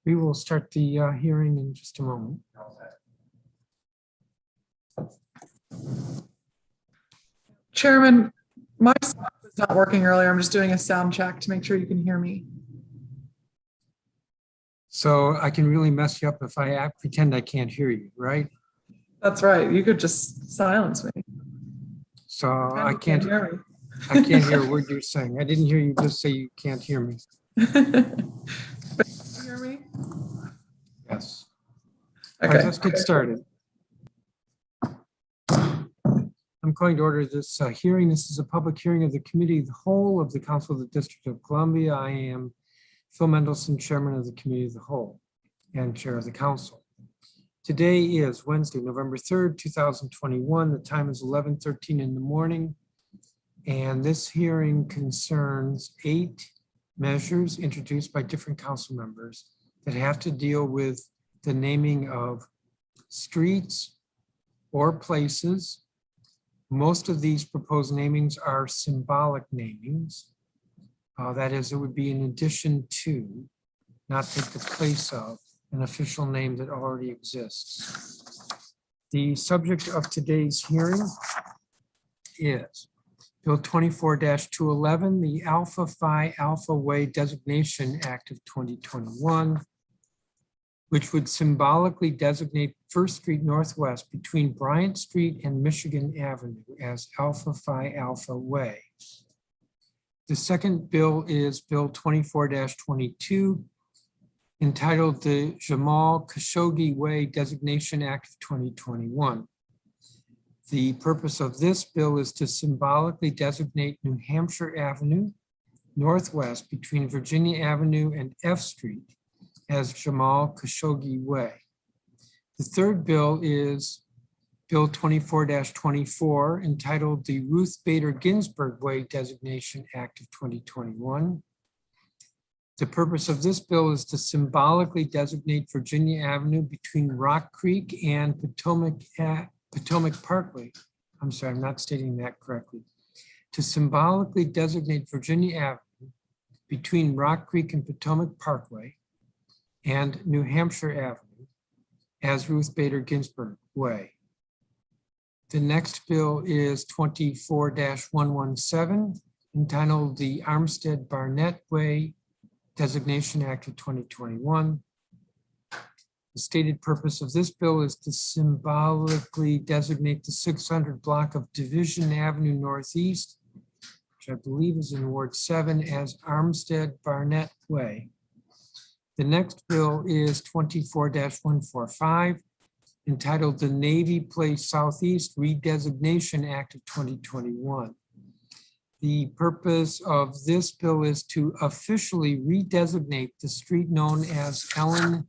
We will start the hearing in just a moment. Chairman, my sound was not working earlier. I'm just doing a sound check to make sure you can hear me. So I can really mess you up if I pretend I can't hear you, right? That's right. You could just silence me. So Pretend I you can't hear I can't hear a word you're saying. I didn't hear you just say you can't hear me. me. But you can hear me? Yes. All right, Okay. let's get started. I'm going to order this hearing. This is a public hearing of the Committee of the Whole of the Council of the District of Columbia. I am Phil Mendelson, Chairman of the Committee of the Whole and Chair of the Council. Today is Wednesday, November 3rd, 2021. The time is 11:13 in the morning. And this hearing concerns 8 measures introduced by different council members that have to deal with the naming of streets or places. Most of these proposed namings are symbolic namings. That is, it would be in addition to, not take the place of, an official name that already exists. The subject of today's hearing is Bill 24-211, the Alpha Phi Alpha Way Designation Act of 2021, which would symbolically designate First Street Northwest between Bryant Street and Michigan Avenue as Alpha Phi Alpha Way. The second bill is Bill 24-22, entitled the Jamal Khashoggi Way Designation Act of 2021. The purpose of this bill is to symbolically designate New Hampshire Avenue Northwest between Virginia Avenue and F Street as Jamal Khashoggi Way. The third bill is Bill 24-24, entitled the Ruth Bader Ginsburg Way Designation Act of 2021. The purpose of this bill is to symbolically designate Virginia Avenue between Rock Creek and Potomac Parkway. I'm sorry, I'm not stating that correctly. To symbolically designate Virginia Avenue between Rock Creek and Potomac Parkway and New Hampshire Avenue as Ruth Bader Ginsburg Way. The next bill is 24-117, entitled the Armstead Barnett Way Designation Act of 2021. The stated purpose of this bill is to symbolically designate the 600 block of Division Avenue Northeast, which I believe is in Ward 7, as Armstead Barnett Way. The next bill is 24-145, entitled the Navy Place Southeast Redesignation Act of 2021. The purpose of this bill is to officially redesignate the street known as Ellen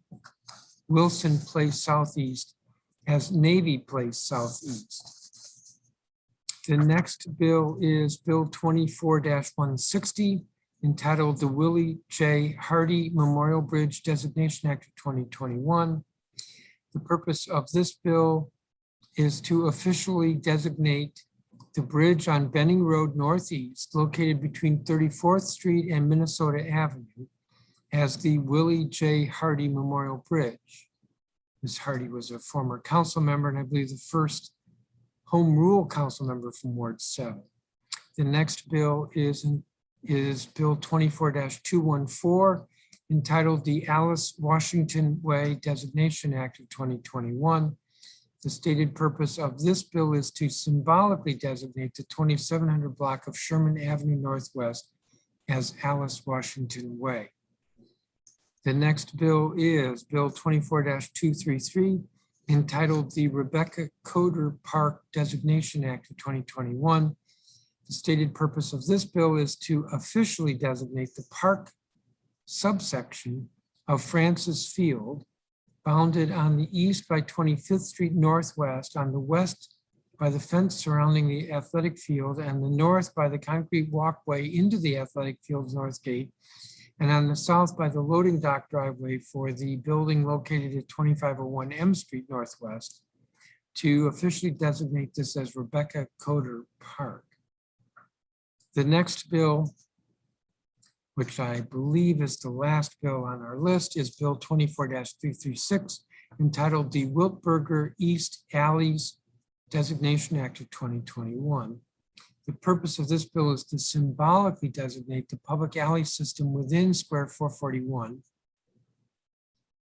Wilson Place Southeast as Navy Place Southeast. The next bill is Bill 24-160, entitled the Willie J. Hardy Memorial Bridge Designation Act of 2021. The purpose of this bill is to officially designate the bridge on Benning Road Northeast, located between 34th Street and Minnesota Avenue, as the Willie J. Hardy Memorial Bridge. Ms. Hardy was a former council member and I believe the first home rule council member from Ward 7. The next bill is Bill 24-214, entitled the Alice Washington Way Designation Act of 2021. The stated purpose of this bill is to symbolically designate the 2700 block of Sherman Avenue Northwest as Alice Washington Way. The next bill is Bill 24-233, entitled the Rebecca Coder Park Designation Act of 2021. The stated purpose of this bill is to officially designate the park subsection of Francis Field, bounded on the east by 25th Street Northwest, on the west by the fence surrounding the athletic field, and the north by the concrete walkway into the athletic field's north gate, and on the south by the loading dock driveway for the building located at 2501 M Street Northwest, to officially designate this as Rebecca Coder Park. The next bill which I believe is the last bill on our list, is Bill 24-336, entitled the Wiltberger East Alleys Designation Act of 2021. The purpose of this bill is to symbolically designate the public alley system within Square 441.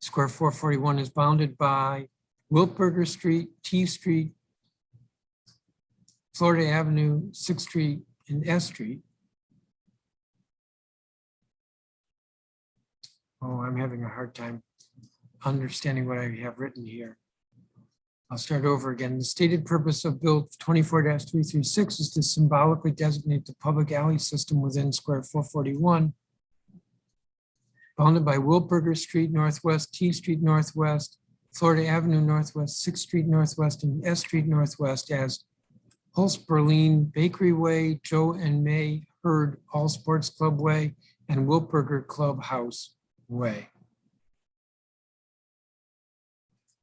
Square 441 is bounded by Wiltberger Street, T Street, Florida Avenue, 6th Street, and S Street. Oh, I'm having a hard time understanding what I have written here. I'll start over again. The stated purpose of Bill 24-336 is to symbolically designate the public alley system within Square 441, bounded by Wiltberger Street Northwest, T Street Northwest, Florida Avenue Northwest, 6th Street Northwest, and S Street Northwest as Holst Berlin Bakery Way, Joe and May Hurd All Sports Club Way, and Wiltberger Clubhouse Way.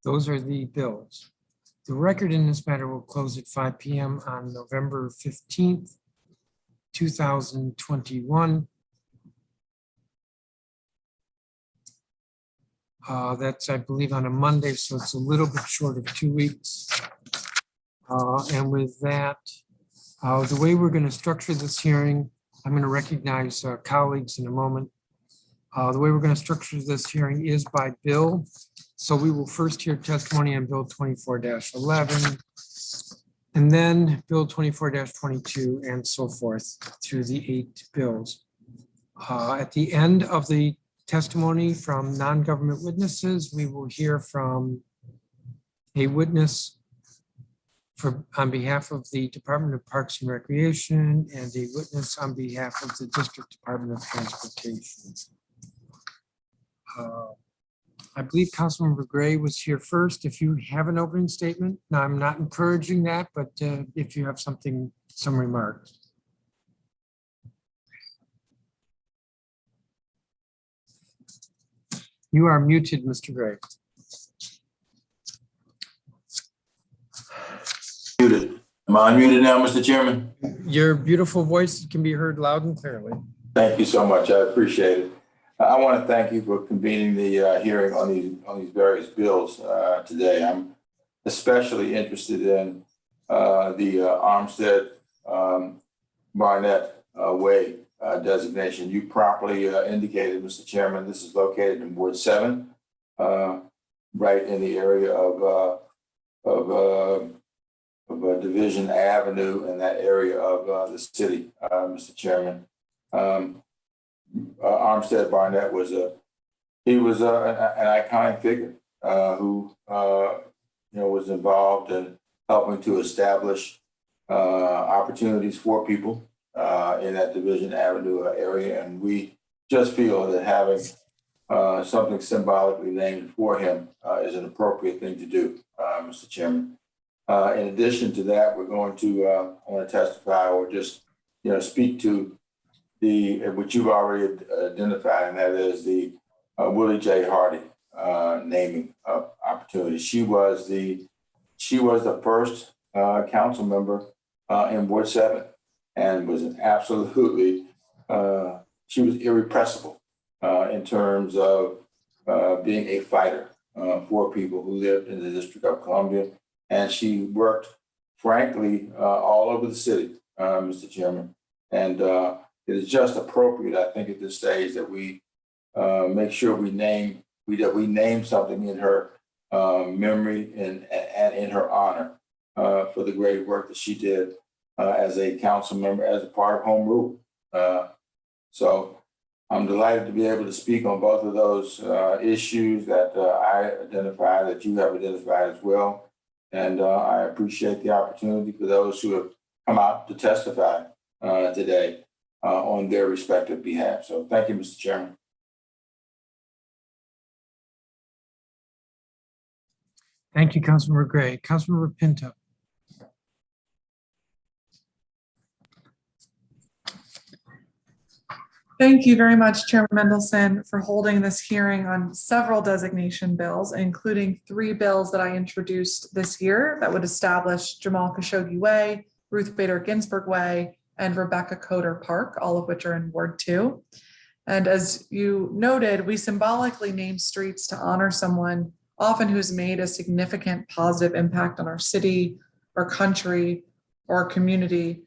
Those are the bills. The record in this matter will close at 5 p.m. on November 15th, 2021. That's, I believe, on a Monday, so it's a little bit short of 2 weeks. And with that, the way we're going to structure this hearing, I'm going to recognize colleagues in a moment. The way we're going to structure this hearing is by bill. So we will first hear testimony on Bill 24-11, and then Bill 24-22, and so forth through the 8 bills. At the end of the testimony from non-government witnesses, we will hear from a witness on behalf of the Department of Parks and Recreation and a witness on behalf of the District Department of Transportation. I believe Councilmember Gray was here first. If you have an opening statement, now I'm not encouraging that, but if you have some remarks. You are muted, Mr. Gray. Muted. Am I unmuted now, Mr. Chairman? Your beautiful voice can be heard loud and clearly. Thank you so much. I appreciate it. I want to thank you for convening the hearing on these various bills today. I'm especially interested in the Armstead Barnett Way designation. You properly indicated, Mr. Chairman, this is located in Ward 7, right in the area of Division Avenue in that area of the city, Mr. Chairman. Armstead Barnett was an iconic figure who was involved in helping to establish opportunities for people in that Division Avenue area, and we just feel that having something symbolically named for him is an appropriate thing to do, Mr. Chairman. In addition to that, we're going to I want to testify or just speak to which you've already identified, and that is the Willie J. Hardy naming opportunity. She was the first council member in Ward 7, and was an absolutely she was irrepressible in terms of being a fighter for people who lived in the District of Columbia, and she worked, frankly, all over the city, Mr. Chairman, and it is just appropriate, I think, at this stage that we make sure we name something in her memory and in her honor for the great work that she did as a council member, as a part of Home Rule. So I'm delighted to be able to speak on both of those issues that I identified, that you have identified as well. And I appreciate the opportunity for those who have come out to testify today on their respective behalf. So thank you, Mr. Chairman. Thank you, Councilmember Gray. Councilmember Pinto. Thank you very much, Chairman Mendelson, for holding this hearing on several designation bills, including 3 bills that I introduced this year that would establish Jamal Khashoggi Way, Ruth Bader Ginsburg Way, and Rebecca Coder Park, all of which are in Ward 2. And as you noted, we symbolically name streets to honor someone often who's made a significant positive impact on our city, our country, or our community,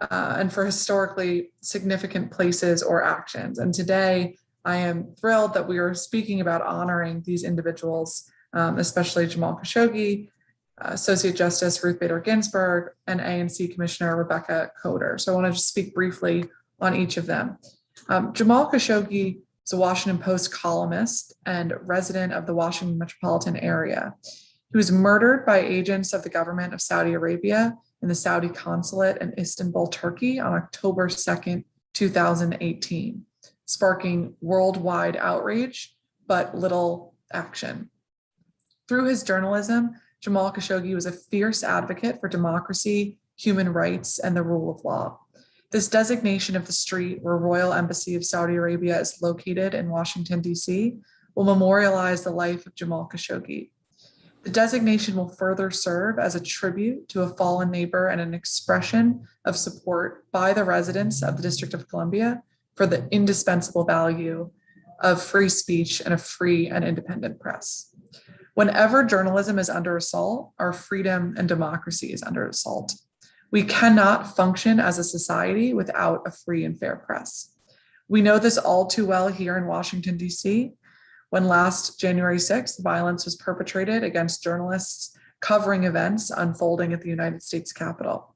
and for historically significant places or actions. And today, I am thrilled that we are speaking about honoring these individuals, especially Jamal Khashoggi, Associate Justice Ruth Bader Ginsburg, and ANC Commissioner Rebecca Coder. So I want to just speak briefly on each of them. Jamal Khashoggi is a Washington Post columnist and resident of the Washington metropolitan area. He was murdered by agents of the government of Saudi Arabia in the Saudi consulate in Istanbul, Turkey on October 2nd, 2018, sparking worldwide outrage, but little action. Through his journalism, Jamal Khashoggi was a fierce advocate for democracy, human rights, and the rule of law. This designation of the street where Royal Embassy of Saudi Arabia is located in Washington, D.C., will memorialize the life of Jamal Khashoggi. The designation will further serve as a tribute to a fallen neighbor and an expression of support by the residents of the District of Columbia for the indispensable value of free speech and a free and independent press. Whenever journalism is under assault, our freedom and democracy is under assault. We cannot function as a society without a free and fair press. We know this all too well here in Washington, D.C., when last January 6th, violence was perpetrated against journalists covering events unfolding at the United States Capitol.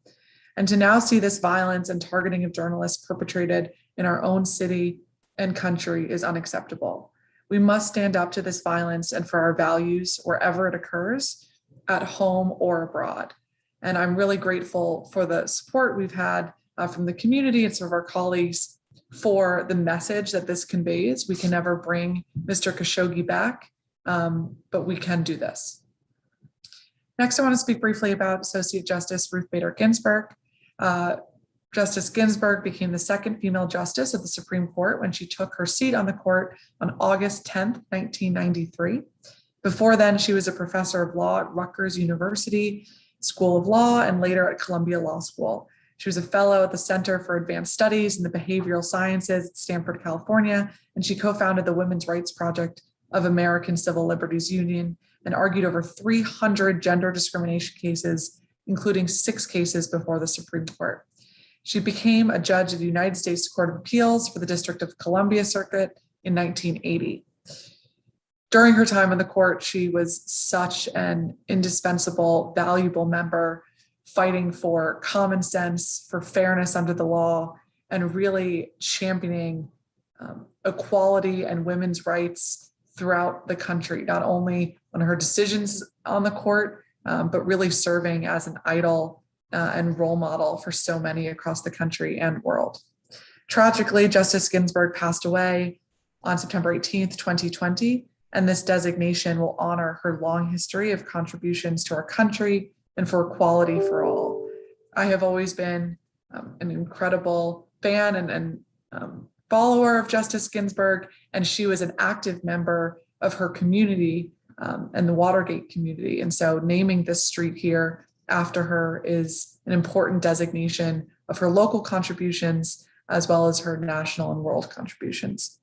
And to now see this violence and targeting of journalists perpetrated in our own city and country is unacceptable. We must stand up to this violence and for our values wherever it occurs, at home or abroad. And I'm really grateful for the support we've had from the community and some of our colleagues for the message that this conveys. We can never bring Mr. Khashoggi back, but we can do this. Next, I want to speak briefly about Associate Justice Ruth Bader Ginsburg. Justice Ginsburg became the second female justice of the Supreme Court when she took her seat on the court on August 10th, 1993. Before then, she was a professor of law at Rutgers University School of Law and later at Columbia Law School. She was a fellow at the Center for Advanced Studies in the Behavioral Sciences at Stanford, California, and she co-founded the Women's Rights Project of American Civil Liberties Union and argued over 300 gender discrimination cases, including 6 cases before the Supreme Court. She became a judge of the United States Court of Appeals for the District of Columbia Circuit in 1980. During her time on the court, she was such an indispensable, valuable member, fighting for common sense, for fairness under the law, and really championing equality and women's rights throughout the country, not only on her decisions on the court, but really serving as an idol and role model for so many across the country and world. Tragically, Justice Ginsburg passed away on September 18th, 2020, and this designation will honor her long history of contributions to our country and for equality for all. I have always been an incredible fan and follower of Justice Ginsburg, and she was an active member of her community and the Watergate community. And so naming this street here after her is an important designation of her local contributions as well as her national and world contributions.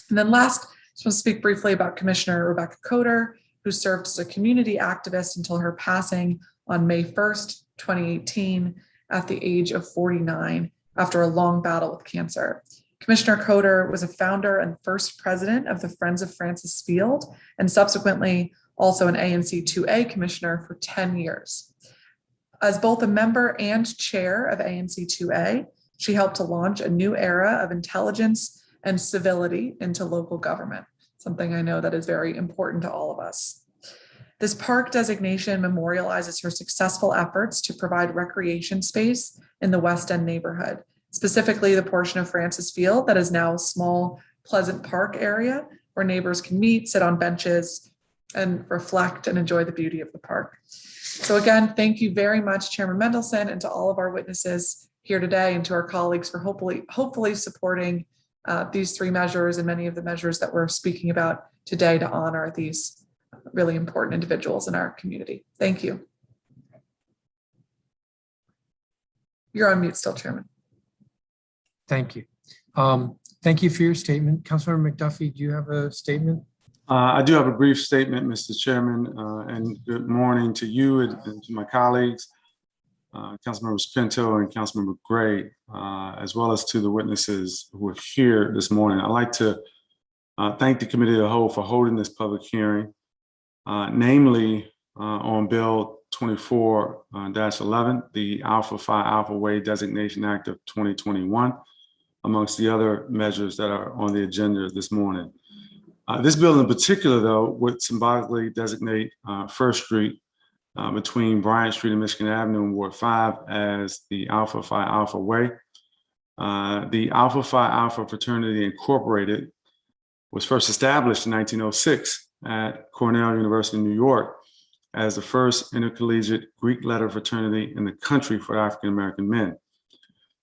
And then last, I just want to speak briefly about Commissioner Rebecca Coder, who served as a community activist until her passing on May 1st, 2018, at the age of 49 after a long battle with cancer. Commissioner Coder was a founder and first president of the Friends of Francis Field, and subsequently also an ANC 2A commissioner for 10 years. As both a member and chair of ANC 2A, she helped to launch a new era of intelligence and civility into local government, something I know that is very important to all of us. This park designation memorializes her successful efforts to provide recreation space in the West End neighborhood, specifically the portion of Francis Field that is now a small, pleasant park area where neighbors can meet, sit on benches, and reflect and enjoy the beauty of the park. So again, thank you very much, Chairman Mendelson, and to all of our witnesses here today, and to our colleagues for hopefully supporting these 3 measures and many of the measures that we're speaking about today to honor these really important individuals in our community. Thank you. You're on mute still, Chairman. Thank you. Thank you for your statement. Councilmember McDuffie, do you have a statement? I do have a brief statement, Mr. Chairman, and good morning to you and to my colleagues, Councilmembers Pinto and Councilmember Gray, as well as to the witnesses who are here this morning. I'd like to thank the committee of the whole for holding this public hearing, namely on Bill 24-11, the Alpha Phi Alpha Way Designation Act of 2021, amongst the other measures that are on the agenda this morning. This bill in particular, though, would symbolically designate First Street between Bryant Street and Michigan Avenue in Ward 5 as the Alpha Phi Alpha Way. The Alpha Phi Alpha Fraternity Incorporated was first established in 1906 at Cornell University in New York as the first intercollegiate Greek letter fraternity in the country for African-American men.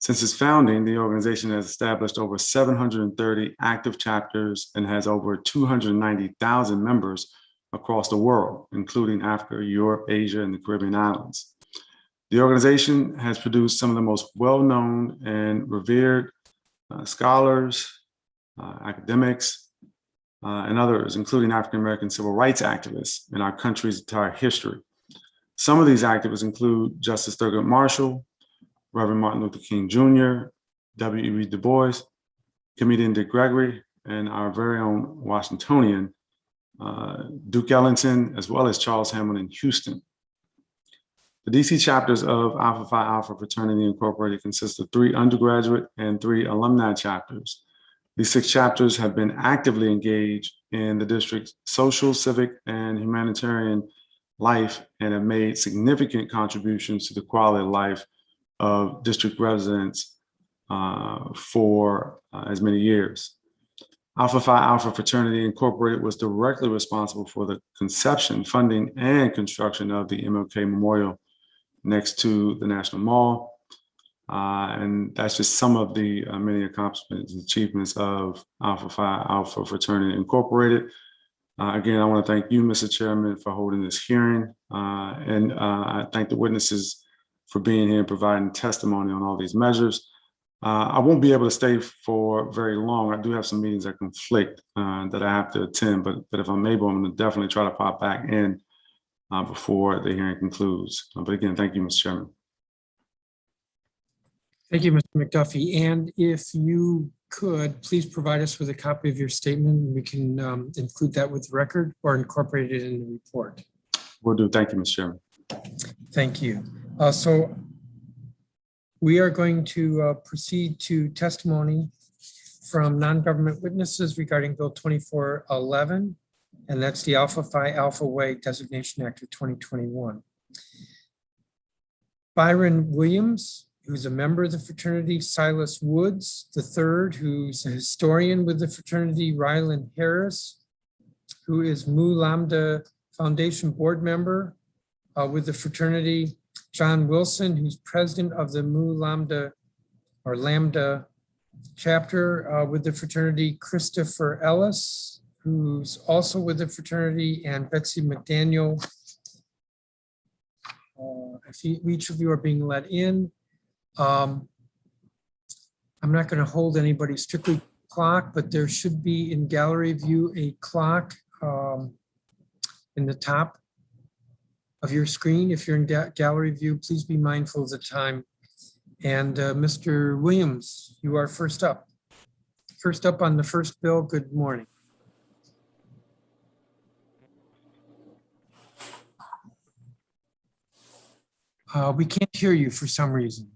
Since its founding, the organization has established over 730 active chapters and has over 290,000 members across the world, including Africa, Europe, Asia, and the Caribbean islands. The organization has produced some of the most well-known and revered scholars, academics, and others, including African-American civil rights activists in our country's entire history. Some of these activists include Justice Thurgood Marshall, Reverend Martin Luther King Jr., W.E.B. Du Bois, comedian Dick Gregory, and our very own Washingtonian, Duke Ellington, as well as Charles Hamilton Houston. The DC chapters of Alpha Phi Alpha Fraternity Incorporated consist of 3 undergraduate and 3 alumni chapters. These 6 chapters have been actively engaged in the district's social, civic, and humanitarian life and have made significant contributions to the quality of life of district residents for as many years. Alpha Phi Alpha Fraternity Incorporated was directly responsible for the conception, funding, and construction of the MLK Memorial next to the National Mall. And that's just some of the many accomplishments and achievements of Alpha Phi Alpha Fraternity Incorporated. Again, I want to thank you, Mr. Chairman, for holding this hearing. And I thank the witnesses for being here and providing testimony on all these measures. I won't be able to stay for very long. I do have some meetings that conflict that I have to attend, but if I'm able, I'm going to definitely try to pop back in before the hearing concludes. But again, thank you, Mr. Chairman. Thank you, Mr. McDuffie. And if you could, please provide us with a copy of your statement. We can include that with the record or incorporate it in the report. Will do. Thank you, Mr. Chairman. Thank you. So we are going to proceed to testimony from non-government witnesses regarding Bill 2411, and that's the Alpha Phi Alpha Way Designation Act of 2021. Byron Williams, who's a member of the fraternity, Silas Woods III, who's a historian with the fraternity, Ryland Harris, who is Mu Lambda Foundation board member with the fraternity, John Wilson, who's president of the Mu Lambda or Lambda chapter with the fraternity, Christopher Ellis, who's also with the fraternity, and Betsy McDaniel. If each of you are being let in, I'm not going to hold anybody strictly clock, but there should be in gallery view a clock in the top of your screen. If you're in gallery view, please be mindful of the time. And Mr. Williams, you are first up. First up on the first bill. Good morning. We can't hear you for some reason.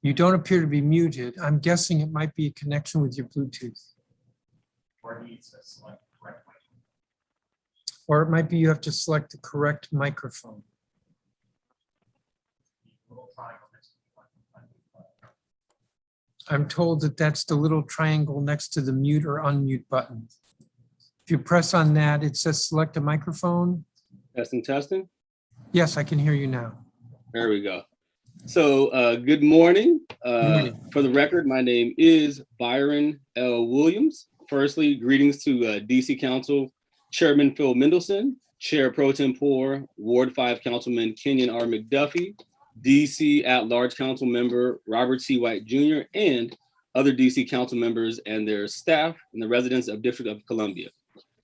You don't appear to be muted. I'm guessing it might be a connection with your Bluetooth. Or it might be you have to select the correct microphone. I'm told that that's the little triangle next to the mute or unmute button. If you press on that, it says select a microphone. Testing, testing. Yes, I can hear you now. There we go. So good morning. For the record, my name is Byron L. Williams. Firstly, greetings to DC Council Chairman Phil Mendelson, Chair Pro Tempore, Ward 5 Councilman Kenyon R. McDuffie, DC at-large council member Robert C. White Jr., and other DC council members and their staff, and the residents of District of Columbia.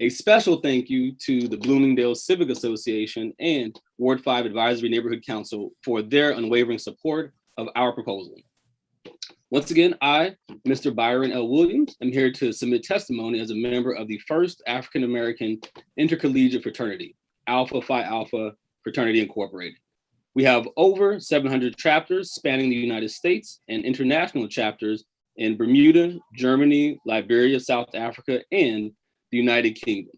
A special thank you to the Bloomingdale Civic Association and Ward 5 Advisory Neighborhood Council for their unwavering support of our proposal. Once again, I, Mr. Byron L. Williams, am here to submit testimony as a member of the first African-American intercollegiate fraternity, Alpha Phi Alpha Fraternity Incorporated. We have over 700 chapters spanning the United States and international chapters in Bermuda, Germany, Liberia, South Africa, and the United Kingdom.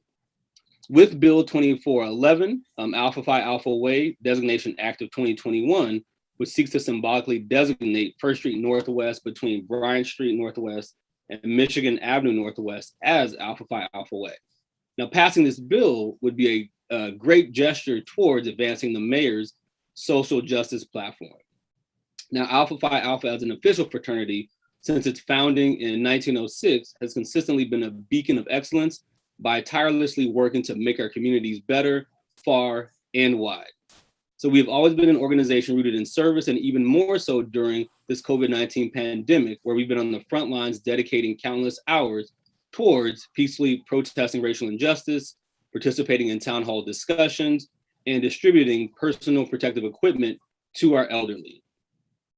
With Bill 2411, Alpha Phi Alpha Way Designation Act of 2021, which seeks to symbolically designate First Street Northwest between Bryant Street Northwest and Michigan Avenue Northwest as Alpha Phi Alpha Way. Now, passing this bill would be a great gesture towards advancing the mayor's social justice platform. Now, Alpha Phi Alpha as an official fraternity since its founding in 1906 has consistently been a beacon of excellence by tirelessly working to make our communities better, far and wide. So we've always been an organization rooted in service, and even more so during this COVID-19 pandemic, where we've been on the front lines dedicating countless hours towards peacefully protesting racial injustice, participating in town hall discussions, and distributing personal protective equipment to our elderly.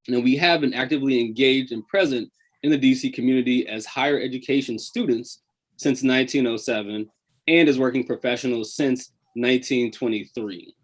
And we have been actively engaged and present in the DC community as higher education students since 1907 and as working professionals since 1923.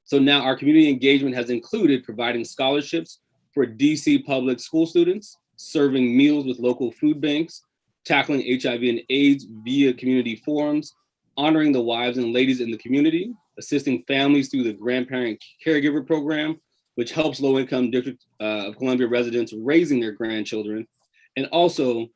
So now our community engagement has included providing scholarships for DC public school students, serving meals with local food banks, tackling HIV and AIDS via community forums, honoring the wives and ladies in the community, assisting families through the grandparent caregiver program, which helps low-income District of Columbia residents raising their grandchildren, and also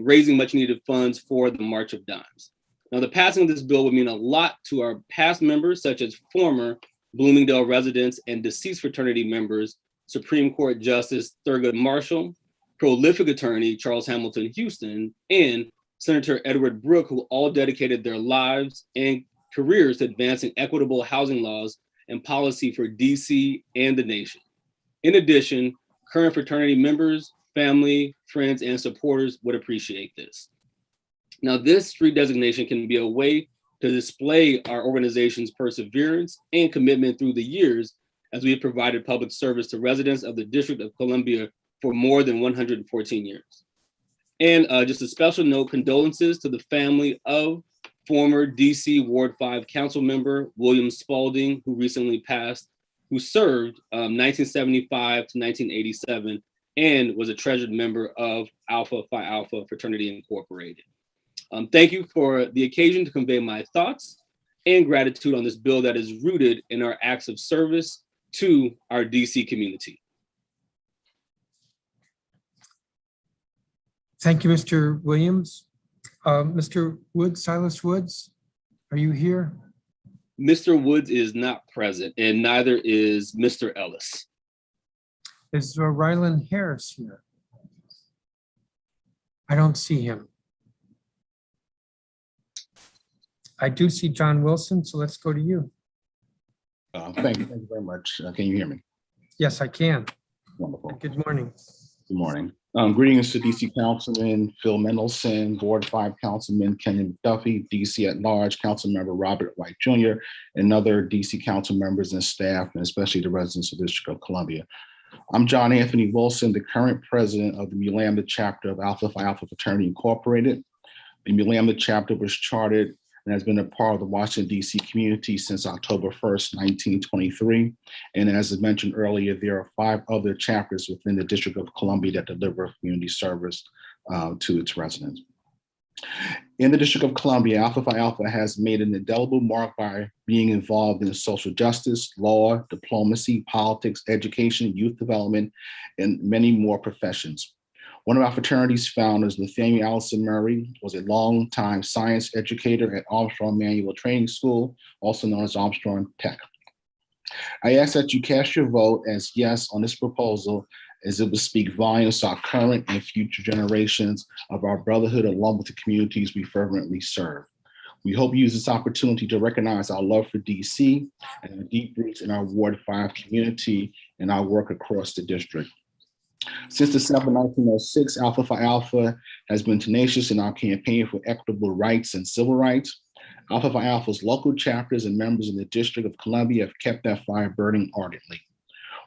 raising much-needed funds for the March of Dimes. Now, the passing of this bill would mean a lot to our past members, such as former Bloomingdale residents and deceased fraternity members, Supreme Court Justice Thurgood Marshall, prolific attorney Charles Hamilton Houston, and Senator Edward Brooke, who all dedicated their lives and careers to advancing equitable housing laws and policy for DC and the nation. In addition, current fraternity members, family, friends, and supporters would appreciate this. Now, this street designation can be a way to display our organization's perseverance and commitment through the years as we have provided public service to residents of the District of Columbia for more than 114 years. And just a special note, condolences to the family of former DC Ward 5 council member William Spalding, who recently passed, who served 1975 to 1987 and was a treasured member of Alpha Phi Alpha Fraternity Incorporated. Thank you for the occasion to convey my thoughts and gratitude on this bill that is rooted in our acts of service to our DC community. Thank you, Mr. Williams. Mr. Woods, Silas Woods, are you here? Mr. Woods is not present, and neither is Mr. Ellis. Is Ryland Harris here? I don't see him. I do see John Wilson, so let's go to you. Thank you very much. Can you hear me? Yes, I can. Wonderful. Good morning. Good morning. Greetings to DC Councilman Phil Mendelson, Ward 5 Councilman Kenny McDuffie, DC at Large Councilmember Robert White Jr., and other DC council members and staff, and especially the residents of the District of Columbia. I'm John Anthony Wilson, the current president of the Mu Lambda chapter of Alpha Phi Alpha Fraternity Incorporated. The Mu Lambda chapter was chartered and has been a part of the Washington, D.C. community since October 1st, 1923. And as I mentioned earlier, there are 5 other chapters within the District of Columbia that deliver community service to its residents. In the District of Columbia, Alpha Phi Alpha has made an indelible mark by being involved in social justice, law, diplomacy, politics, education, youth development, and many more professions. One of our fraternity's founders, Nathaniel Allison Murray, was a longtime science educator at Armstrong Manual Training School, also known as Armstrong Tech. I ask that you cast your vote as yes on this proposal, as it will speak volumes to our current and future generations of our brotherhood, along with the communities we fervently serve. We hope you use this opportunity to recognize our love for DC and our deep roots in our Ward 5 community and our work across the district. Since December 1906, Alpha Phi Alpha has been tenacious in our campaign for equitable rights and civil rights. Alpha Phi Alpha's local chapters and members in the District of Columbia have kept that fire burning ardently.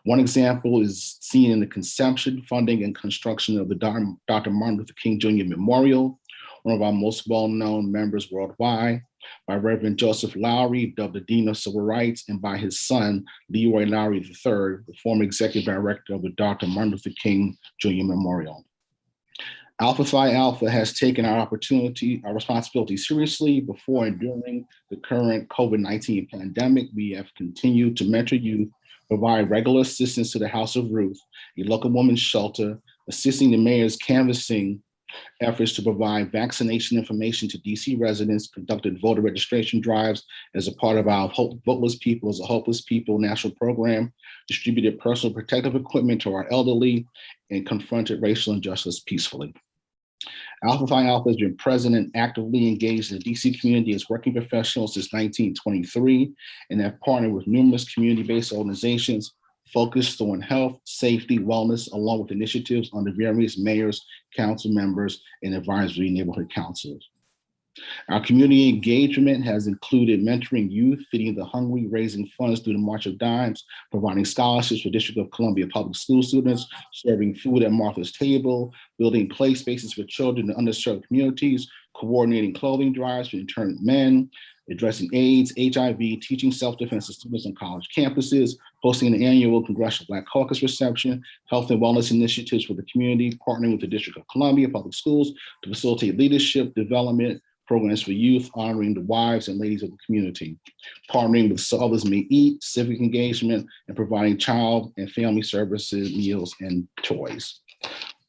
One example is seen in the conception, funding, and construction of the Dr. Martin Luther King Jr. Memorial, one of our most well-known members worldwide, by Reverend Joseph Lowry, dubbed the Dean of Civil Rights, and by his son, Leroy Lowry III, the former executive director of the Dr. Martin Luther King Jr. Memorial. Alpha Phi Alpha has taken our responsibility seriously. Before and during the current COVID-19 pandemic, we have continued to mentor youth, provide regular assistance to the House of Ruth, a local women's shelter, assisting the mayor's canvassing efforts to provide vaccination information to DC residents, conducted voter registration drives as a part of our Voteless People as a Hopeless People national program, distributed personal protective equipment to our elderly, and confronted racial injustice peacefully. Alpha Phi Alpha has been present and actively engaged in the DC community as working professionals since 1923 and have partnered with numerous community-based organizations focused on health, safety, wellness, along with initiatives under various mayors, council members, and advisory neighborhood councils. Our community engagement has included mentoring youth, feeding the hungry, raising funds through the March of Dimes, providing scholarships for District of Columbia public school students, serving food at Martha's Table, building play spaces for children in underserved communities, coordinating clothing drives for interned men, addressing AIDS, HIV, teaching self-defense to students on college campuses, hosting an annual Congressional Black Caucus reception, health and wellness initiatives for the community, partnering with the District of Columbia Public Schools to facilitate leadership development, programs for youth, honoring the wives and ladies of the community, partnering with So Others May Eat, civic engagement, and providing child and family services, meals, and toys.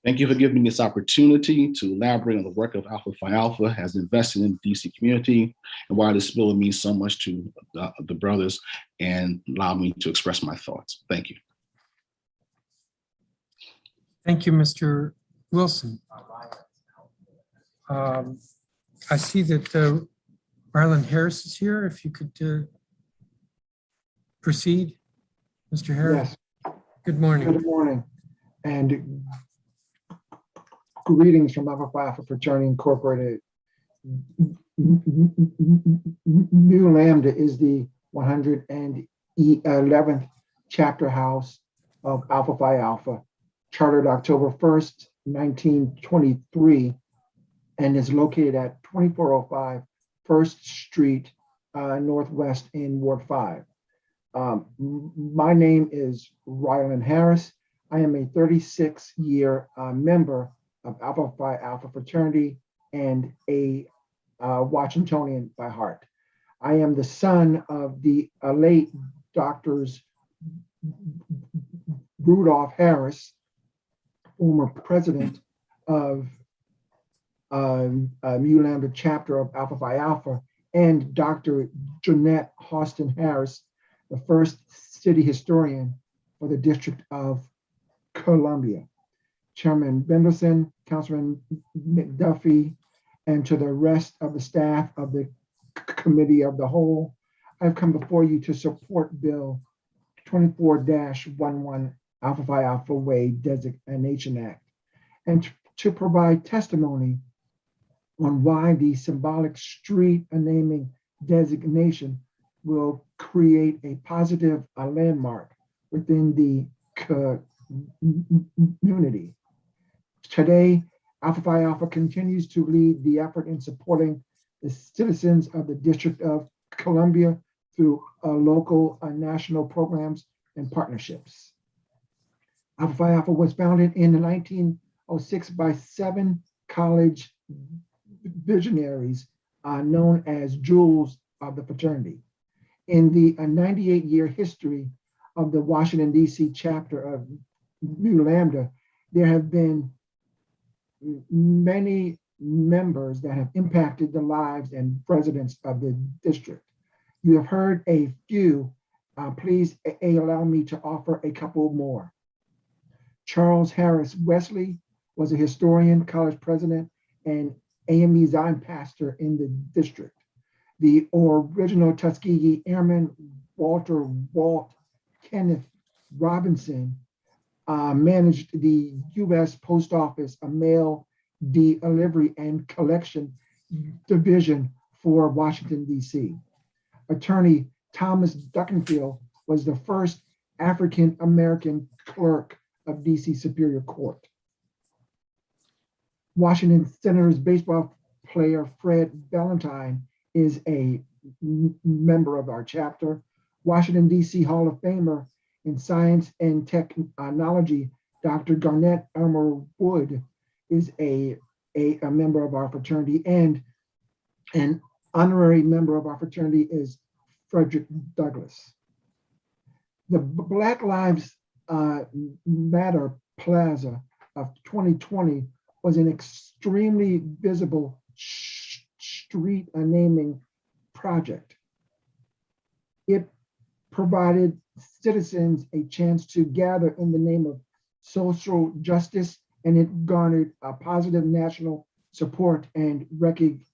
Thank you for giving me this opportunity to elaborate on the work of Alpha Phi Alpha has invested in the DC community and why this bill means so much to the brothers and allow me to express my thoughts. Thank you. Thank you, Mr. Wilson. I see that Marlon Harris is here. If you could proceed, Mr. Harris. Yes. Good morning. Good morning, and greetings from Alpha Phi Alpha Fraternity Incorporated. Mu Lambda is the 111th chapter house of Alpha Phi Alpha, chartered October 1st, 1923, and is located at 2405 First Street, Northwest in Ward 5. My name is Rylan Harris. I am a 36-year member of Alpha Phi Alpha Fraternity and a Washingtonian by heart. I am the son of the late Doctors Rudolph Harris, former president of Mu Lambda chapter of Alpha Phi Alpha, and Dr. Jeanette Austin Harris, the first city historian for the District of Columbia. Chairman Bendelson, Councilman McDuffie, and to the rest of the staff of the Committee of the Whole, I've come before you to support Bill 24-11 Alpha Phi Alpha Way Designation Act, and to provide testimony on why the symbolic street naming designation will create a positive landmark within the community. Today, Alpha Phi Alpha continues to lead the effort in supporting the citizens of the District of Columbia through local national programs and partnerships. Alpha Phi Alpha was founded in 1906 by 7 college visionaries known as jewels of the fraternity. In the 98-year history of the Washington, D.C. chapter of Mu Lambda, there have been many members that have impacted the lives and residents of the district. You have heard a few. Please allow me to offer a couple more. Charles Harris Wesley was a historian, college president, and AME Zion pastor in the district. The original Tuskegee Airman, Walter Walt Kenneth Robinson, managed the U.S. Post Office, a mail delivery and collection division for Washington, D.C. Attorney Thomas Duckenfield was the first African-American clerk of D.C. Superior Court. Washington Senators baseball player Fred Valentine is a member of our chapter. Washington, D.C. Hall of Famer in Science and Technology, Dr. Garnett Elmer Wood is a member of our fraternity, and an honorary member of our fraternity is Frederick Douglass. The Black Lives Matter Plaza of 2020 was an extremely visible street naming project. It provided citizens a chance to gather in the name of social justice, and it garnered a positive national support and recognition.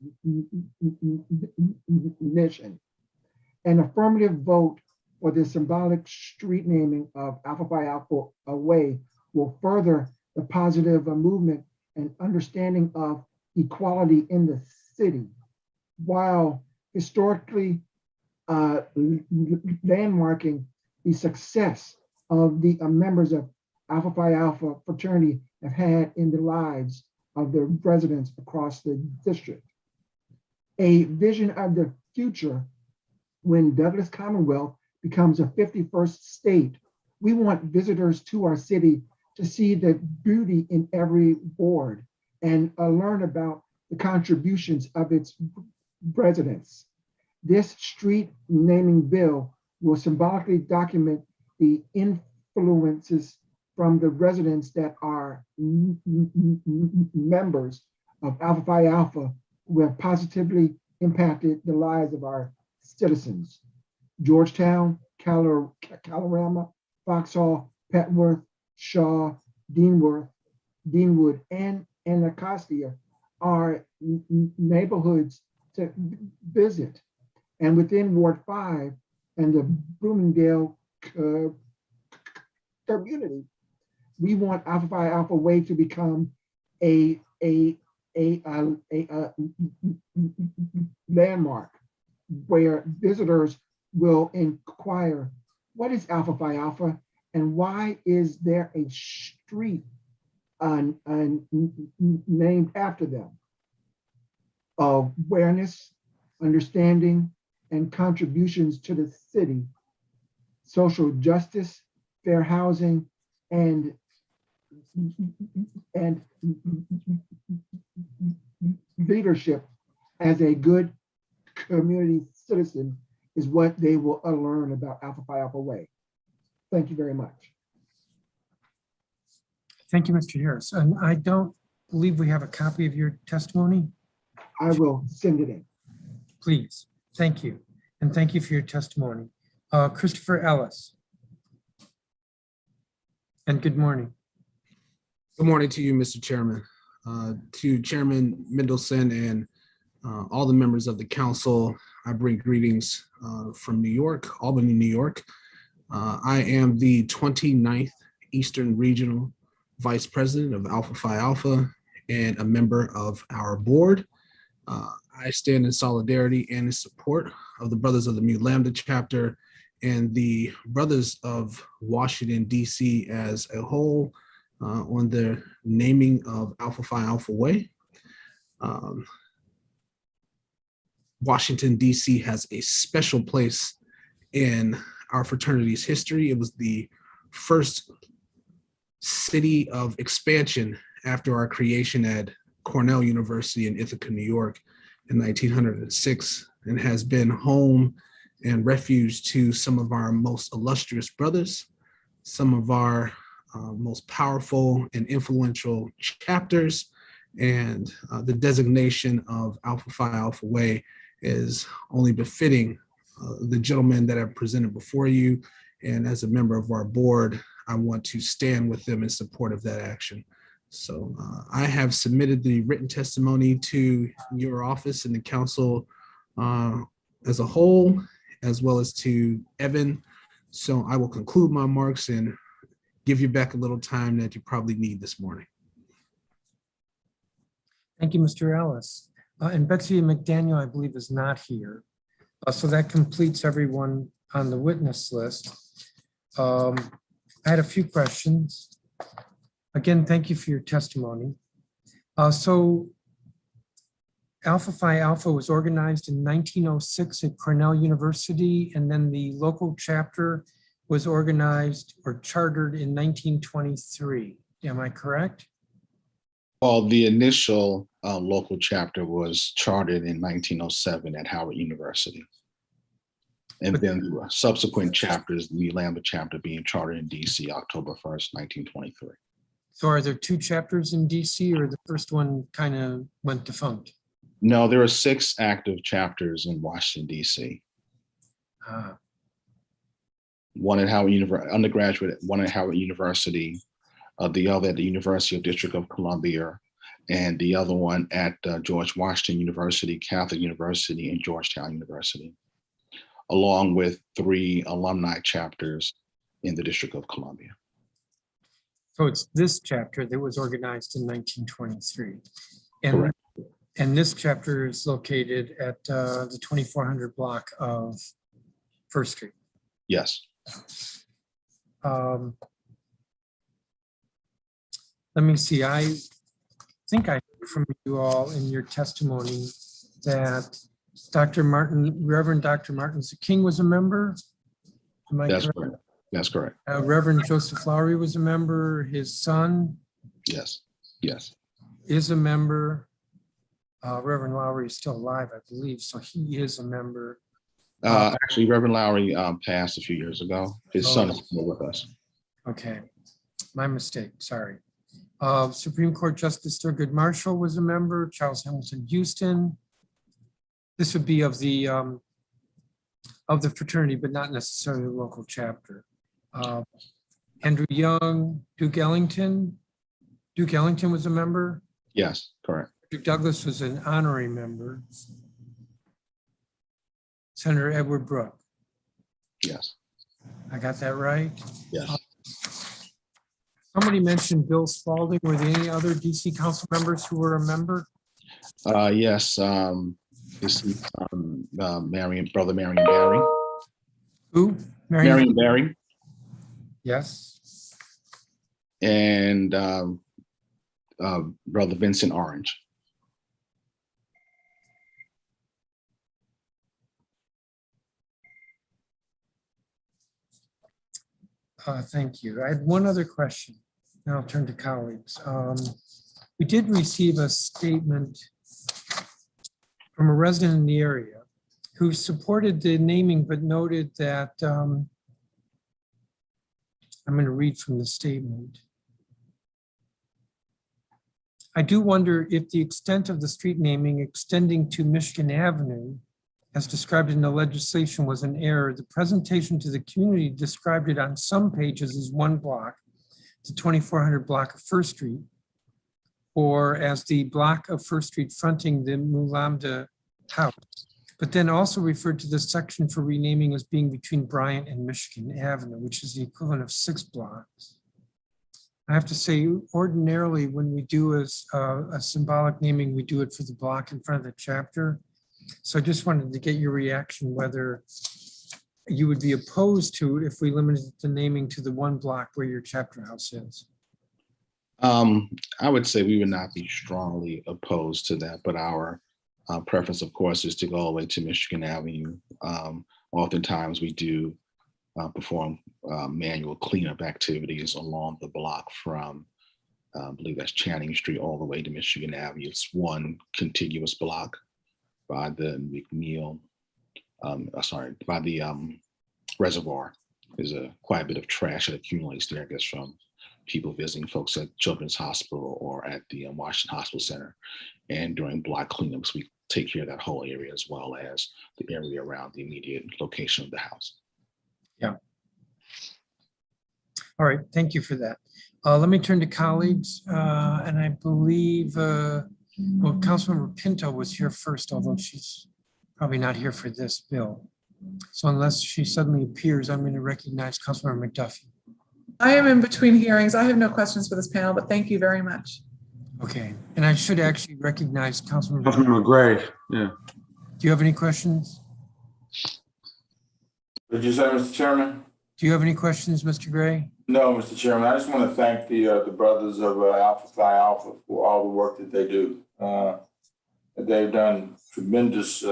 An affirmative vote for the symbolic street naming of Alpha Phi Alpha Way will further the positive movement and understanding of equality in the city, while historically landmarking the success of the members of Alpha Phi Alpha fraternity have had in the lives of the residents across the district. A vision of the future when Douglas Commonwealth becomes a 51st state. We want visitors to our city to see the beauty in every board and learn about the contributions of its residents. This street naming bill will symbolically document the influences from the residents that are members of Alpha Phi Alpha who have positively impacted the lives of our citizens. Georgetown, Kalorama, Foxhall, Petworth, Shaw, Deanwood, and Anacostia are neighborhoods to visit. And within Ward 5 and the Bloomingdale community, we want Alpha Phi Alpha Way to become a landmark where visitors will inquire, what is Alpha Phi Alpha and why is there a street named after them? Awareness, understanding, and contributions to the city, social justice, fair housing, and leadership as a good community citizen is what they will learn about Alpha Phi Alpha Way. Thank you very much. Thank you, Mr. Harris. And I don't believe we have a copy of your testimony. I will send it in. Please. Thank you. And thank you for your testimony. Christopher Ellis. And good morning. Good morning to you, Mr. Chairman, to Chairman Mendelson and all the members of the council. I bring greetings from New York, Albany, New York. I am the 29th Eastern Regional Vice President of Alpha Phi Alpha and a member of our board. I stand in solidarity and in support of the Brothers of the Mu Lambda chapter and the Brothers of Washington, D.C. as a whole on the naming of Alpha Phi Alpha Way. Washington, D.C. has a special place in our fraternity's history. It was the first city of expansion after our creation at Cornell University in Ithaca, New York in 1906, and has been home and refuge to some of our most illustrious brothers, some of our most powerful and influential chapters, and the designation of Alpha Phi Alpha Way is only befitting the gentlemen that have presented before you. And as a member of our board, I want to stand with them in support of that action. So I have submitted the written testimony to your office and the council as a whole, as well as to Evan. So I will conclude my remarks and give you back a little time that you probably need this morning. Thank you, Mr. Ellis. And Betsy McDaniel, I believe, is not here. So that completes everyone on the witness list. I had a few questions. Again, thank you for your testimony. So Alpha Phi Alpha was organized in 1906 at Cornell University, and then the local chapter was organized or chartered in 1923. Am I correct? Well, the initial local chapter was chartered in 1907 at Howard University. And then the subsequent chapters, the Lambert chapter being chartered in DC, October 1st, 1923. So are there two chapters in DC, or the first one kind of went defunct? No, there are 6 active chapters in Washington, DC. Ah, One at Howard University, undergraduate, one at Howard University, the other at the University of District of Columbia, and the other one at George Washington University, Catholic University, and Georgetown University, along with 3 alumni chapters in the District of Columbia. so it's this chapter that was organized in 1923. And, Correct. and this chapter is located at the 2400 block of First Street. Yes. Let me see, I think I heard from you all in your testimony that Reverend Dr. Martin Luther King was a member. Am I That's correct? correct. That's correct. Reverend Joseph Lowry was a member. His son Yes. Yes. is a member. Reverend Lowry is still alive, I believe, so he is a member. Actually, Reverend Lowry passed a few years ago. His son is still with us. Okay, my mistake, sorry. Supreme Court Justice Thurgood Marshall was a member. Charles Hamilton Houston. This would be of the fraternity, but not necessarily the local chapter. Andrew Young, Duke Ellington. Duke Ellington was a member. Yes, correct. Duke Douglas was an honorary member. Senator Edward Brooke. Yes. I got that right? Yes. Somebody mentioned Bill Spalding. Were there any other DC council members who were a member? Yes. This is Brother Marion Barry. Who? Marion Barry. Yes. And Brother Vincent Orange. Thank you. I had one other question. Now I'll turn to colleagues. We did receive a statement from a resident in the area who supported the naming, but noted that, I'm going to read from the statement. I do wonder if the extent of the street naming extending to Michigan Avenue, as described in the legislation, was an error. The presentation to the community described it on some pages as one block, the 2400 block of First Street, or as the block of First Street fronting the Mulamda house, but then also referred to this section for renaming as being between Bryant and Michigan Avenue, which is the equivalent of 6 blocks. I have to say, ordinarily, when we do a symbolic naming, we do it for the block in front of the chapter. So I just wanted to get your reaction, whether you would be opposed to if we limited the naming to the 1 block where your chapter house is. I would say we would not be strongly opposed to that, but our preference, of course, is to go all the way to Michigan Avenue. Oftentimes we do perform manual cleanup activities along the block from, I believe that's Channing Street, all the way to Michigan Avenue. It's one contiguous block by the McNeil, by the reservoir. There's quite a bit of trash that accumulates there, I guess, from people visiting folks at Children's Hospital or at the Washington Hospital Center. And during block cleanups, we take care of that whole area as well as the area around the immediate location of the house. Yeah. All right, thank you for that. Let me turn to colleagues, and I believe, well, Councilmember Pinto was here first, although she's probably not here for this bill. So unless she suddenly appears, I'm going to recognize Councilmember McDuffie. I am in between hearings. I have no questions for this panel, but thank you very much. Okay, and I should actually recognize Councilmember. Councilmember Gray, yeah. Do you have any questions? Did you say, Mr. Chairman? Do you have any questions, Mr. Gray? No, Mr. Chairman, I just want to thank the brothers of Alpha Phi Alpha for all the work that they do. They've done tremendous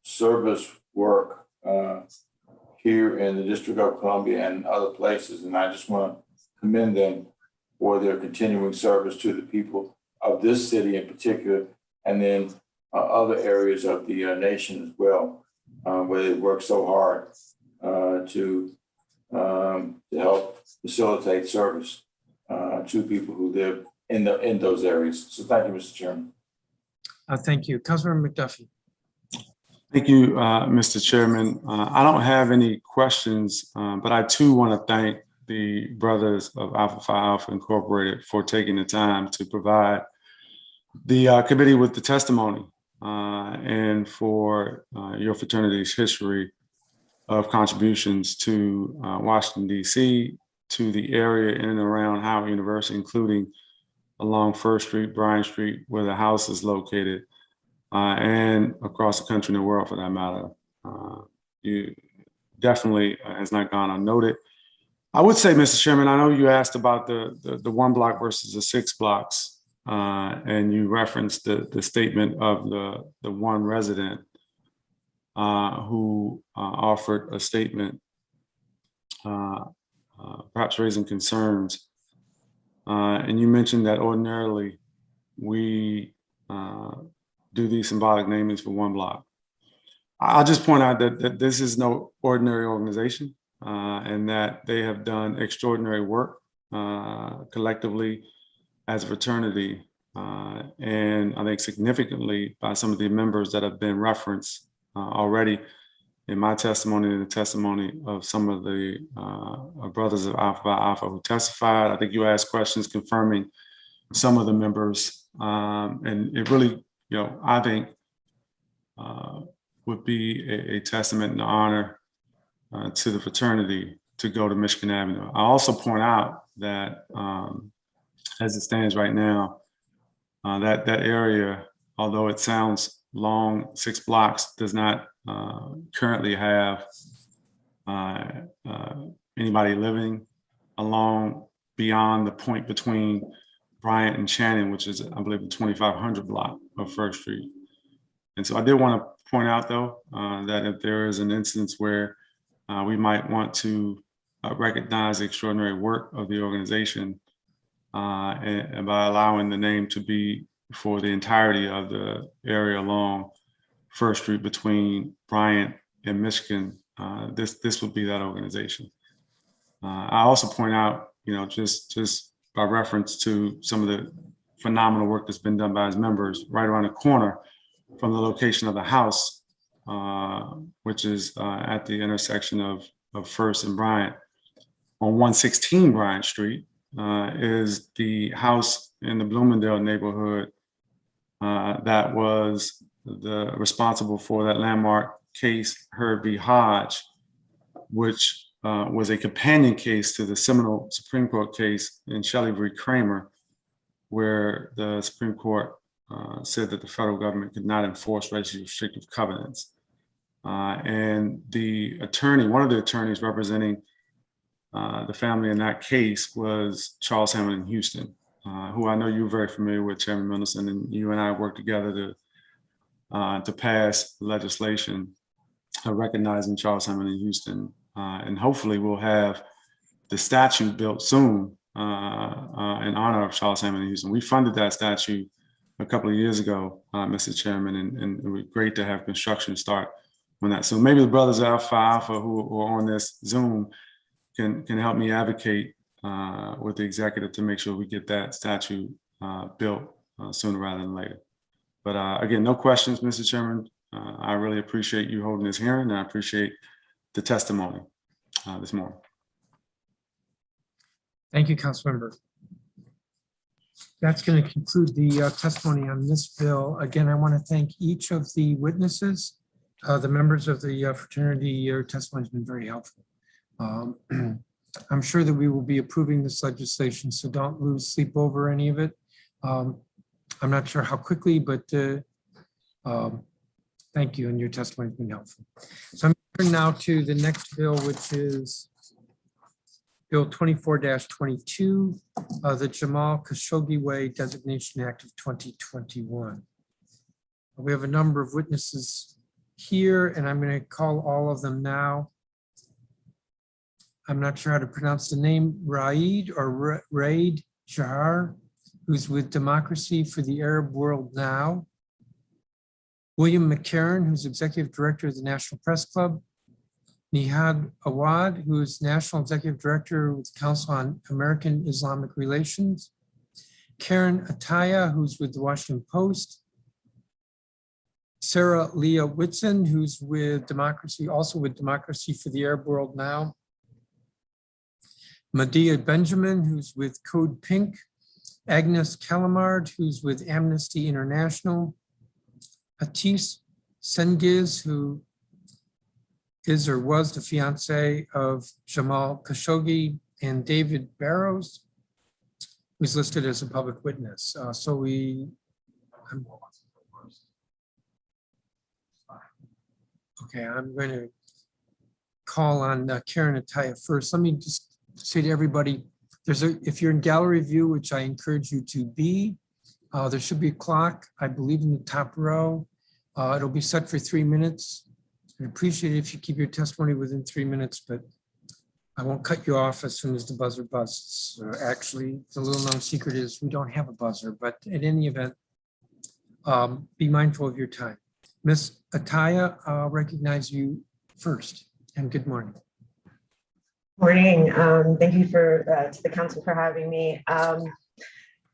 service work here in the District of Columbia and other places, and I just want to commend them for their continuing service to the people of this city in particular, and then other areas of the nation as well, where they work so hard to help facilitate service to people who live in those areas. So thank you, Mr. Chairman. Thank you. Councilmember McDuffie. Thank you, Mr. Chairman. I don't have any questions, but I too want to thank the brothers of Alpha Phi Alpha Incorporated for taking the time to provide the committee with the testimony and for your fraternity's history of contributions to Washington, D.C., to the area in and around Howard University, including along First Street, Bryant Street, where the house is located, and across the country and the world for that matter. You definitely has not gone unnoted. I would say, Mr. Chairman, I know you asked about the 1 block versus the 6 blocks, and you referenced the statement of the one resident who offered a statement, perhaps raising concerns. And you mentioned that ordinarily we do these symbolic namings for 1 block. I'll just point out that this is no ordinary organization and that they have done extraordinary work collectively as a fraternity. And I think significantly by some of the members that have been referenced already in my testimony and the testimony of some of the brothers of Alpha Phi Alpha who testified. I think you asked questions confirming some of the members. And it really, I think would be a testament and honor to the fraternity to go to Michigan Avenue. I also point out that as it stands right now, that area, although it sounds long, 6 blocks, does not currently have anybody living along beyond the point between Bryant and Shannon, which is, I believe, the 2500 block of First Street. And so I did want to point out, though, that if there is an instance where we might want to recognize the extraordinary work of the organization and by allowing the name to be for the entirety of the area along First Street between Bryant and Michigan, this would be that organization. I also point out, just by reference to some of the phenomenal work that's been done by his members, right around the corner from the location of the house, which is at the intersection of First and Bryant on 116 Bryant Street, is the house in the Bloomingdale neighborhood that was responsible for that landmark case, Heard v. Hodge, which was a companion case to the seminal Supreme Court case in Shelley v. Kramer, where the Supreme Court said that the federal government could not enforce racially restrictive covenants. And the attorney, one of the attorneys representing the family in that case was Charles Hamilton Houston, who I know you're very familiar with, Chairman Mendelson, and you and I worked together to pass legislation recognizing Charles Hamilton Houston. And hopefully we'll have the statue built soon in honor of Charles Hamilton Houston. We funded that statue a couple of years ago, Mr. Chairman, and it was great to have construction start on that. So maybe the brothers of Alpha Phi Alpha who are on this Zoom can help me advocate with the executive to make sure we get that statue built sooner rather than later. But again, no questions, Mr. Chairman. I really appreciate you holding this hearing, and I appreciate the testimony this morning. Thank you, Councilmember. That's going to conclude the testimony on this bill. Again, I want to thank each of the witnesses, the members of the fraternity. Your testimony has been very helpful. I'm sure that we will be approving this legislation, so don't lose sleep over any of it. I'm not sure how quickly, but thank you, and your testimony has been helpful. So I'm turning now to the next bill, which is Bill 24-22, the Jamal Khashoggi Way Designation Act of 2021. We have a number of witnesses here, and I'm going to call all of them now. I'm not sure how to pronounce the name, Raid or Raid Shahar, who's with Democracy for the Arab World Now. William McCarran, who's Executive Director of the National Press Club. Nihad Awad, who is National Executive Director with the Council on American Islamic Relations. Karen Ataya, who's with the Washington Post. Sarah Leah Whitson, who's with Democracy, also with Democracy for the Arab World Now. Medea Benjamin, who's with Code Pink. Agnes Calamard, who's with Amnesty International. Atis Sengiz, who is or was the fiance of Jamal Khashoggi, and David Barrows, who's listed as a public witness. I'm going to call on Karen Ataya first. Let me just say to everybody, if you're in gallery view, which I encourage you to be, there should be a clock, I believe, in the top row. It'll be set for 3 minutes. I'd appreciate it if you keep your testimony within 3 minutes, but I won't cut you off as soon as the buzzer buzzes. Actually, the little known secret is we don't have a buzzer, but in any event, be mindful of your time. Ms. Ataya, I'll recognize you first, and good morning. Morning. Thank you to the council for having me.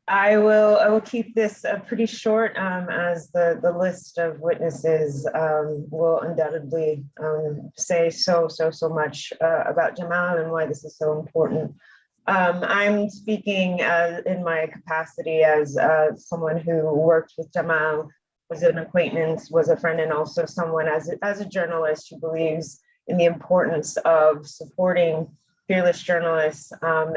I will keep this pretty short, as the list of witnesses will undoubtedly say so much about Jamal and why this is so important. I'm speaking in my capacity as someone who worked with Jamal, was an acquaintance, was a friend, and also someone as a journalist who believes in the importance of supporting fearless journalists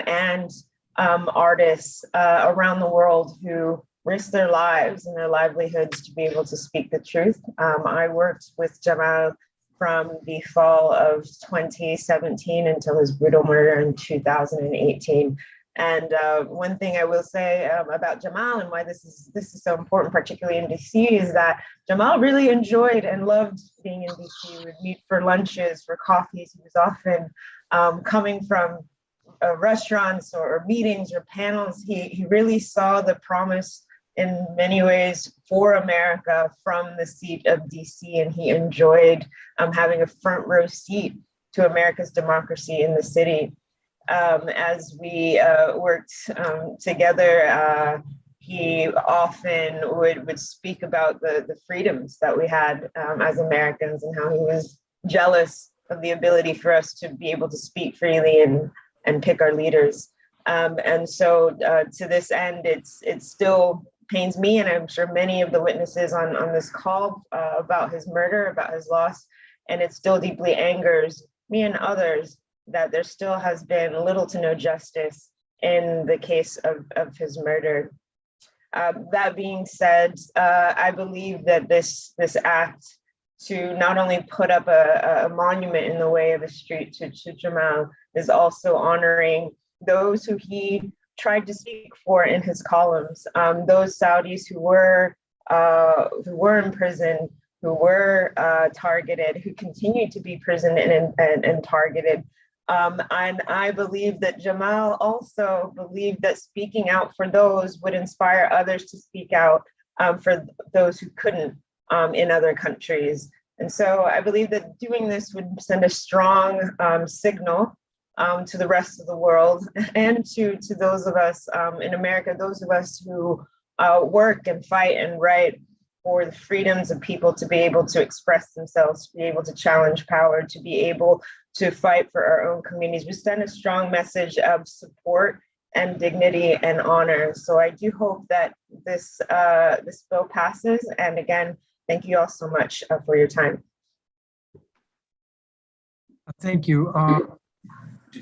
and artists around the world who risk their lives and their livelihoods to be able to speak the truth. I worked with Jamal from the fall of 2017 until his brutal murder in 2018. And one thing I will say about Jamal and why this is so important, particularly in DC, is that Jamal really enjoyed and loved being in DC. We would meet for lunches, for coffees. He was often coming from restaurants or meetings or panels. He really saw the promise in many ways for America from the seat of DC, and he enjoyed having a front row seat to America's democracy in the city. As we worked together, he often would speak about the freedoms that we had as Americans and how he was jealous of the ability for us to be able to speak freely and pick our leaders. And so to this end, it still pains me, and I'm sure many of the witnesses on this call about his murder, about his loss, and it still deeply angers me and others that there still has been little to no justice in the case of his murder. That being said, I believe that this act to not only put up a monument in the way of a street to Jamal is also honoring those who he tried to speak for in his columns, those Saudis who were in prison, who were targeted, who continue to be imprisoned and targeted. And I believe that Jamal also believed that speaking out for those would inspire others to speak out for those who couldn't in other countries. And so I believe that doing this would send a strong signal to the rest of the world and to those of us in America, those of us who work and fight and write for the freedoms of people to be able to express themselves, to be able to challenge power, to be able to fight for our own communities. We send a strong message of support and dignity and honor. So I do hope that this bill passes. And again, thank you all so much for your time. Thank you.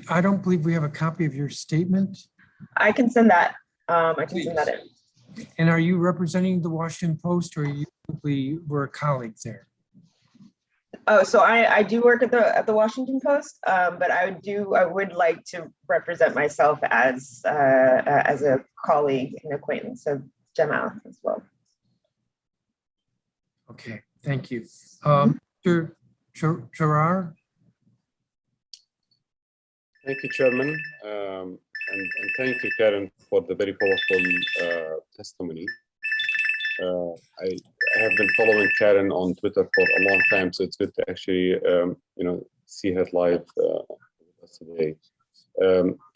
I don't believe we have a copy of your statement. I can send that. I can send that in. And are you representing the Washington Post or you simply were a colleague there? Oh, so I do work at the Washington Post, but I would like to represent myself as a colleague and acquaintance of Jamal as well. Okay, thank you. Mr. Gerard? Thank you, Chairman, and thank you, Karen, for the very powerful testimony. I have been following Karen on Twitter for a long time, so it's good to actually, see her live with us today.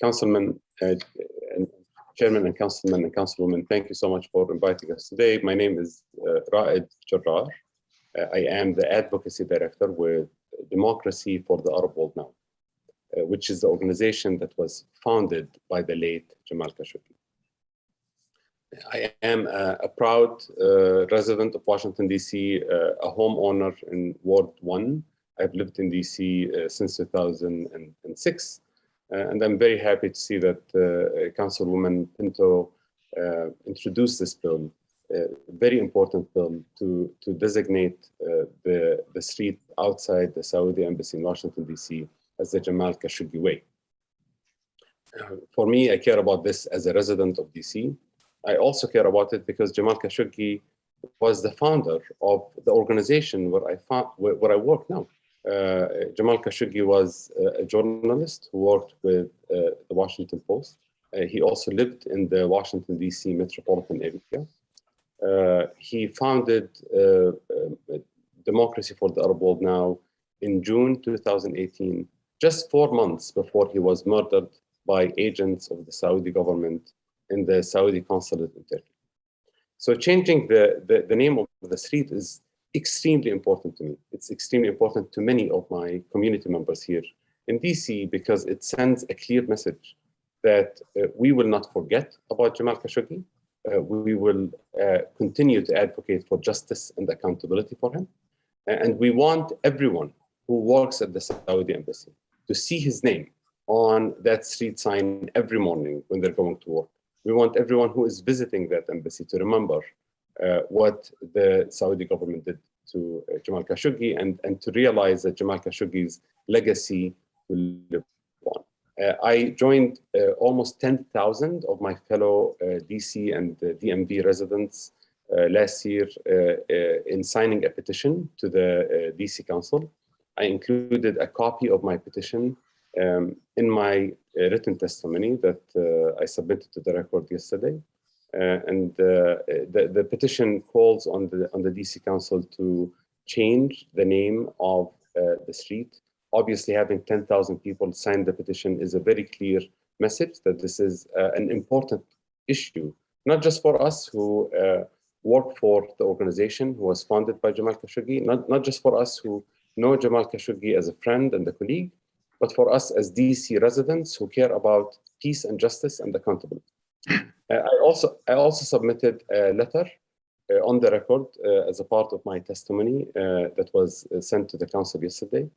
Councilman, and Chairman, and Councilman and Councilwoman, thank you so much for inviting us today. My name is Raed Jarrar. I am the Advocacy Director with Democracy for the Arab World Now, which is the organization that was founded by the late Jamal Khashoggi. I am a proud resident of Washington, D.C., a homeowner in Ward 1. I've lived in D.C. Since 2006, and I'm very happy to see that Councilwoman Pinto introduced this bill, a very important bill to designate the street outside the Saudi Embassy in Washington, D.C. as the Jamal Khashoggi Way. For me, I care about this as a resident of D.C. I also care about it because Jamal Khashoggi was the founder of the organization where I work now. Jamal Khashoggi was a journalist who worked with the Washington Post. He also lived in the Washington, D.C. metropolitan area. He founded Democracy for the Arab World Now in June 2018, just 4 months before he was murdered by agents of the Saudi government in the Saudi consulate in Turkey. So changing the name of the street is extremely important to me. It's extremely important to many of my community members here in DC because it sends a clear message that we will not forget about Jamal Khashoggi. We will continue to advocate for justice and accountability for him. And we want everyone who works at the Saudi embassy to see his name on that street sign every morning when they're going to work. We want everyone who is visiting that embassy to remember what the Saudi government did to Jamal Khashoggi and to realize that Jamal Khashoggi's legacy will live on. I joined almost 10,000 of my fellow DC and DMV residents last year in signing a petition to the DC Council. I included a copy of my petition in my written testimony that I submitted to the record yesterday. The petition calls on the DC Council to change the name of the street. Obviously, having 10,000 people sign the petition is a very clear message that this is an important issue, not just for us who work for the organization who was founded by Jamal Khashoggi, not just for us who know Jamal Khashoggi as a friend and a colleague, but for us as DC residents who care about peace and justice and accountability. I also submitted a letter on the record as a part of my testimony that was sent to the council yesterday.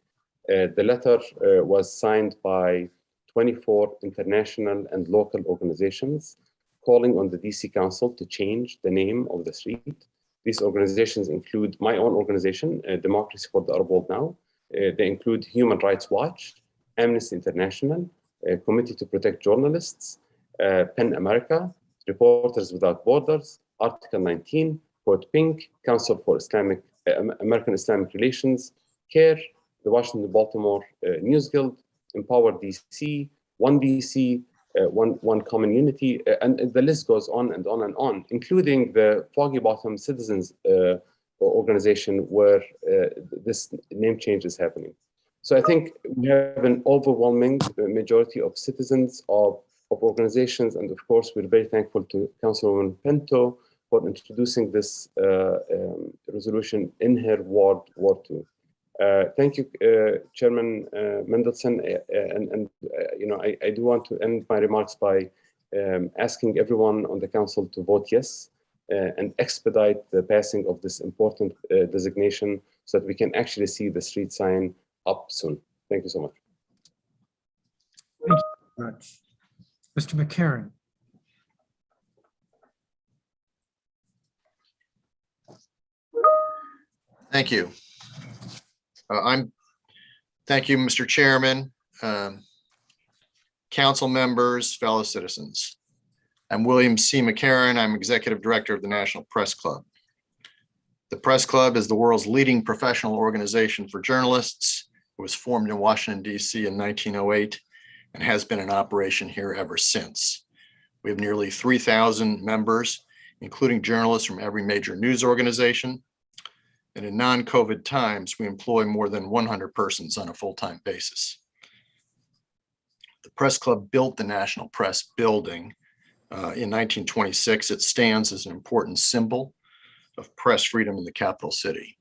The letter was signed by 24 international and local organizations calling on the DC Council to change the name of the street. These organizations include my own organization, Democracy for the Arab World Now. They include Human Rights Watch, Amnesty International, Committee to Protect Journalists, PEN America, Reporters Without Borders, Article 19, Code Pink, Council for American Islamic Relations, CARE, the Washington Baltimore News Guild, Empower DC, One DC, One Common Unity, and the list goes on and on and on, including the Foggy Bottom Citizens organization where this name change is happening. So I think we have an overwhelming majority of citizens, of organizations, and of course, we're very thankful to Councilwoman Pinto for introducing this resolution in her Ward 2. Thank you, Chairman Mendelson, I do want to end my remarks by asking everyone on the council to vote yes and expedite the passing of this important designation so that we can actually see the street sign up soon. Thank you so much. much. Mr. McCarron. Thank you. Thank you, Mr. Chairman, council members, fellow citizens. I'm William C. McCarron. I'm Executive Director of the National Press Club. The Press Club is the world's leading professional organization for journalists. It was formed in Washington, D.C. in 1908 and has been in operation here ever since. We have nearly 3,000 members, including journalists from every major news organization. And in non-COVID times, we employ more than 100 persons on a full-time basis. The Press Club built the National Press Building in 1926. It stands as an important symbol of press freedom in the capital city.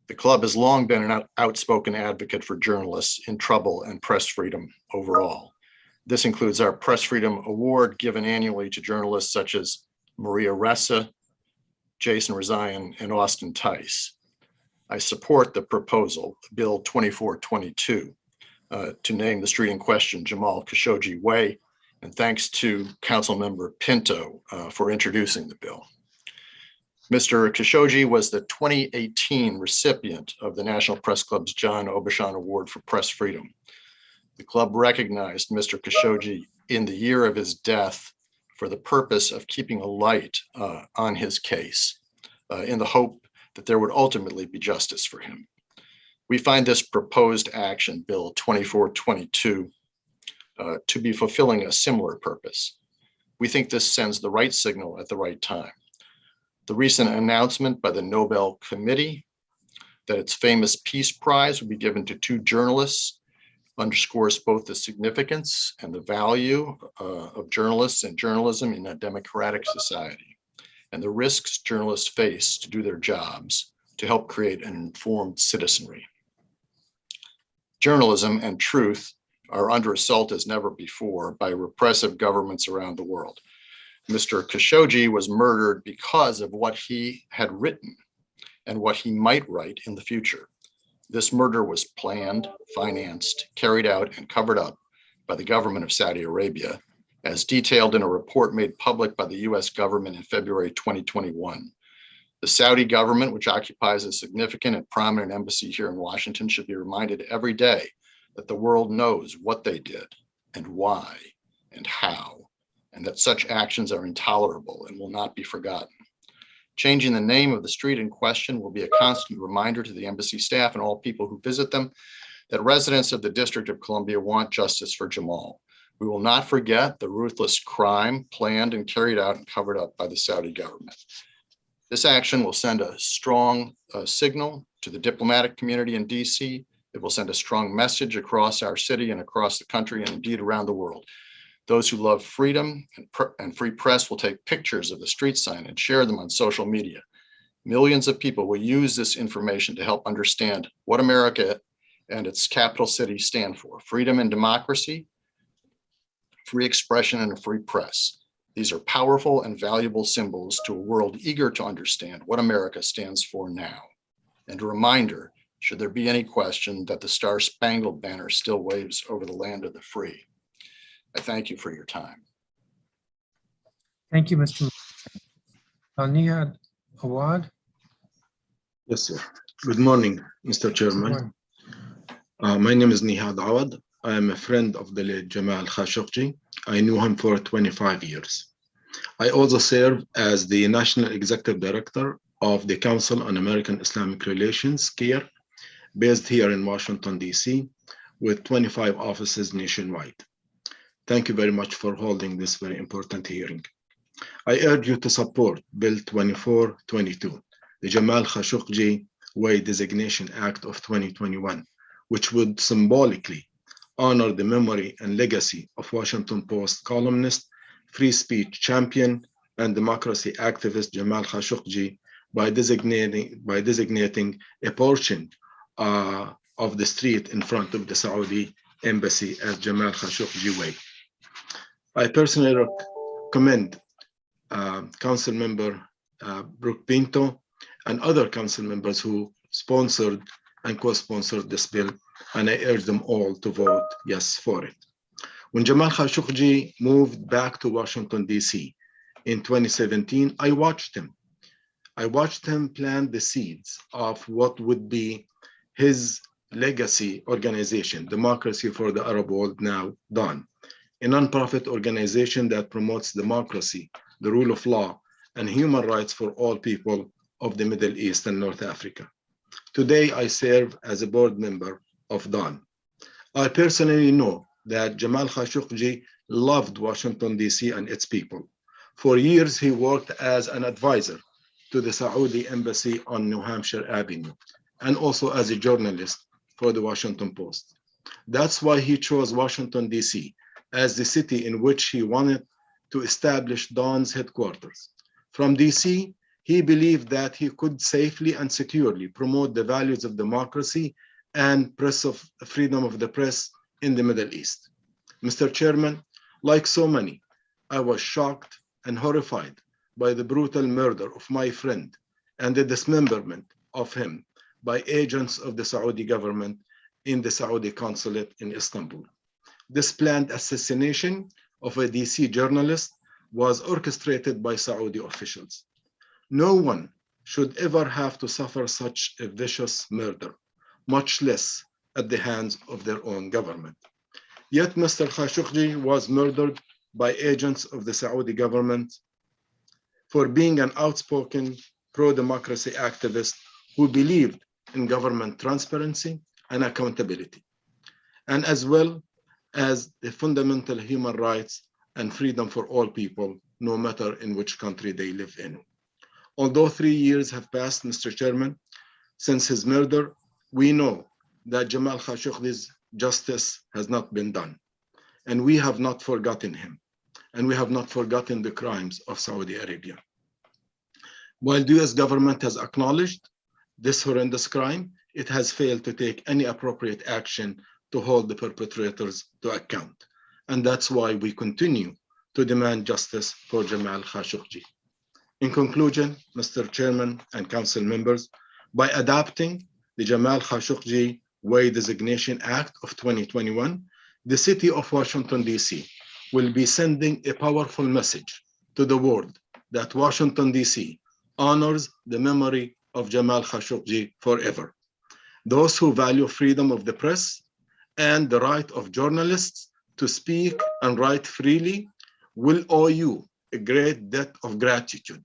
The club has long been an outspoken advocate for journalists in trouble and press freedom overall. This includes our Press Freedom Award given annually to journalists such as Maria Ressa, Jason Rezaian, and Austin Tice. I support the proposal, Bill 2422, to name the street in question Jamal Khashoggi Way, and thanks to Councilmember Pinto for introducing the bill. Mr. Khashoggi was the 2018 recipient of the National Press Club's John Aubuchon Award for Press Freedom. The club recognized Mr. Khashoggi in the year of his death for the purpose of keeping a light on his case in the hope that there would ultimately be justice for him. We find this proposed action, Bill 2422, to be fulfilling a similar purpose. We think this sends the right signal at the right time. The recent announcement by the Nobel Committee that its famous Peace Prize will be given to 2 journalists underscores both the significance and the value of journalists and journalism in a democratic society, and the risks journalists face to do their jobs to help create an informed citizenry. Journalism and truth are under assault as never before by repressive governments around the world. Mr. Khashoggi was murdered because of what he had written and what he might write in the future. This murder was planned, financed, carried out, and covered up by the government of Saudi Arabia, as detailed in a report made public by the US government in February 2021. The Saudi government, which occupies a significant and prominent embassy here in Washington, should be reminded every day that the world knows what they did and why and how, and that such actions are intolerable and will not be forgotten. Changing the name of the street in question will be a constant reminder to the embassy staff and all people who visit them that residents of the District of Columbia want justice for Jamal. We will not forget the ruthless crime planned and carried out and covered up by the Saudi government. This action will send a strong signal to the diplomatic community in DC. It will send a strong message across our city and across the country and indeed around the world. Those who love freedom and free press will take pictures of the street sign and share them on social media. Millions of people will use this information to help understand what America and its capital city stand for: freedom and democracy, free expression, and a free press. These are powerful and valuable symbols to a world eager to understand what America stands for now. And a reminder, should there be any question, that the Star-Spangled Banner still waves over the land of the free. I thank you for your time. Thank you, Mr. Nihad Awad. Yes, sir. Good morning, Mr. Chairman. My name is Nihad Awad. I am a friend of the late Jamal Khashoggi. I knew him for 25 years. I also serve as the National Executive Director of the Council on American Islamic Relations, CAIR, based here in Washington, D.C., with 25 offices nationwide. Thank you very much for holding this very important hearing. I urge you to support Bill 2422, the Jamal Khashoggi Way Designation Act of 2021, which would symbolically honor the memory and legacy of Washington Post columnist, free speech champion, and democracy activist Jamal Khashoggi by designating a portion of the street in front of the Saudi embassy as Jamal Khashoggi Way. I personally commend Council Member Brooke Pinto and other council members who sponsored and co-sponsored this bill, and I urge them all to vote yes for it. When Jamal Khashoggi moved back to Washington, D.C. in 2017, I watched him. I watched him plant the seeds of what would be his legacy organization, Democracy for the Arab World Now, DAWN, a nonprofit organization that promotes democracy, the rule of law, and human rights for all people of the Middle East and North Africa. Today, I serve as a board member of DAWN. I personally know that Jamal Khashoggi loved Washington, D.C. and its people. For years, he worked as an advisor to the Saudi embassy on New Hampshire Avenue, and also as a journalist for the Washington Post. That's why he chose Washington, D.C. as the city in which he wanted to establish DAWN's headquarters. From D.C., he believed that he could safely and securely promote the values of democracy and freedom of the press in the Middle East. Mr. Chairman, like so many, I was shocked and horrified by the brutal murder of my friend and the dismemberment of him by agents of the Saudi government in the Saudi consulate in Istanbul. This planned assassination of a DC journalist was orchestrated by Saudi officials. No one should ever have to suffer such a vicious murder, much less at the hands of their own government. Yet Mr. Khashoggi was murdered by agents of the Saudi government for being an outspoken pro-democracy activist who believed in government transparency and accountability, and as well as the fundamental human rights and freedom for all people, no matter in which country they live in. Although 3 years have passed, Mr. Chairman, since his murder, we know that Jamal Khashoggi's justice has not been done. And we have not forgotten him. And we have not forgotten the crimes of Saudi Arabia. While the US government has acknowledged this horrendous crime, it has failed to take any appropriate action to hold the perpetrators to account. And that's why we continue to demand justice for Jamal Khashoggi. In conclusion, Mr. Chairman and Council members, by adopting the Jamal Khashoggi Way Designation Act of 2021, the city of Washington, D.C. will be sending a powerful message to the world that Washington, D.C. honors the memory of Jamal Khashoggi forever. Those who value freedom of the press and the right of journalists to speak and write freely will owe you a great debt of gratitude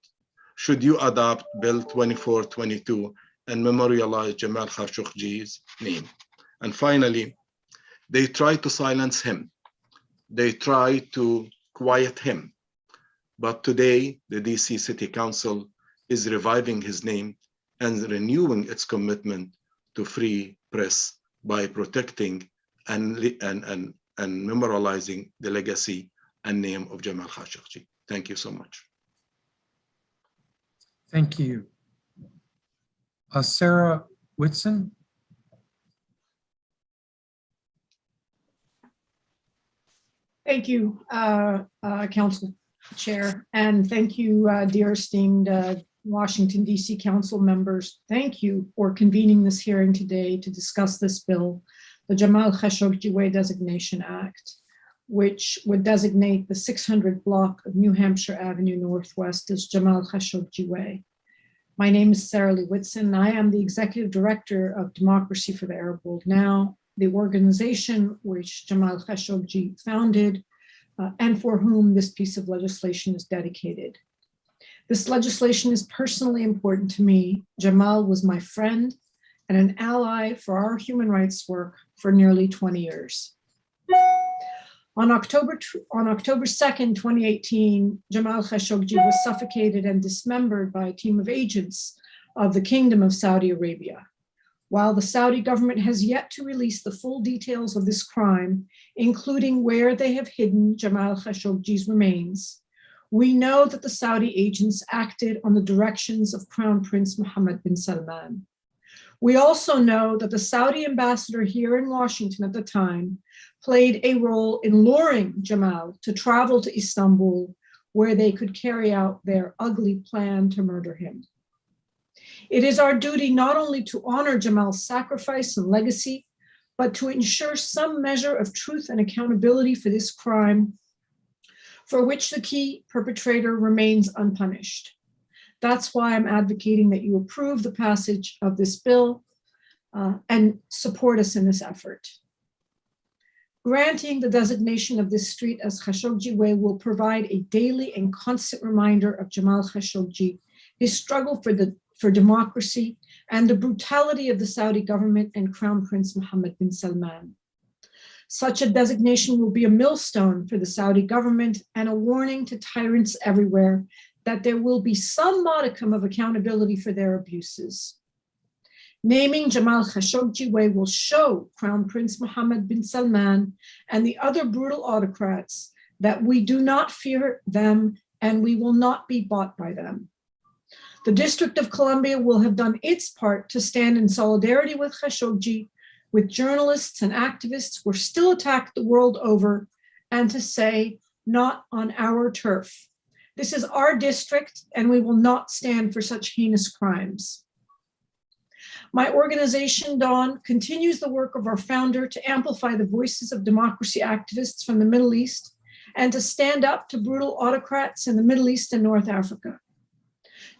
should you adopt Bill 2422 and memorialize Jamal Khashoggi's name. And finally, they try to silence him. They try to quiet him. But today, the DC City Council is reviving his name and renewing its commitment to free press by protecting and memorializing the legacy and name of Jamal Khashoggi. Thank you so much. Thank you. Sarah Whitson. Thank you, Council Chair, and thank you, dear esteemed Washington, D.C. Council members. Thank you for convening this hearing today to discuss this bill, the Jamal Khashoggi Way Designation Act, which would designate the 600 block of New Hampshire Avenue Northwest as Jamal Khashoggi Way. My name is Sarah Lee Whitson, and I am the Executive Director of Democracy for the Arab World Now, the organization which Jamal Khashoggi founded and for whom this piece of legislation is dedicated. This legislation is personally important to me. Jamal was my friend and an ally for our human rights work for nearly 20 years. On October 2nd, 2018, Jamal Khashoggi was suffocated and dismembered by a team of agents of the Kingdom of Saudi Arabia. While the Saudi government has yet to release the full details of this crime, including where they have hidden Jamal Khashoggi's remains, we know that the Saudi agents acted on the directions of Crown Prince Mohammed bin Salman. We also know that the Saudi ambassador here in Washington at the time played a role in luring Jamal to travel to Istanbul, where they could carry out their ugly plan to murder him. It is our duty not only to honor Jamal's sacrifice and legacy, but to ensure some measure of truth and accountability for this crime, for which the key perpetrator remains unpunished. That's why I'm advocating that you approve the passage of this bill and support us in this effort. Granting the designation of this street as Khashoggi Way will provide a daily and constant reminder of Jamal Khashoggi, his struggle for democracy, and the brutality of the Saudi government and Crown Prince Mohammed bin Salman. Such a designation will be a millstone for the Saudi government and a warning to tyrants everywhere that there will be some modicum of accountability for their abuses. Naming Jamal Khashoggi Way will show Crown Prince Mohammed bin Salman and the other brutal autocrats that we do not fear them and we will not be bought by them. The District of Columbia will have done its part to stand in solidarity with Khashoggi, with journalists and activists who are still attacked the world over, and to say, not on our turf. This is our district, and we will not stand for such heinous crimes. My organization, Dawn, continues the work of our founder to amplify the voices of democracy activists from the Middle East and to stand up to brutal autocrats in the Middle East and North Africa.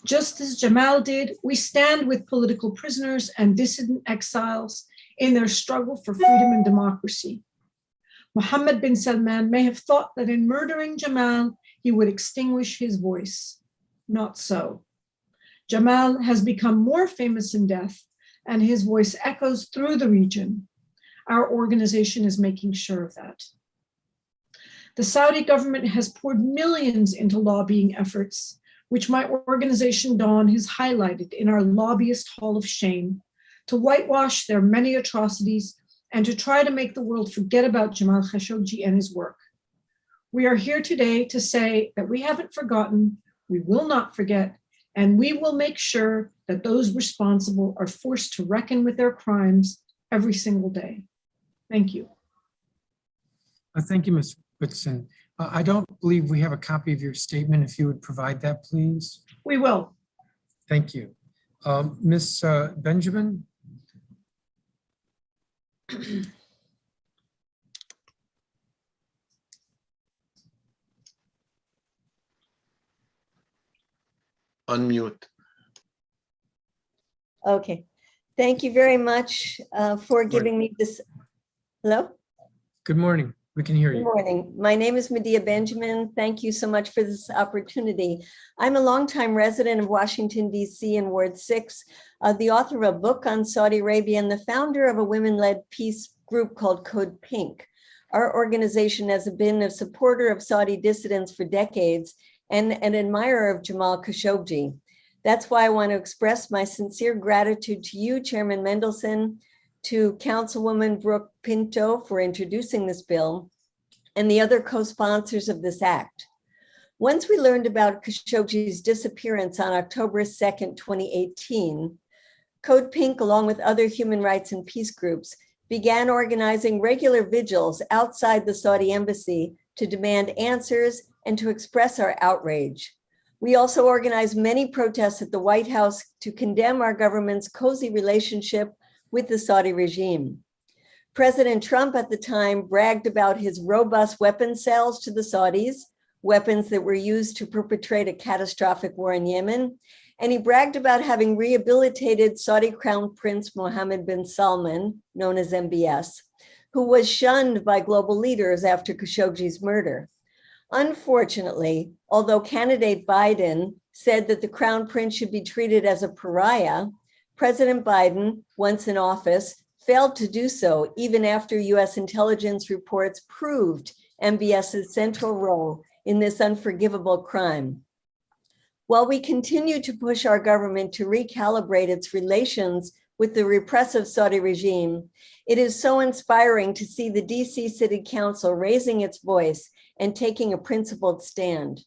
Just as Jamal did, we stand with political prisoners and dissident exiles in their struggle for freedom and democracy. Mohammed bin Salman may have thought that in murdering Jamal, he would extinguish his voice. Not so. Jamal has become more famous in death, and his voice echoes through the region. Our organization is making sure of that. The Saudi government has poured millions into lobbying efforts, which my organization, Dawn, has highlighted in our Lobbyist Hall of Shame, to whitewash their many atrocities and to try to make the world forget about Jamal Khashoggi and his work. We are here today to say that we haven't forgotten, we will not forget, and we will make sure that those responsible are forced to reckon with their crimes every single day. Thank you. Thank you, Ms. Whitson. I don't believe we have a copy of your statement. If you would provide that, please. We will. Thank you. Ms. Benjamin? Unmute. Okay, thank you very much for giving me this. Hello? Good morning. We can hear Good you. morning. My name is Medea Benjamin. Thank you so much for this opportunity. I'm a longtime resident of Washington, D.C. in Ward 6, the author of a book on Saudi Arabia and the founder of a women-led peace group called Code Pink. Our organization has been a supporter of Saudi dissidents for decades and an admirer of Jamal Khashoggi. That's why I want to express my sincere gratitude to you, Chairman Mendelson, to Councilwoman Brooke Pinto for introducing this bill, and the other co-sponsors of this act. Once we learned about Khashoggi's disappearance on October 2nd, 2018, Code Pink, along with other human rights and peace groups, began organizing regular vigils outside the Saudi embassy to demand answers and to express our outrage. We also organized many protests at the White House to condemn our government's cozy relationship with the Saudi regime. President Trump at the time bragged about his robust weapons sales to the Saudis, weapons that were used to perpetrate a catastrophic war in Yemen. And he bragged about having rehabilitated Saudi Crown Prince Mohammed bin Salman, known as MBS, who was shunned by global leaders after Khashoggi's murder. Unfortunately, although candidate Biden said that the Crown Prince should be treated as a pariah, President Biden, once in office, failed to do so even after US intelligence reports proved MBS's central role in this unforgivable crime. While we continue to push our government to recalibrate its relations with the repressive Saudi regime, it is so inspiring to see the DC City Council raising its voice and taking a principled stand.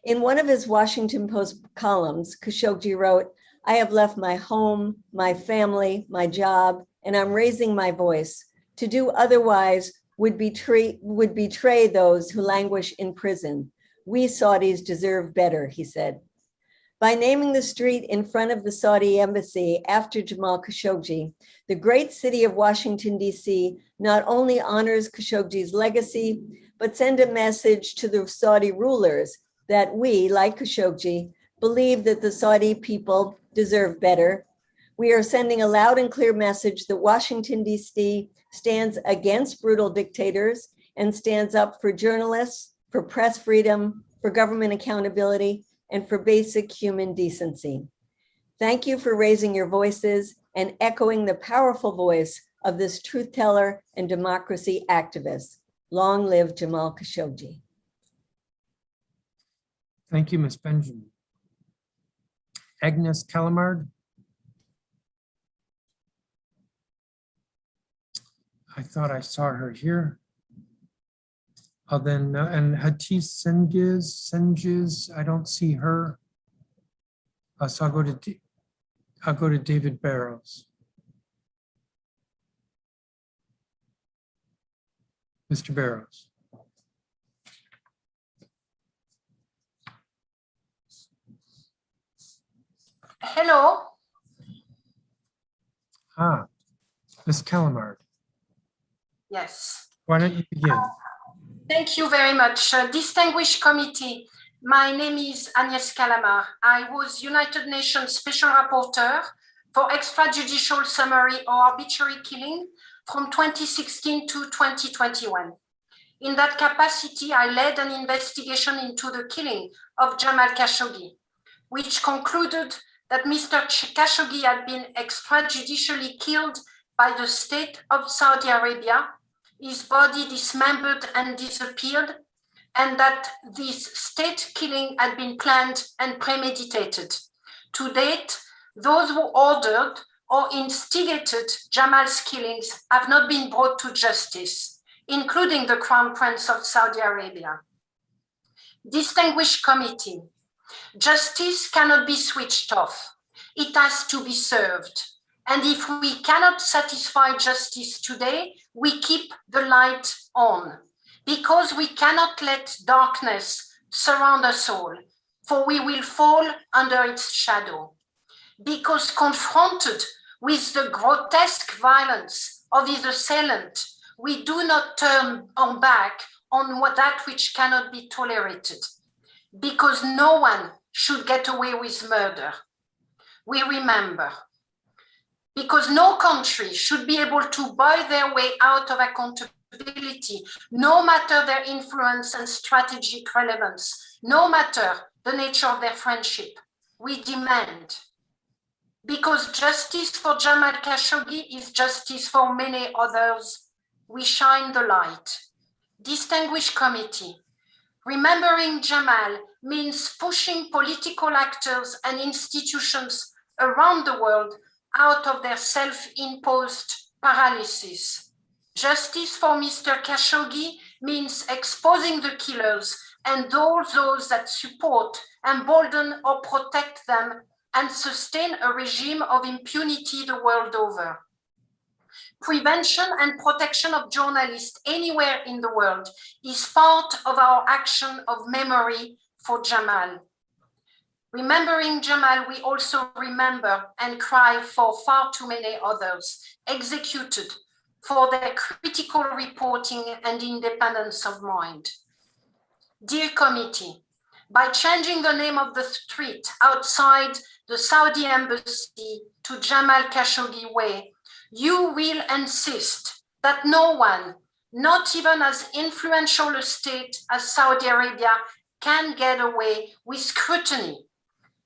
In one of his Washington Post columns, Khashoggi wrote, "I have left my home, my family, my job, and I'm raising my voice. To do otherwise would betray those who languish in prison. We Saudis deserve better," he said. By naming the street in front of the Saudi embassy after Jamal Khashoggi, the great city of Washington, D.C. not only honors Khashoggi's legacy, but send a message to the Saudi rulers that we, like Khashoggi, believe that the Saudi people deserve better. We are sending a loud and clear message that Washington, D.C. stands against brutal dictators and stands up for journalists, for press freedom, for government accountability, and for basic human decency. Thank you for raising your voices and echoing the powerful voice of this truth teller and democracy activist. Long live Jamal Khashoggi. Thank you, Ms. Benjamin. Agnes Calamard. I thought I saw her here. Then, and Hatice Sengiz, I don't see her. So I'll go to David Barrows. Mr. Barrows. Hello. Ms. Calamard, Yes. why don't you begin? Thank you very much. Distinguished committee, my name is Agnès Calamard. I was United Nations Special Rapporteur for extrajudicial summary or arbitrary killing from 2016 to 2021. In that capacity, I led an investigation into the killing of Jamal Khashoggi, which concluded that Mr. Khashoggi had been extrajudicially killed by the state of Saudi Arabia, his body dismembered and disappeared, and that this state killing had been planned and premeditated. To date, those who ordered or instigated Jamal's killings have not been brought to justice, including the Crown Prince of Saudi Arabia. Distinguished committee, justice cannot be switched off. It has to be served. And if we cannot satisfy justice today, we keep the light on, because we cannot let darkness surround us all, for we will fall under its shadow. Because confronted with the grotesque violence of his assailant, we do not turn our back on that which cannot be tolerated, because no one should get away with murder. We remember, because no country should be able to buy their way out of accountability, no matter their influence and strategic relevance, no matter the nature of their friendship. We demand, because justice for Jamal Khashoggi is justice for many others, we shine the light. Distinguished committee, remembering Jamal means pushing political actors and institutions around the world out of their self-imposed paralysis. Justice for Mr. Khashoggi means exposing the killers and all those that support, embolden, or protect them, and sustain a regime of impunity the world over. Prevention and protection of journalists anywhere in the world is part of our action of memory for Jamal. Remembering Jamal, we also remember and cry for far too many others executed for their critical reporting and independence of mind. Dear committee, by changing the name of the street outside the Saudi embassy to Jamal Khashoggi Way, you will insist that no one, not even as influential a state as Saudi Arabia, can get away with scrutiny.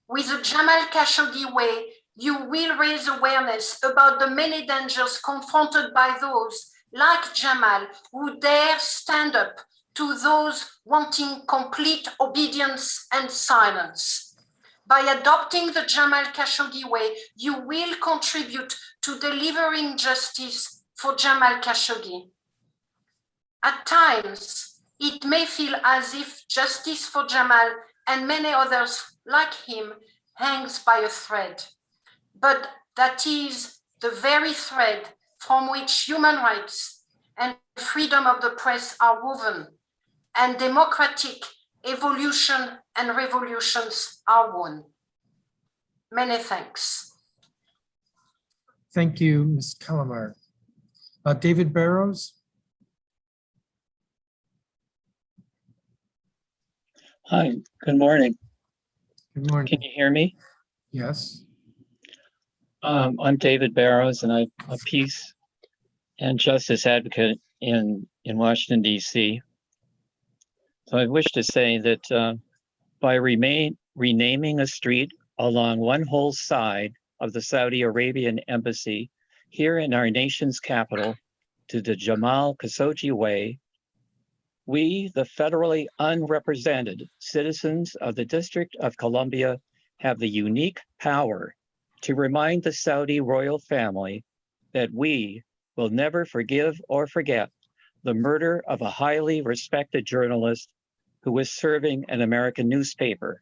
With the Jamal Khashoggi Way, you will raise awareness about the many dangers confronted by those like Jamal who dare stand up to those wanting complete obedience and silence. By adopting the Jamal Khashoggi Way, you will contribute to delivering justice for Jamal Khashoggi. At times, it may feel as if justice for Jamal and many others like him hangs by a thread, but that is the very thread from which human rights and freedom of the press are woven, and democratic evolution and revolutions are won. Many thanks. Thank you, Ms. Calamar. David Barrows? Hi, good morning. Good morning. Can you hear me? Yes. I'm David Barrows, and I'm a peace and justice advocate in Washington, D.C. So I wish to say that by renaming a street along one whole side of the Saudi Arabian embassy here in our nation's capital to the Jamal Khashoggi Way, we, the federally unrepresented citizens of the District of Columbia, have the unique power to remind the Saudi royal family that we will never forgive or forget the murder of a highly respected journalist who was serving an American newspaper.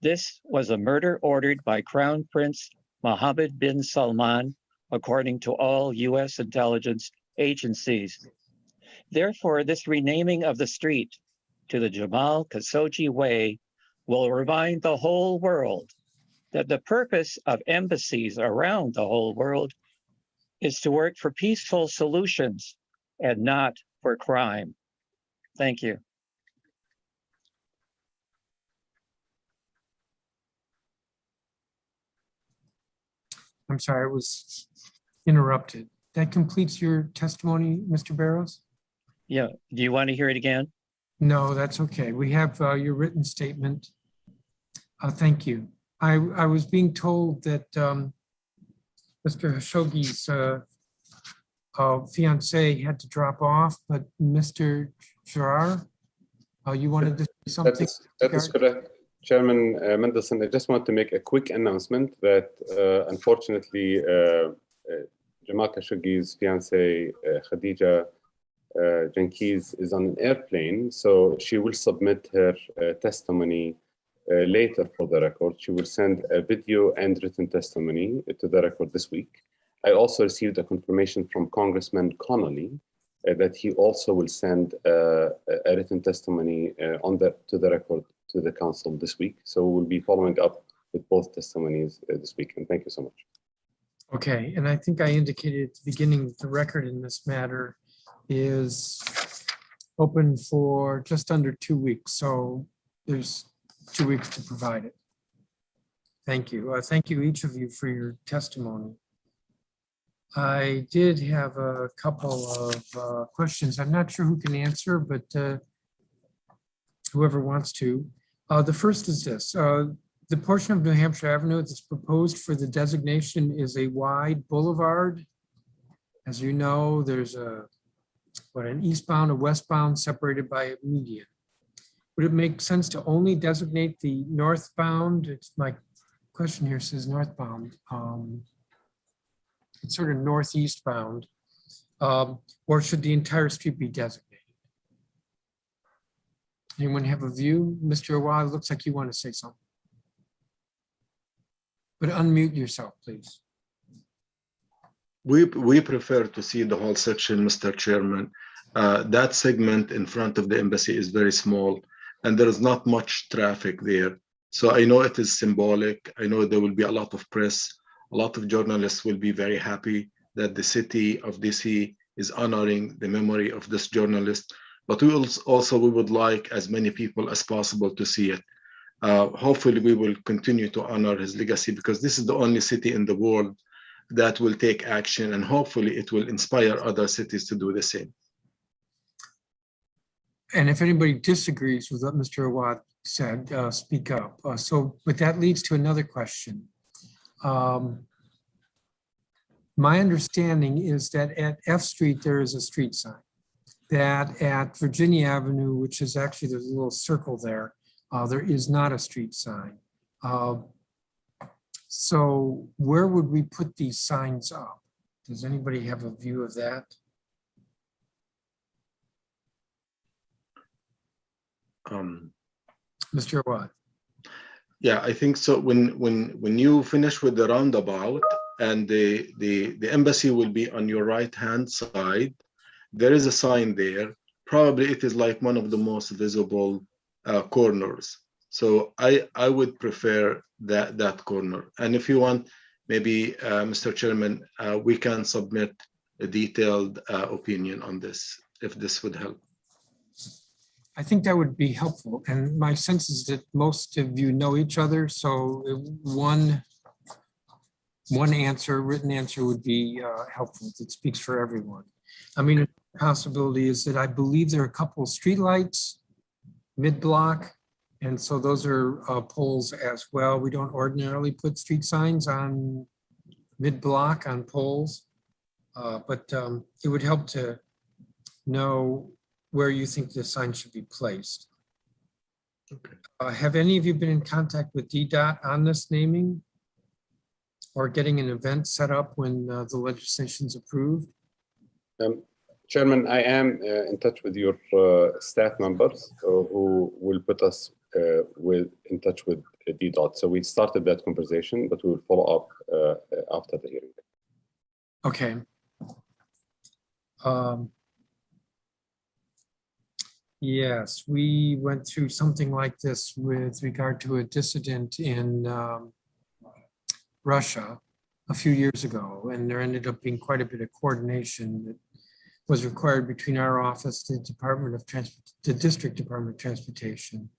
This was a murder ordered by Crown Prince Mohammed bin Salman, according to all U.S. intelligence agencies. Therefore, this renaming of the street to the Jamal Khashoggi Way will remind the whole world that the purpose of embassies around the whole world is to work for peaceful solutions and not for crime. Thank you. I'm sorry, I was interrupted. That completes your testimony, Mr. Barrows? Yeah, do you want to hear it again? No, that's okay. We have your written statement. Thank you. I was being told that Mr. Khashoggi's fiance had to drop off, but Mr. Gerard, you wanted to say something? That is correct. Chairman Mendelson, I just want to make a quick announcement that unfortunately, Jamal Khashoggi's fiance, Khadija Jankiz, is on an airplane, so she will submit her testimony later for the record. She will send a video and written testimony to the record this week. I also received a confirmation from Congressman Connolly that he also will send a written testimony to the record to the council this week. So we'll be following up with both testimonies this week. And thank you so much. Okay, and I think I indicated at the beginning that the record in this matter is open for just under 2 weeks. So there's 2 weeks to provide it. Thank you. Thank you, each of you, for your testimony. I did have a couple of questions. I'm not sure who can answer, but whoever wants to. The first is this. The portion of New Hampshire Avenue that's proposed for the designation is a wide boulevard. As you know, there's an eastbound, a westbound separated by a median. Would it make sense to only designate the northbound? It's my question here says northbound. It's sort of northeast bound, or should the entire street be designated? Anyone have a view? Mr. Awad, looks like you want to say something. But unmute yourself, please. We prefer to see the whole section, Mr. Chairman. That segment in front of the embassy is very small and there is not much traffic there. So I know it is symbolic. I know there will be a lot of press. A lot of journalists will be very happy that the city of DC is honoring the memory of this journalist. But we would like as many people as possible to see it. Hopefully we will continue to honor his legacy because this is the only city in the world that will take action, and hopefully it will inspire other cities to do the same. And if anybody disagrees with what Mr. Awad said, speak up. But that leads to another question. My understanding is that at F Street, there is a street sign. That at Virginia Avenue, which is actually, there's a little circle there, there is not a street sign. So where would we put these signs up? Does anybody have a view of that? Mr. Awad. Yeah, I think so. When you finish with the roundabout and the embassy will be on your right-hand side, there is a sign there. Probably it is like one of the most visible corners. So I would prefer that corner. And if you want, maybe, Mr. Chairman, we can submit a detailed opinion on this, if this would help. I think that would be helpful. And my sense is that most of you know each other, so one answer, written answer would be helpful. It speaks for everyone. I mean, a possibility is that I believe there are a couple of streetlights mid-block, and so those are poles as well. We don't ordinarily put street signs on mid-block on poles, but it would help to know where you think the sign should be placed. Okay. Have any of you been in contact with DDOT on this naming or getting an event set up when the legislation's approved? Chairman, I am in touch with your staff members who will put us in touch with DDOT. So we started that conversation, but we will follow up after the hearing. Okay. Yes, we went through something like this with regard to a dissident in Russia a few years ago, and there ended up being quite a bit of coordination that was required between our office, the District Department of Transportation,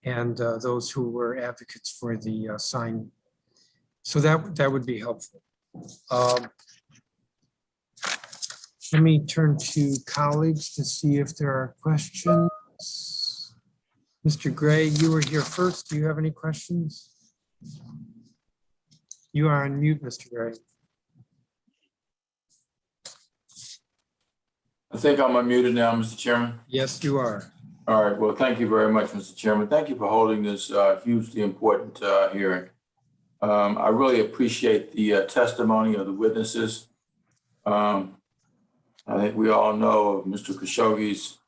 and those who were advocates for the sign. So that would be helpful. Let me turn to colleagues to see if there are questions. Mr. Gray, you were here first. Do you have any questions? You are on mute, Mr. Gray. I think I'm unmuted now, Mr. Chairman. Yes, you are. All right. Well, thank you very much, Mr. Chairman. Thank you for holding this hugely important hearing. I really appreciate the testimony of the witnesses. I think we all know of Mr. Khashoggi's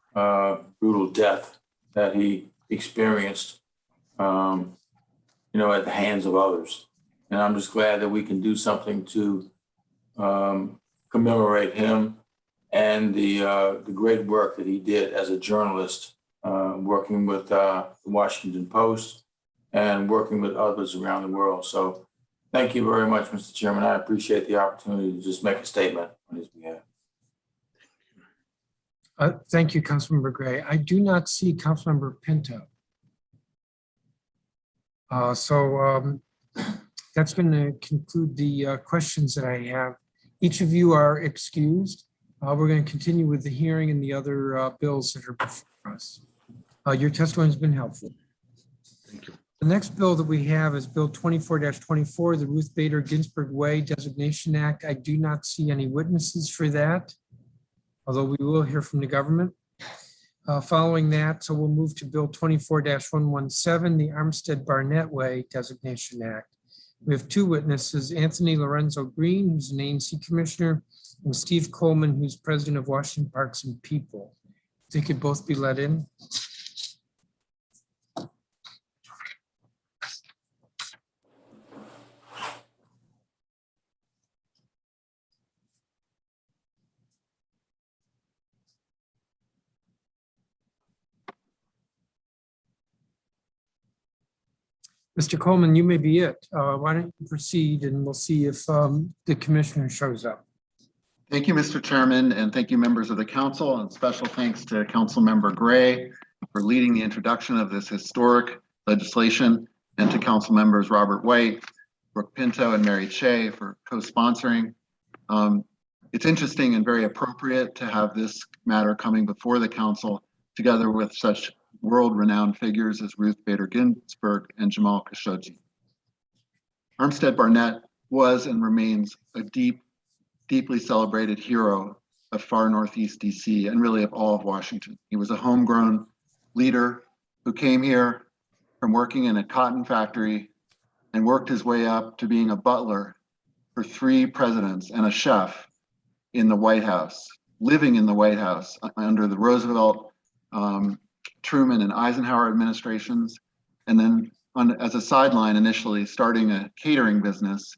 brutal death that he experienced, at the hands of others. And I'm just glad that we can do something to commemorate him and the great work that he did as a journalist, working with the Washington Post and working with others around the world. So thank you very much, Mr. Chairman. I appreciate the opportunity to just make a statement on his behalf. Thank you, Councilmember Gray. I do not see Councilmember Pinto. That's going to conclude the questions that I have. Each of you are excused. We're going to continue with the hearing and the other bills that are before us. Your testimony has been helpful. Thank you. The next bill that we have is Bill 24-24, the Ruth Bader Ginsburg Way Designation Act. I do not see any witnesses for that, although we will hear from the government. Following that, so we'll move to Bill 24-117, the Armstead Barnett Way Designation Act. We have two witnesses, Anthony Lorenzo Green, who's an ANC commissioner, and Steve Coleman, who's president of Washington Parks and People. They could both be let in. Mr. Coleman, you may be it. Why don't you proceed and we'll see if the commissioner shows up. Thank you, Mr. Chairman, and thank you, members of the council, and special thanks to Council Member Gray for leading the introduction of this historic legislation, and to Council Members Robert White, Brooke Pinto, and Mary Shea for co-sponsoring. It's interesting and very appropriate to have this matter coming before the council together with such world-renowned figures as Ruth Bader Ginsburg and Jamal Khashoggi. Armstead Barnett was and remains a deeply celebrated hero of far Northeast DC and really of all of Washington. He was a homegrown leader who came here from working in a cotton factory and worked his way up to being a butler for 3 presidents and a chef in the White House, living in the White House under the Roosevelt, Truman, and Eisenhower administrations, and then as a sideline initially starting a catering business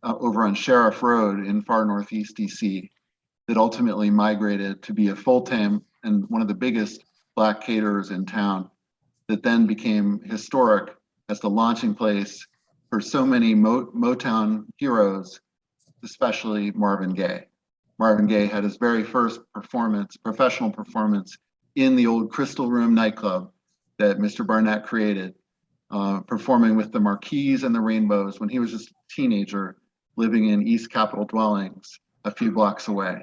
over on Sheriff Road in far Northeast DC that ultimately migrated to be a full-time and one of the biggest Black caterers in town. that then became historic as the launching place for so many Motown heroes, especially Marvin Gaye. Marvin Gaye had his very first performance, professional performance, in the old Crystal Room nightclub that Mr. Barnett created, performing with the Marquis and the Rainbows when he was just a teenager living in East Capitol dwellings a few blocks away.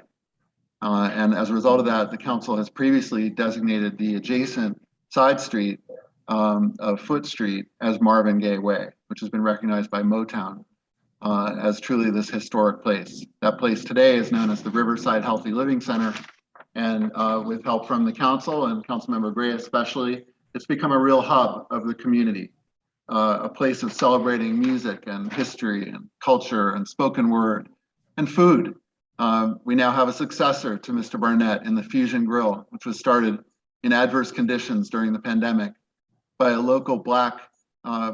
And as a result of that, the council has previously designated the adjacent side street of Foot Street as Marvin Gaye Way, which has been recognized by Motown as truly this historic place. That place today is known as the Riverside Healthy Living Center. And with help from the council and Councilmember Gray especially, it's become a real hub of the community, a place of celebrating music and history and culture and spoken word and food. We now have a successor to Mr. Barnett in the Fusion Grill, which was started in adverse conditions during the pandemic by a local Black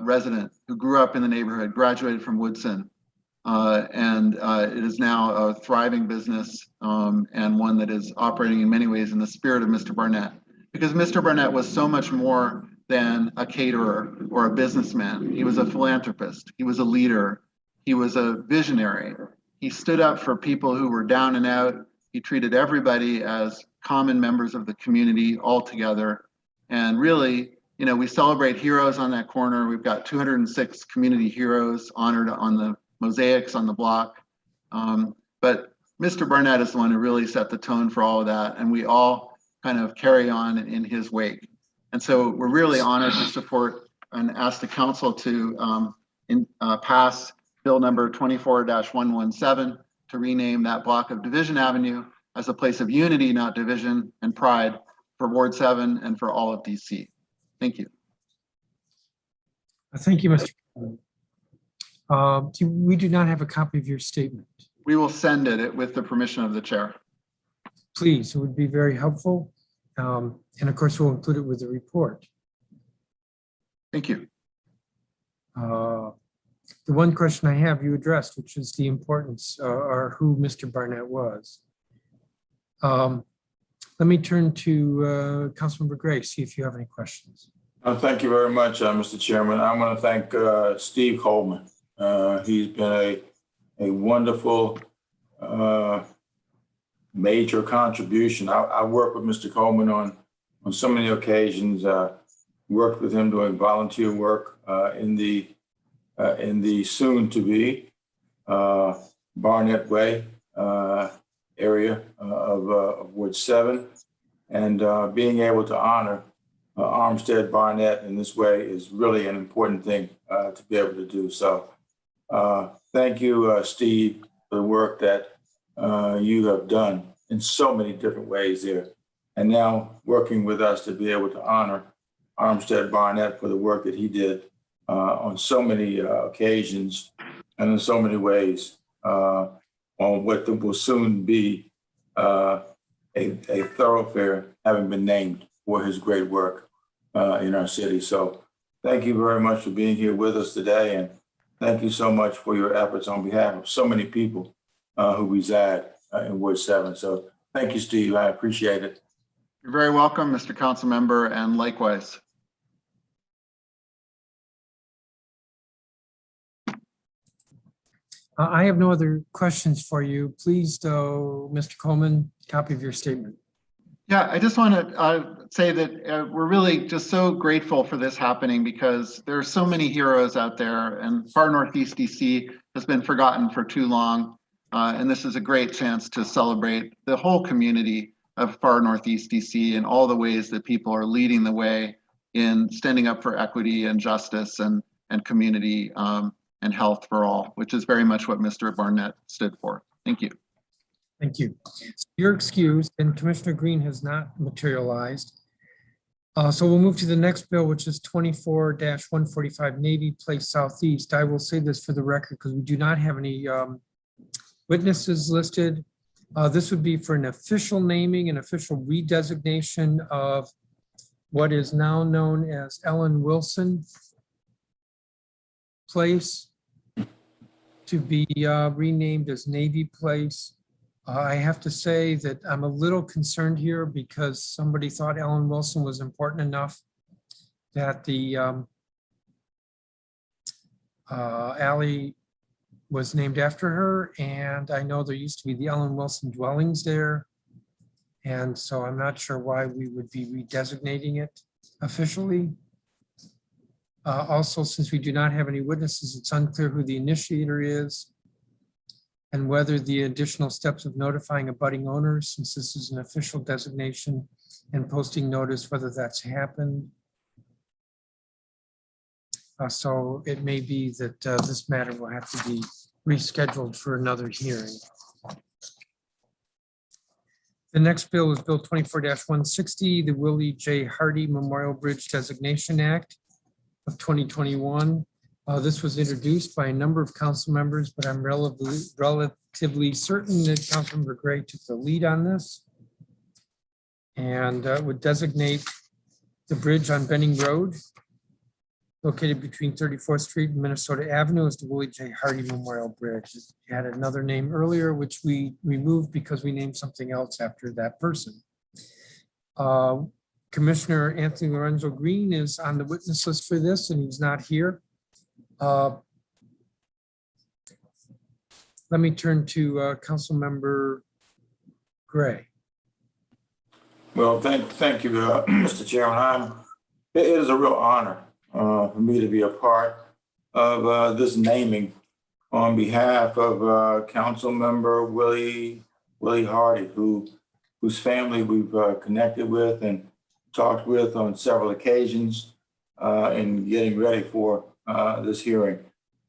resident who grew up in the neighborhood, graduated from Woodson, and it is now a thriving business and one that is operating in many ways in the spirit of Mr. Barnett. Because Mr. Barnett was so much more than a caterer or a businessman. He was a philanthropist. He was a leader. He was a visionary. He stood up for people who were down and out. He treated everybody as common members of the community all together. And really, you know, we celebrate heroes on that corner. We've got 206 community heroes honored on the mosaics on the block. But Mr. Barnett is the one who really set the tone for all of that. And we all kind of carry on in his wake. And so we're really honored to support and ask the council to pass Bill number 24-117 to rename that block of Division Avenue as a place of unity, not division, and pride for Ward 7 and for all of DC. Thank you. Thank you, Mr. We do not have a copy of your statement. We will send it with the permission of the chair. Please, it would be very helpful. And of course, we'll include it with the report. Thank you. The one question I have you addressed, which is the importance or who Mr. Barnett was. Let me turn to Councilmember Gray, see if you have any questions. Thank you very much, Mr. Chairman. I want to thank Steve Coleman. He's been a wonderful major contribution. I worked with Mr. Coleman on so many occasions, worked with him doing volunteer work in the soon-to-be Barnett Way area of Ward 7. And being able to honor Armstead Barnett in this way is really an important thing to be able to do. So thank you, Steve, for the work that you have done in so many different ways there. And now working with us to be able to honor Armstead Barnett for the work that he did on so many occasions and in so many ways on what will soon be a thoroughfare having been named for his great work in our city. So thank you very much for being here with us today. And thank you so much for your efforts on behalf of so many people who reside in Ward 7. So thank you, Steve. I appreciate it. You're very welcome, Mr. Council Member, and likewise. I have no other questions for you. Please, though, Mr. Coleman, copy of your statement. Yeah, I just want to say that we're really just so grateful for this happening because there are so many heroes out there, and far Northeast DC has been forgotten for too long. And this is a great chance to celebrate the whole community of far Northeast DC and all the ways that people are leading the way in standing up for equity and justice and community and health for all, which is very much what Mr. Barnett stood for. Thank you. Thank you. You're excused, and Commissioner Green has not materialized. So we'll move to the next bill, which is 24-145 Navy Place Southeast. I will say this for the record because we do not have any witnesses listed. This would be for an official naming and official redesignation of what is now known as Ellen Wilson Place to be renamed as Navy Place. I have to say that I'm a little concerned here because somebody thought Ellen Wilson was important enough that the alley was named after her, and I know there used to be the Ellen Wilson dwellings there. And so I'm not sure why we would be redesignating it officially. Also, since we do not have any witnesses, it's unclear who the initiator is and whether the additional steps of notifying abutting owners, since this is an official designation, and posting notice, whether that's happened. So it may be that this matter will have to be rescheduled for another hearing. The next bill is Bill 24-160, the Willie J. Hardy Memorial Bridge Designation Act of 2021. This was introduced by a number of council members, but I'm relatively certain that Councilmember Gray took the lead on this. And would designate the bridge on Benning Road, located between 34th Street and Minnesota Avenue, as the Willie J. Hardy Memorial Bridge. It had another name earlier, which we removed because we named something else after that person. Commissioner Anthony Lorenzo Green is on the witness list for this, and he's not here. Let me turn to Councilmember Gray. Well, thank you, Mr. Chairman. It is a real honor for me to be a part of this naming on behalf of Council Member Willie Hardy, whose family we've connected with and talked with on several occasions in getting ready for this hearing.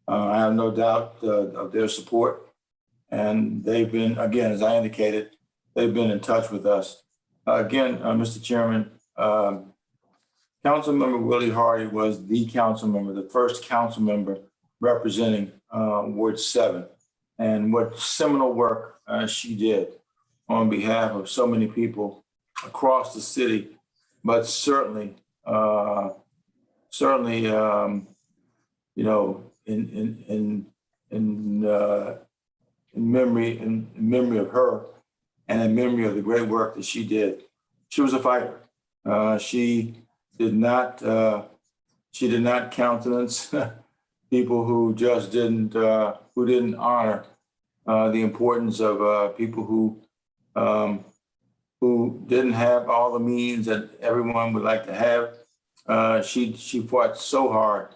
I have no doubt of their support, and they've been, again, as I indicated, they've been in touch with us. Again, Mr. Chairman, Councilmember Willie Hardy was the council member, the first council member representing Ward 7, and what seminal work she did on behalf of so many people across the city, but certainly, you know, in memory of her and in memory of the great work that she did. She was a fighter. She did not countenance people who just didn't honor the importance of people who didn't have all the means that everyone would like to have. She fought so hard.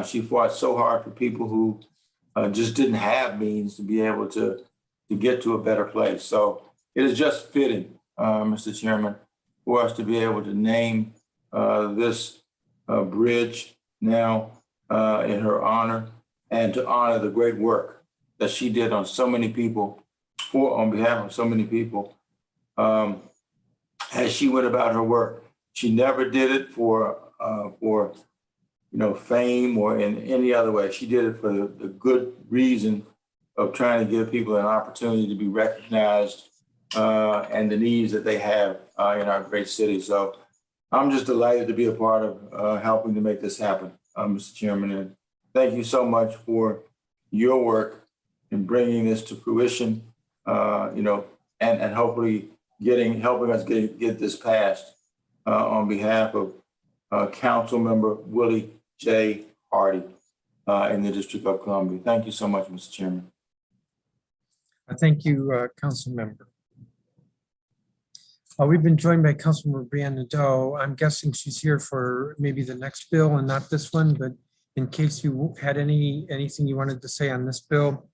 She fought so hard for people who just didn't have means to be able to get to a better place. So it is just fitting, Mr. Chairman, for us to be able to name this bridge now in her honor, and to honor the great work that she did on so many people, on behalf of so many people, as she went about her work. She never did it for fame or in any other way. She did it for the good reason of trying to give people an opportunity to be recognized and the needs that they have in our great city. So I'm just delighted to be a part of helping to make this happen, Mr. Chairman. And thank you so much for your work in bringing this to fruition, and hopefully helping us get this passed on behalf of Council Member Willie J. Hardy in the District of Columbia. Thank you so much, Mr. Chairman. Thank you, Council Member. We've been joined by Councilmember Brianna Nadeau. I'm guessing she's here for maybe the next bill and not this one, but in case you had anything you wanted to say on this bill.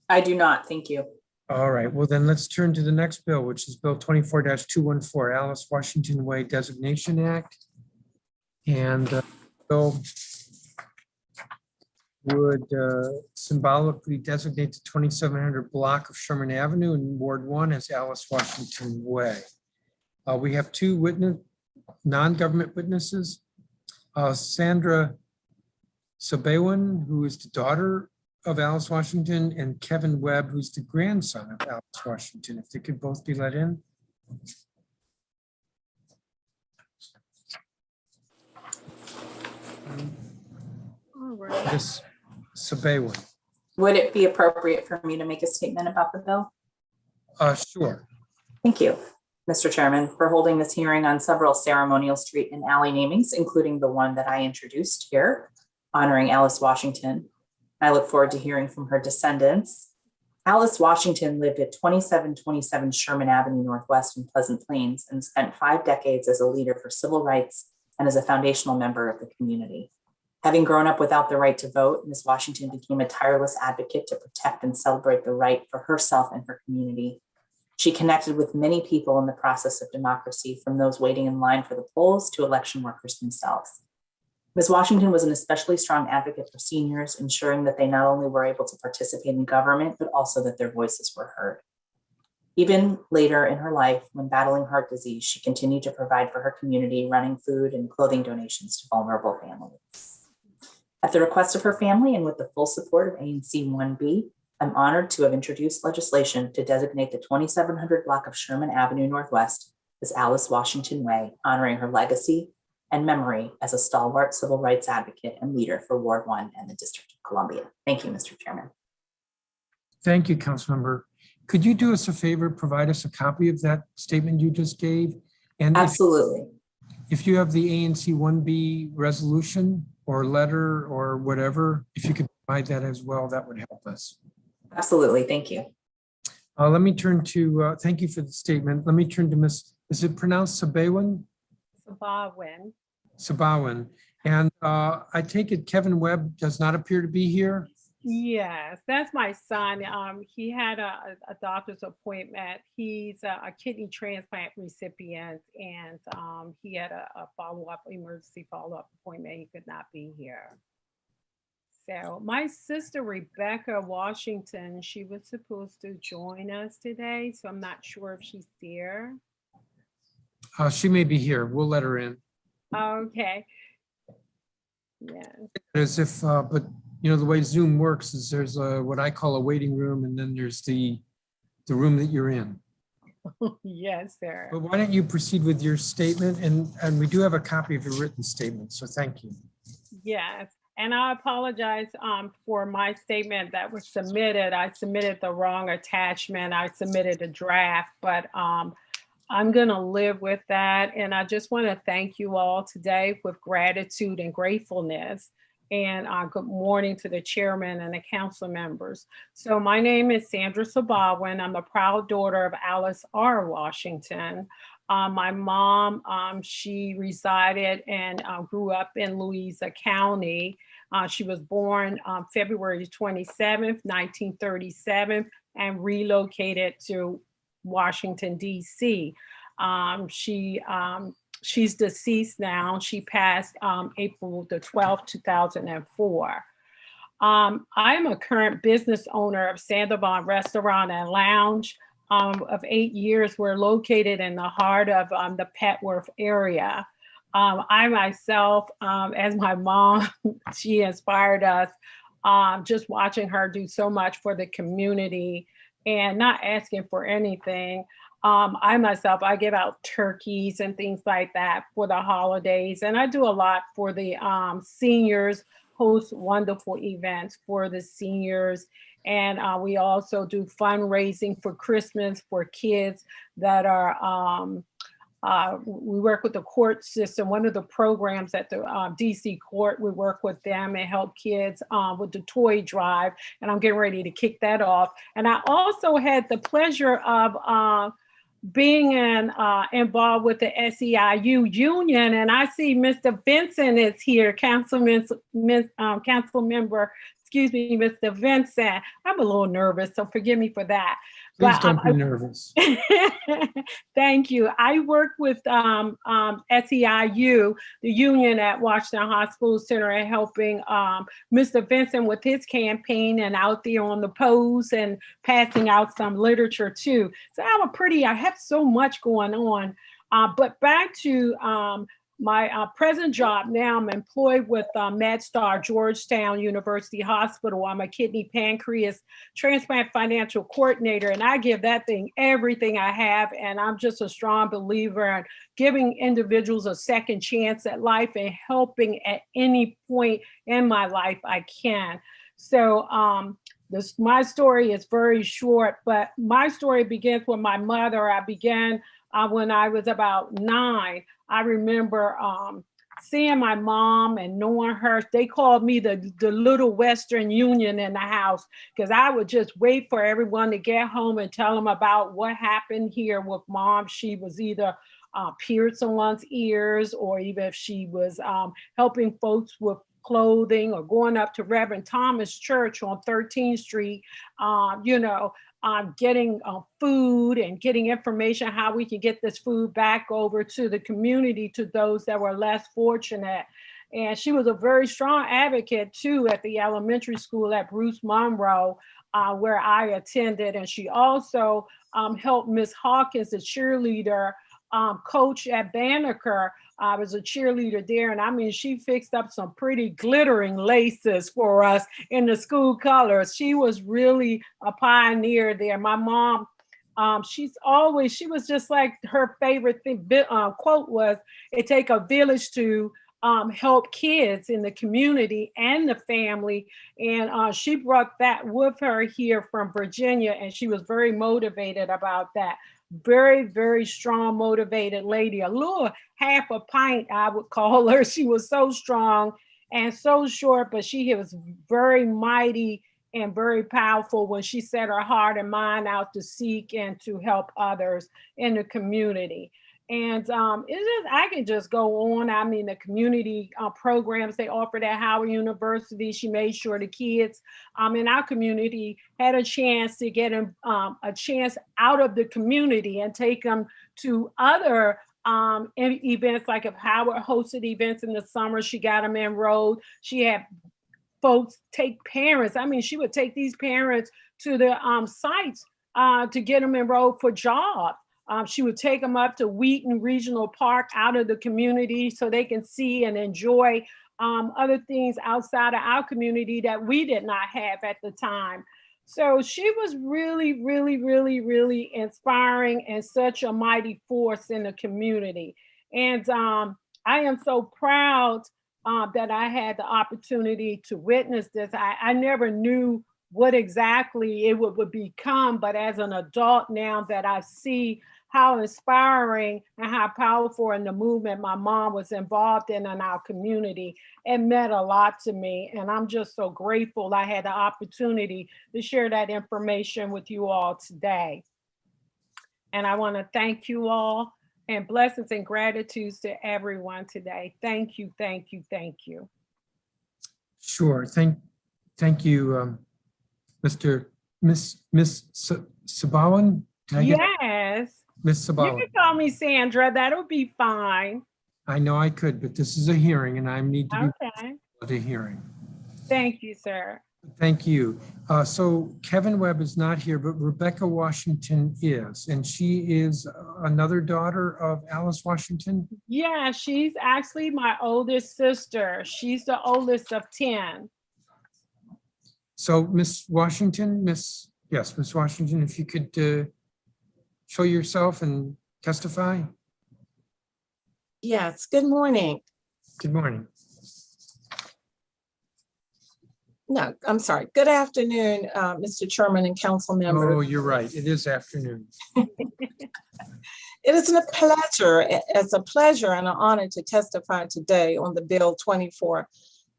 I do not, thank you. All right, well then let's turn to the next bill, which is Bill 24-214, Alice Washington Way Designation Act. And Bill would symbolically designate the 2700 block of Sherman Avenue in Ward 1 as Alice Washington Way. We have two non-government witnesses, Sandra Sabewan, who is the daughter of Alice Washington, and Kevin Webb, who's the grandson of Alice Washington. If they could both be let in. All right. Ms. Sabewan. Would it be appropriate for me to make a statement about the bill? Sure. Thank you. Mr. Chairman, for holding this hearing on several ceremonial street and alley namings, including the one that I introduced here, honoring Alice Washington. I look forward to hearing from her descendants. Alice Washington lived at 2727 Sherman Avenue Northwest in Pleasant Plains and spent 5 decades as a leader for civil rights and as a foundational member of the community. Having grown up without the right to vote, Ms. Washington became a tireless advocate to protect and celebrate the right for herself and her community. She connected with many people in the process of democracy, from those waiting in line for the polls to election workers themselves. Ms. Washington was an especially strong advocate for seniors, ensuring that they not only were able to participate in government, but also that their voices were heard. Even later in her life, when battling heart disease, she continued to provide for her community, running food and clothing donations to vulnerable families. At the request of her family and with the full support of ANC 1B, I'm honored to have introduced legislation to designate the 2700 block of Sherman Avenue Northwest as Alice Washington Way, honoring her legacy and memory as a stalwart civil rights advocate and leader for Ward 1 and the District of Columbia. Thank you, Mr. Chairman. Thank you, Councilmember. Could you do us a favor, provide us a copy of that statement you just gave? And absolutely. If you have the ANC 1B resolution or letter or whatever, if you could provide that as well, that would help us. Absolutely, thank you. Let me turn to, thank you for the statement. Let me turn to Ms., is it pronounced Sabawin? Sabawin. Sabawin. And I take it Kevin Webb does not appear to be here? Yes, that's my son. He had a doctor's appointment. He's a kidney transplant recipient, and he had a follow-up, emergency follow-up appointment. He could not be here. So my sister, Rebecca Washington, she was supposed to join us today, so I'm not sure if she's there. She may be here. We'll let her in. Okay. Yeah. As if, but you know, the way Zoom works is there's what I call a waiting room, and then there's the room that you're in. Yes, sir. But why don't you proceed with your statement? And we do have a copy of your written statement, so thank you. Yes, and I apologize for my statement that was submitted. I submitted the wrong attachment. I submitted a draft, but I'm gonna live with that. And I just wanna thank you all today with gratitude and gratefulness. And good morning to the chairman and the council members. So my name is Sandra Sabawin. I'm the proud daughter of Alice R. Washington. My mom, she resided and grew up in Louisa County. She was born February 27th, 1937, and relocated to Washington, D.C. She's deceased now. She passed April the 12th, 2004. I'm a current business owner of Sandoval Restaurant and Lounge. Of 8 years, we're located in the heart of the Petworth area. I myself, as my mom, she inspired us, just watching her do so much for the community and not asking for anything. I myself, I give out turkeys and things like that for the holidays. And I do a lot for the seniors, host wonderful events for the seniors. And we also do fundraising for Christmas for kids that are, we work with the court system. One of the programs at the DC court, we work with them and help kids with the toy drive. And I'm getting ready to kick that off. And I also had the pleasure of being involved with the SEIU union, and I see Mr. Vincent is here, council member, excuse me, Mr. Vincent. I'm a little nervous, so forgive me for that. Please don't be nervous. Thank you. I work with SEIU, the union at Washington Hospital Center, and helping Mr. Vincent with his campaign and out there on the polls and passing out some literature too. So I have so much going on. But back to my present job now, I'm employed with MedStar Georgetown University Hospital. I'm a kidney pancreas transplant financial coordinator, and I give that thing everything I have. And I'm just a strong believer in giving individuals a second chance at life and helping at any point in my life I can. So my story is very short, but my story begins with my mother. I began when I was about 9. I remember seeing my mom and knowing her. They called me the little Western Union in the house, because I would just wait for everyone to get home and tell them about what happened here with mom. She was either piercing someone's ears, or even if she was helping folks with clothing, or going up to Reverend Thomas Church on 13th Street, getting food and getting information how we can get this food back over to the community, to those that were less fortunate. And she was a very strong advocate too at the elementary school at Bruce Monroe, where I attended. And she also helped Miss Hawkins, the cheerleader coach at Banneker. I was a cheerleader there, and I mean, she fixed up some pretty glittering laces for us in the school colors. She was really a pioneer there. My mom, she was just like, her favorite thing, quote was, "It take a village to help kids in the community and the family." And she brought that with her here from Virginia, and she was very motivated about that. Very, very strong, motivated lady. A little half a pint, I would call her. She was so strong and so short, but she was very mighty and very powerful when she set her heart and mind out to seek and to help others in the community. And I can just go on. I mean, the community programs they offered at Howard University, she made sure the kids in our community had a chance to get them a chance out of the community and take them to other events. Like if Howard hosted events in the summer, she got them enrolled. She had folks take parents. I mean, she would take these parents to the sites to get them enrolled for jobs. She would take them up to Wheaton Regional Park out of the community so they can see and enjoy other things outside of our community that we did not have at the time. So she was really, really, really, really inspiring and such a mighty force in the community. And I am so proud that I had the opportunity to witness this. I never knew what exactly it would become, but as an adult now that I see how inspiring and how powerful in the movement my mom was involved in our community, it meant a lot to me. And I'm just so grateful I had the opportunity to share that information with you all today. And I want to thank you all, and blessings and gratitudes to everyone today. Thank you, thank you, thank you. Sure. Thank you, Miss Sabawan. Yes. Miss You Sabawan. can call me Sandra. That'll be fine. I know I could, but this is a hearing and I need to be Okay. at a hearing. Thank you, sir. Thank you. So Kevin Webb is not here, but Rebecca Washington is, and she is another daughter of Alice Washington. Yeah, she's actually my oldest sister. She's the oldest of 10. So Miss Washington, Miss Washington, if you could show yourself and testify. Yes, good morning. Good morning. No, I'm sorry. Good afternoon, Mr. Chairman and council members. Oh, you're right. It is afternoon. It is a pleasure. It's a pleasure and an honor to testify today on the Bill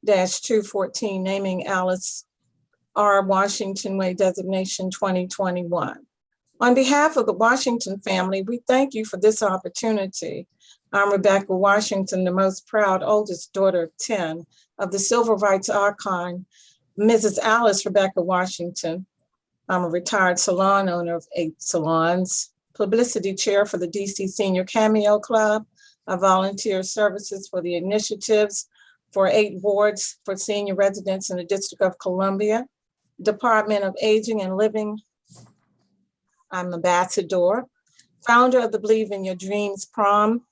24-214, naming Alice R. Washington Way designation 2021. On behalf of the Washington family, we thank you for this opportunity. I'm Rebecca Washington, the most proud oldest daughter of 10 of the civil rights icon, Mrs. Alice Rebecca Washington. I'm a retired salon owner of 8 salons, publicity chair for the DC Senior Cameo Club. I volunteer services for the initiatives for 8 wards for senior residents in the District of Columbia, Department of Aging and Living. I'm ambassador, founder of the Believe in Your Dreams prom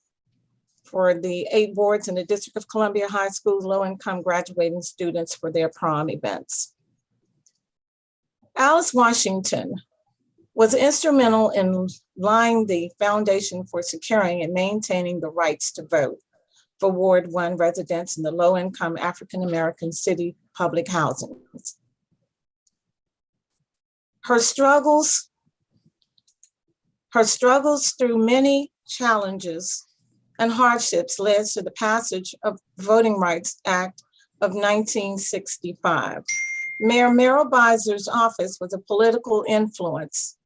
for the 8 wards in the District of Columbia High School low-income graduating students for their prom events. Alice Washington was instrumental in laying the foundation for securing and maintaining the rights to vote for Ward 1 residents in the low-income African-American city public housing. Her struggles Her struggles through many challenges and hardships led to the passage of the Voting Rights Act of 1965. Mayor Merrill Beiser's office was a political influence.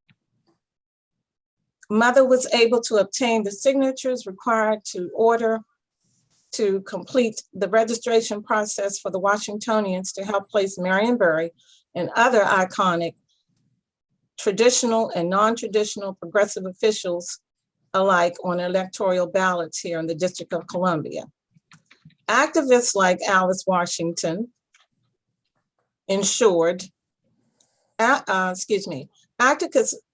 Mother was able to obtain the signatures required to complete the registration process for the Washingtonians to help place Marion Barry and other iconic traditional and non-traditional progressive officials alike on electoral ballots here in the District of Columbia. Activists like Alice Washington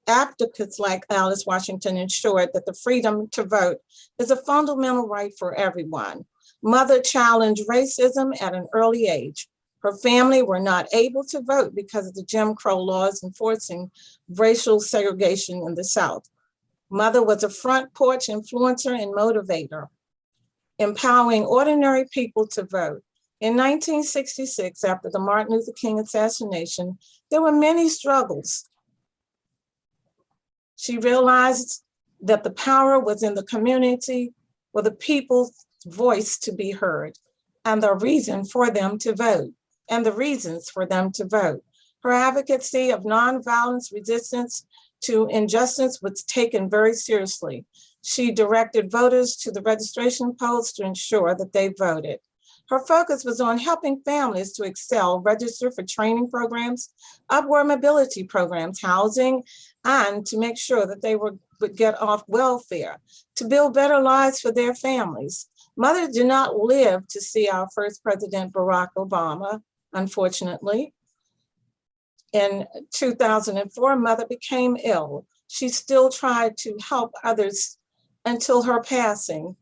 advocates like Alice Washington ensured that the freedom to vote is a fundamental right for everyone. Mother challenged racism at an early age. Her family were not able to vote because of the Jim Crow laws enforcing racial segregation in the South. Mother was a front porch influencer and motivator, empowering ordinary people to vote. In 1966, after the Martin Luther King assassination, there were many struggles. She realized that the power was in the community for the people's voice to be heard and the reason for them to vote and the reasons for them to vote. Her advocacy of nonviolence resistance to injustice was taken very seriously. She directed voters to the registration polls to ensure that they voted. Her focus was on helping families to excel, register for training programs, upward mobility programs, housing, and to make sure that they would get off welfare, to build better lives for their families. Mother did not live to see our first president, Barack Obama, unfortunately. In 2004, Mother became ill. She still tried to help others until her passing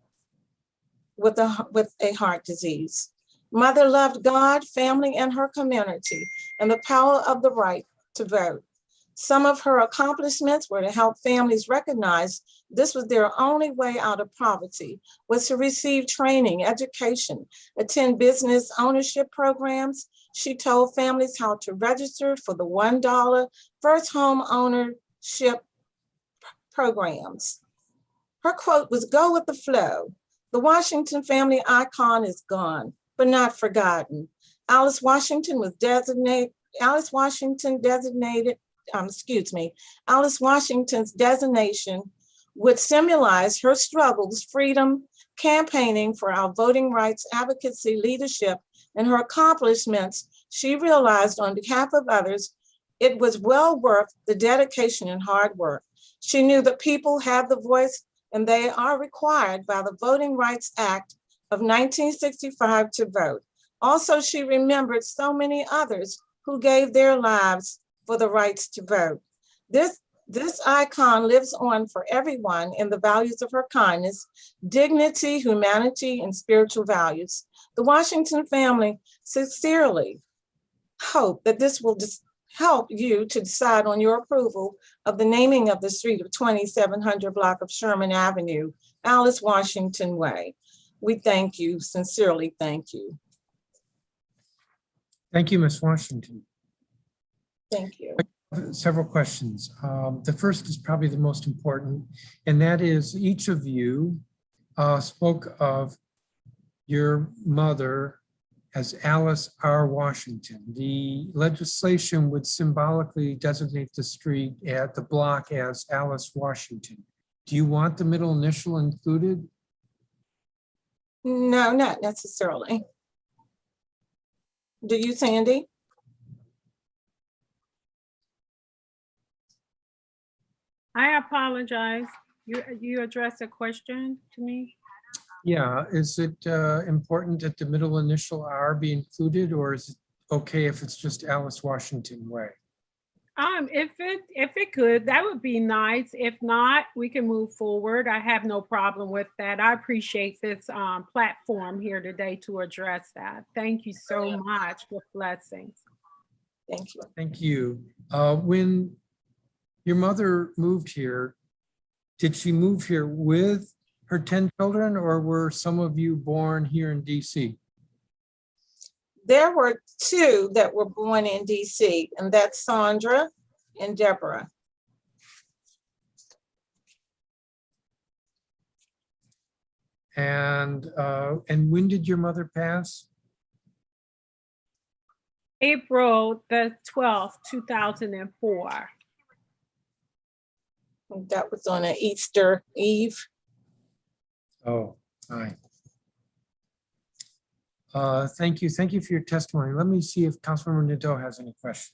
with a heart disease. Mother loved God, family, and her community, and the power of the right to vote. Some of her accomplishments were to help families recognize this was their only way out of poverty, was to receive training, education, attend business ownership programs. She told families how to register for the $1 first home ownership programs. Her quote was, "Go with the flow. The Washington family icon is gone, but not forgotten." Alice Washington's designation would symbolize her struggles, freedom, campaigning for our voting rights, advocacy, leadership, and her accomplishments. She realized on behalf of others, it was well worth the dedication and hard work. She knew that people have the voice and they are required by the Voting Rights Act of 1965 to vote. Also, she remembered so many others who gave their lives for the rights to vote. This icon lives on for everyone in the values of her kindness, dignity, humanity, and spiritual values. The Washington family sincerely hope that this will help you to decide on your approval of the naming of the street of 2700 block of Sherman Avenue, Alice Washington Way. We thank you, sincerely thank you. Thank you, Ms. Washington. Thank you. Several questions. The first is probably the most important, and that is each of you spoke of your mother as Alice R. Washington. The legislation would symbolically designate the street at the block as Alice Washington. Do you want the middle initial included? No, not necessarily. Do you, Sandy? I apologize. You addressed a question to me? Yeah, is it important that the middle initial R be included, or is it okay if it's just Alice Washington Way? If it could, that would be nice. If not, we can move forward. I have no problem with that. I appreciate this platform here today to address that. Thank you so much. With blessings. Thank you. Thank you. When your mother moved here, did she move here with her 10 children, or were some of you born here in DC? There were 2 that were born in DC, and that's Sandra and Deborah. And when did your mother pass? April the 12th, 2004. That was on an Easter Eve. Oh, hi. Thank you. Thank you for your testimony. Let me see if Councilmember Nadeau has any questions.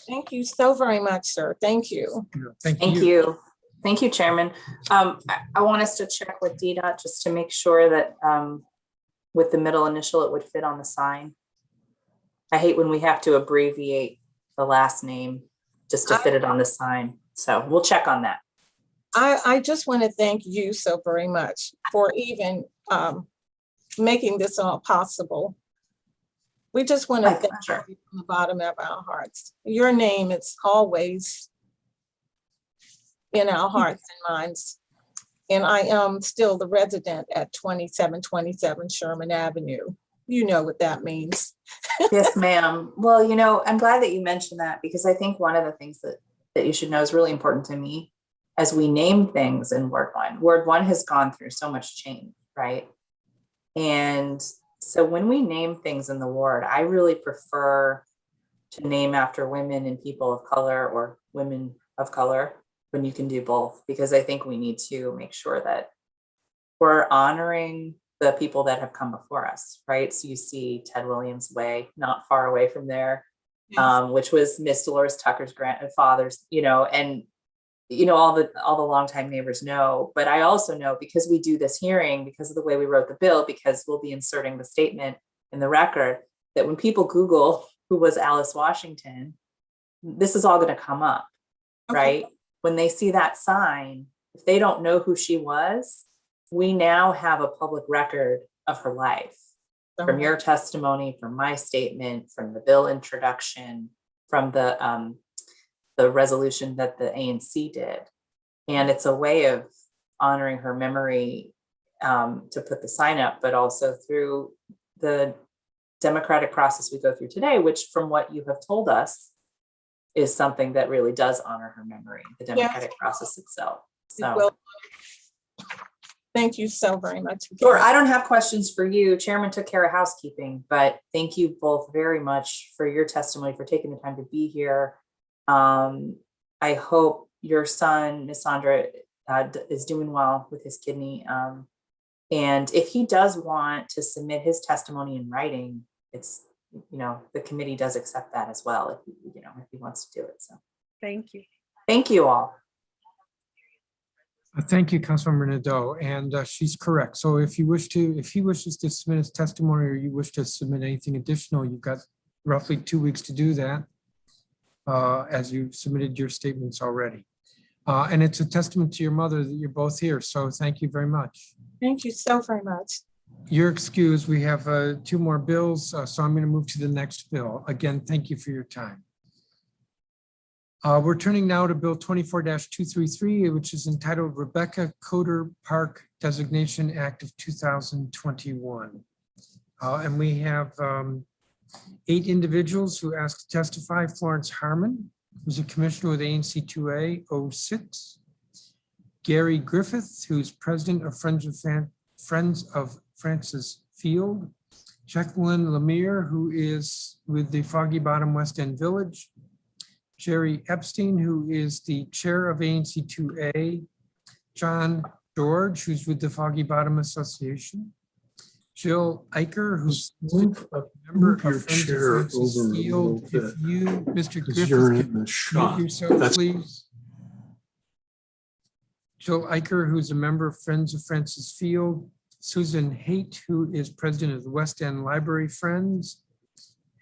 Thank you so very much, sir. Thank you. Thank Thank you. you. Thank you, Chairman. I want us to check with DDOT just to make sure that with the middle initial, it would fit on the sign. I hate when we have to abbreviate the last name just to fit it on the sign. So we'll check on that. I just want to thank you so very much for even making this all possible. We just want to thank you from the bottom of our hearts. Your name is always in our hearts and minds. And I am still the resident at 2727 Sherman Avenue. You know what that means. Yes, ma'am. Well, you know, I'm glad that you mentioned that because I think one of the things that you should know is really important to me as we name things in Ward 1. Ward 1 has gone through so much change, right? And so when we name things in the ward, I really prefer to name after women and people of color or women of color when you can do both, because I think we need to make sure that we're honoring the people that have come before us, right? So you see Ted Williams Way, not far away from there, which was Miss Dolores Tucker's grandfather's, you know, and you know, all the longtime neighbors know, but I also know because we do this hearing, because of the way we wrote the bill, because we'll be inserting the statement in the record, that when people Google who was Alice Washington, this is all going to come up, right? When they see that sign, if they don't know who she was, we now have a public record of her life from your testimony, from my statement, from the bill introduction, from the resolution that the ANC did. And it's a way of honoring her memory to put the sign up, but also through the democratic process we go through today, which from what you have told us is something that really does honor her memory, the democratic process itself. So thank you so very much. Sure, I don't have questions for you. Chairman took care of housekeeping, but thank you both very much for your testimony, for taking the time to be here. I hope your son, Ms. Sandra, is doing well with his kidney. And if he does want to submit his testimony in writing, it's, you know, the committee does accept that as well, if he wants to do it. So Thank you. thank you all. Thank you, Councilmember Nadeau, and she's correct. So if he wishes to submit his testimony or you wish to submit anything additional, you've got roughly 2 weeks to do that, as you submitted your statements already. And it's a testament to your mother that you're both here. So thank you very much. Thank you so very much. You're excused. We have 2 more bills, so I'm going to move to the next bill. Again, thank you for your time. We're turning now to Bill 24-233, which is entitled Rebecca Coder Park Designation Act of 2021. And we have 8 individuals who asked to testify. Florence Harmon, who's a commissioner with ANC 2A 06. Gary Griffith, who's president of Friends of Francis Field. Jacqueline Lemire, who is with the Foggy Bottom West End Village. Jerry Epstein, who is the chair of ANC 2A. John George, who's with the Foggy Bottom Association. Jill Eicher, who's a member of Friends of Francis Field. If you, Mr. Griffith, could mute yourself, please. Jill Eicher, who's a member of Friends of Francis Field. Susan Haight, who is president of the West End Library Friends.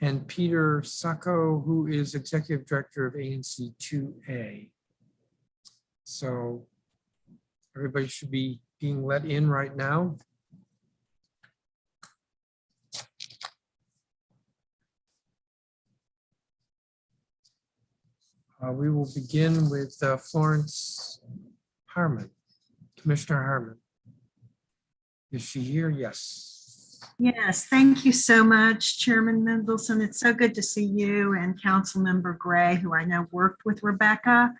And Peter Sacco, who is executive director of ANC 2A. So everybody should be being let in right now. We will begin with Florence Harmon, Commissioner Harmon. Is she here? Yes. Yes, thank you so much, Chairman Mendelson. It's so good to see you and Councilmember Gray, who I know worked with Rebecca.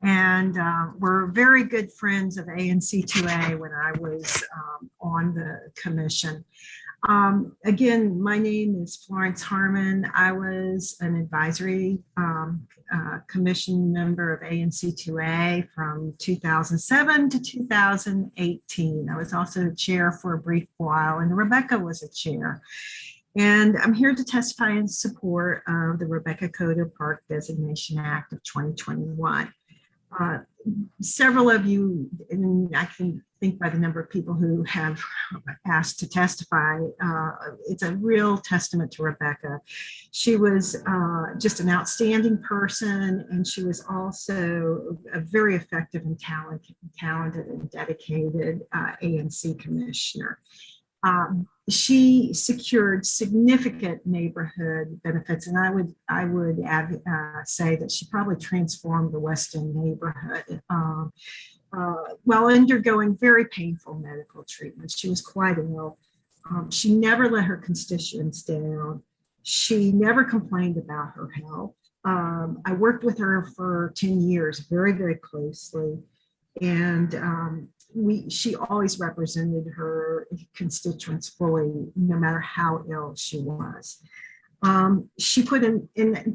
And we're very good friends of ANC 2A when I was on the commission. Again, my name is Florence Harmon. I was an advisory commission member of ANC2A from 2007 to 2018. I was also chair for a brief while, and Rebecca was a chair. And I'm here to testify in support of the Rebecca Coda Park Designation Act of 2021. Several of you, and I can think by the number of people who have asked to testify, it's a real testament to Rebecca. She was just an outstanding person, and she was also a very effective and talented and dedicated ANC commissioner. She secured significant neighborhood benefits, and I would say that she probably transformed the West End neighborhood while undergoing very painful medical treatment. She was quite ill. She never let her constituents down. She never complained about her health. I worked with her for 10 years, very, very closely, and she always represented her constituents fully, no matter how ill she was. She put in,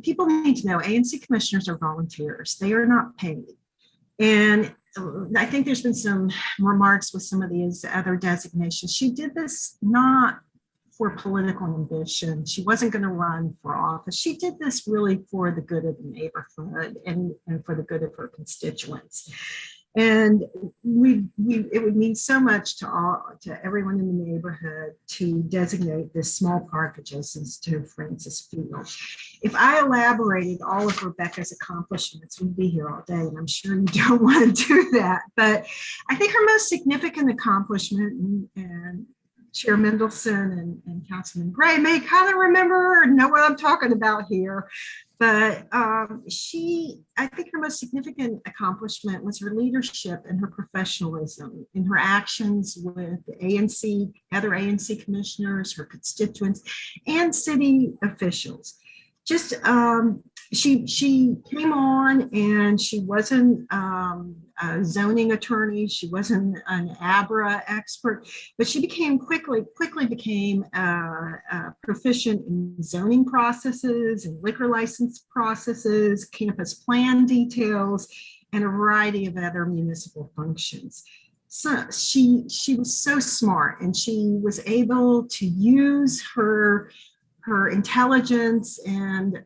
people need to know, ANC commissioners are volunteers. They are not paid. And I think there's been some remarks with some of these other designations. She did this not for political ambition. She wasn't going to run for office. She did this really for the good of the neighborhood and for the good of her constituents. And it would mean so much to everyone in the neighborhood to designate this small park adjacent to Francis Field. If I elaborated all of Rebecca's accomplishments, we'd be here all day, and I'm sure you don't want to do that. But I think her most significant accomplishment, and Chair Mendelson and Councilman Gray may kind of remember or know what I'm talking about here. But I think her most significant accomplishment was her leadership and her professionalism in her actions with the ANC, other ANC commissioners, her constituents, and city officials. Just she came on, and she wasn't a zoning attorney. She wasn't an ABRA expert, but she quickly became proficient in zoning processes and liquor license processes, campus plan details, and a variety of other municipal functions. So she was so smart, and she was able to use her intelligence and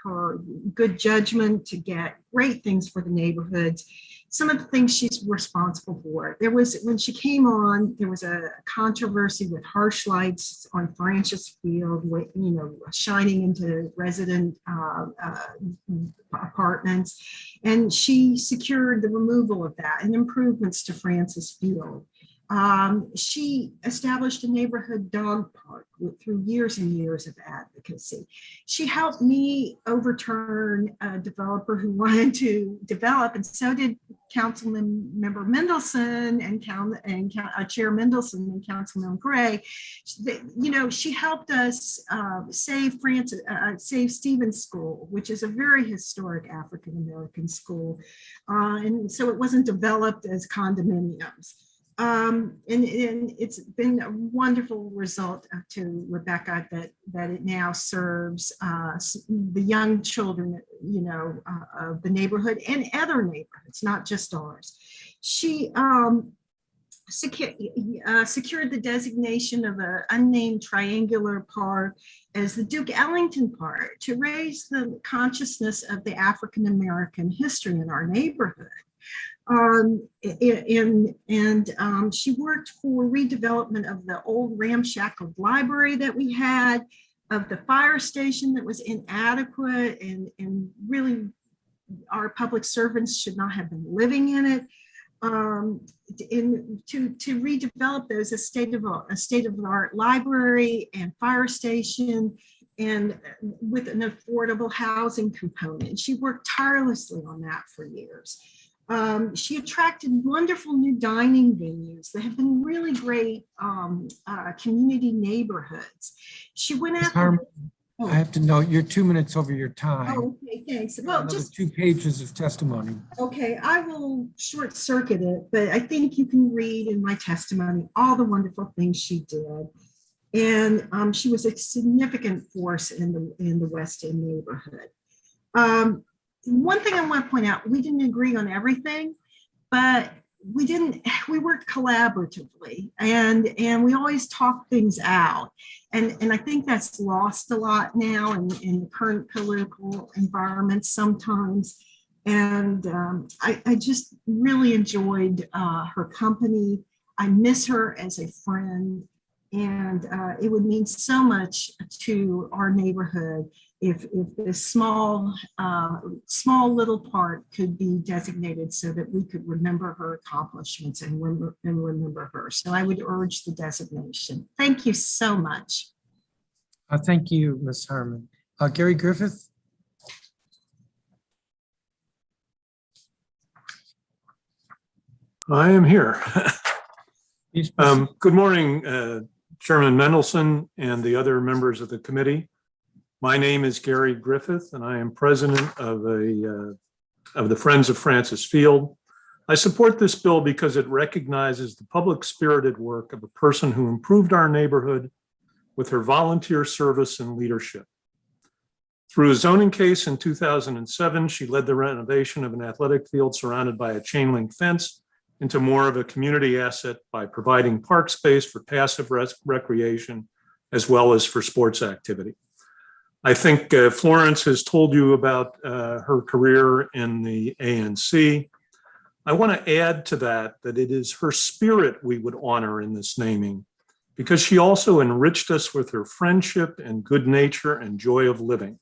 her good judgment to get great things for the neighborhoods. Some of the things she's responsible for. When she came on, there was a controversy with harsh lights on Francis Field, shining into resident apartments. And she secured the removal of that and improvements to Francis Field. She established a neighborhood dog park through years and years of advocacy. She helped me overturn a developer who wanted to develop, and so did Councilman Member Mendelson and Chair Mendelson and Councilman Gray. She helped us save Stevens School, which is a very historic African-American school, and so it wasn't developed as condominiums. And it's been a wonderful result to Rebecca that it now serves the young children, of the neighborhood and other neighborhoods, not just ours. She secured the designation of an unnamed triangular park as the Duke Ellington Park to raise the consciousness of the African-American history in our neighborhood. She worked for redevelopment of the old ramshackle library that we had, of the fire station that was inadequate, and really our public servants should not have been living in it. To redevelop those, a state-of-the-art library and fire station, and with an affordable housing component. She worked tirelessly on that for years. She attracted wonderful new dining venues that have been really great community neighborhoods. She went after Oh. I have to note, you're 2 minutes over your time. Oh, okay, thanks. Well, Another just 2 pages of testimony. Okay, I will short circuit it, but I think you can read in my testimony all the wonderful things she did. And she was a significant force in the West End neighborhood. One thing I want to point out, we didn't agree on everything, but we worked collaboratively and we always talked things out. And I think that's lost a lot now in the current political environment sometimes. And I just really enjoyed her company. I miss her as a friend. And it would mean so much to our neighborhood if this small little part could be designated so that we could remember her accomplishments and remember her. So I would urge the designation. Thank you so much. Thank you, Ms. Harmon. Gary Griffith? I am here. Good morning, Chairman Mendelson and the other members of the committee. My name is Gary Griffith, and I am president of the Friends of Francis Field. I support this bill because it recognizes the public-spirited work of a person who improved our neighborhood with her volunteer service and leadership. Through a zoning case in 2007, she led the renovation of an athletic field surrounded by a chain link fence into more of a community asset by providing park space for passive recreation as well as for sports activity. I think Florence has told you about her career in the ANC. I want to add to that it is her spirit we would honor in this naming, because she also enriched us with her friendship and good nature and joy of living.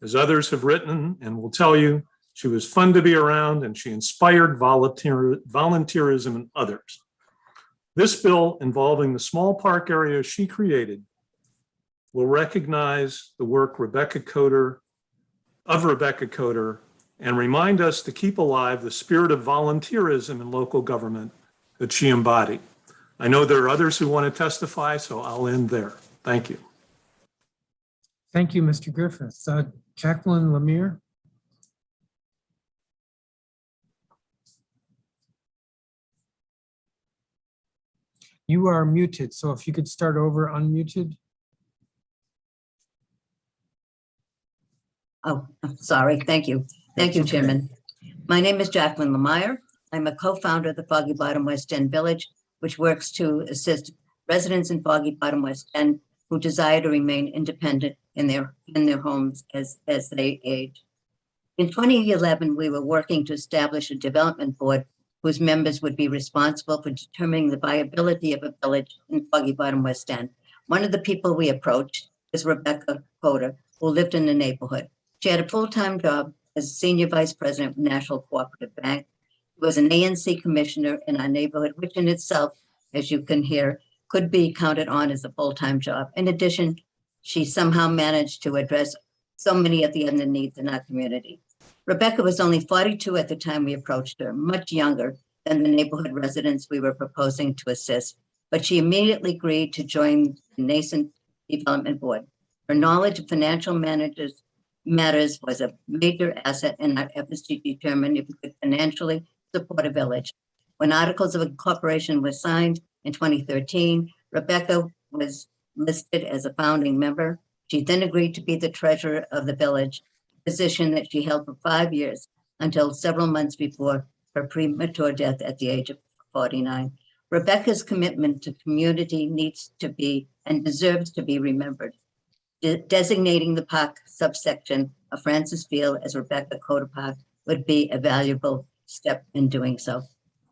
As others have written and will tell you, she was fun to be around and she inspired volunteerism in others. This bill involving the small park area she created will recognize the work of Rebecca Coder and remind us to keep alive the spirit of volunteerism in local government that she embodied. I know there are others who want to testify, so I'll end there. Thank you. Thank you, Mr. Griffith. Jacqueline Lemire? You are muted, so if you could start over unmuted. Oh, I'm sorry. Thank you. Thank you, Chairman. My name is Jacqueline Lemire. I'm a co-founder of the Foggy Bottom West End Village, which works to assist residents in Foggy Bottom West End who desire to remain independent in their homes as they age. In 2011, we were working to establish a development board whose members would be responsible for determining the viability of a village in Foggy Bottom West End. One of the people we approached is Rebecca Coder, who lived in the neighborhood. She had a full-time job as senior vice president of National Cooperative Bank. She was an ANC commissioner in our neighborhood, which in itself, as you can hear, could be counted on as a full-time job. In addition, she somehow managed to address so many of the other needs in our community. Rebecca was only 42 at the time we approached her, much younger than the neighborhood residents we were proposing to assist, but she immediately agreed to join the nascent development board. Her knowledge of financial matters was a major asset in our efforts to determine if we could financially support a village. When articles of incorporation were signed in 2013, Rebecca was listed as a founding member. She then agreed to be the treasurer of the village, a position that she held for 5 years until several months before her premature death at the age of 49. Rebecca's commitment to community needs to be and deserves to be remembered. Designating the park subsection of Francis Field as Rebecca Coder Park would be a valuable step in doing so.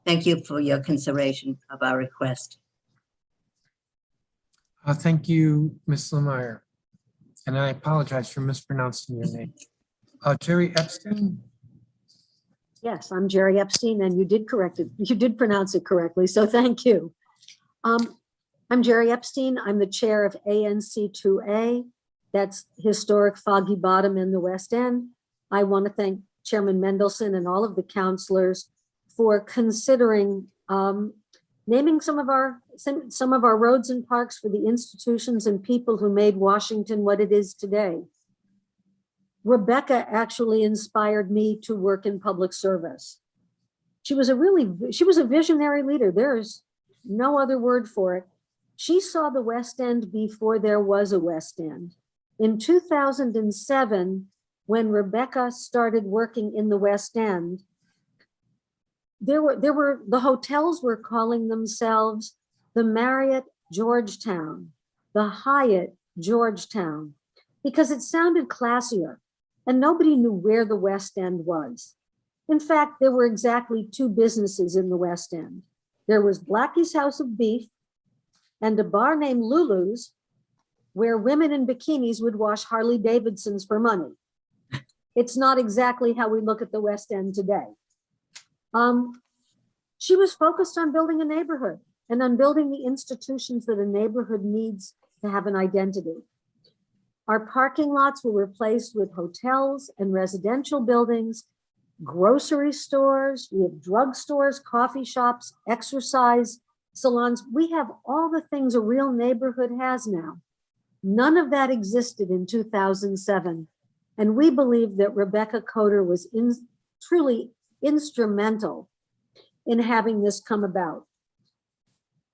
Thank you for your consideration of our request. Thank you, Ms. Lemire. And I apologize for mispronouncing your name. Jerry Epstein? Yes, I'm Jerry Epstein, and you did correct it. You did pronounce it correctly, so thank you. I'm Jerry Epstein. I'm the chair of ANC2A. That's Historic Foggy Bottom in the West End. I want to thank Chairman Mendelson and all of the counselors for considering naming some of our some of our roads and parks for the institutions and people who made Washington what it is today. Rebecca actually inspired me to work in public service. She was a visionary leader. There's no other word for it. She saw the West End before there was a West End. In 2007, when Rebecca started working in the West End, the hotels were calling themselves the Marriott Georgetown, the Hyatt Georgetown, because it sounded classier and nobody knew where the West End was. In fact, there were exactly two businesses in the West End. There was Blackie's House of Beef and a bar named Lulu's, where women in bikinis would wash Harley Davidsons for money. It's not exactly how we look at the West End today. She was focused on building a neighborhood and on building the institutions that a neighborhood needs to have an identity. Our parking lots were replaced with hotels and residential buildings, grocery stores, we have drugstores, coffee shops, exercise salons. We have all the things a real neighborhood has now. None of that existed in 2007. And we believe that Rebecca Coder was truly instrumental in having this come about.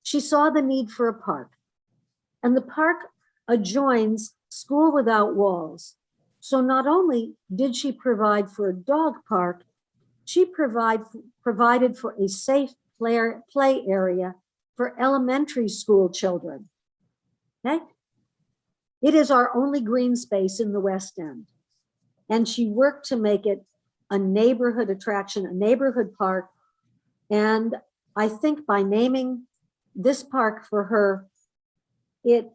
She saw the need for a park, and the park adjoins School Without Walls. So not only did she provide for a dog park, she provided for a safe play area for elementary school children. Okay? It is our only green space in the West End. And she worked to make it a neighborhood attraction, a neighborhood park. And I think by naming this park for her, it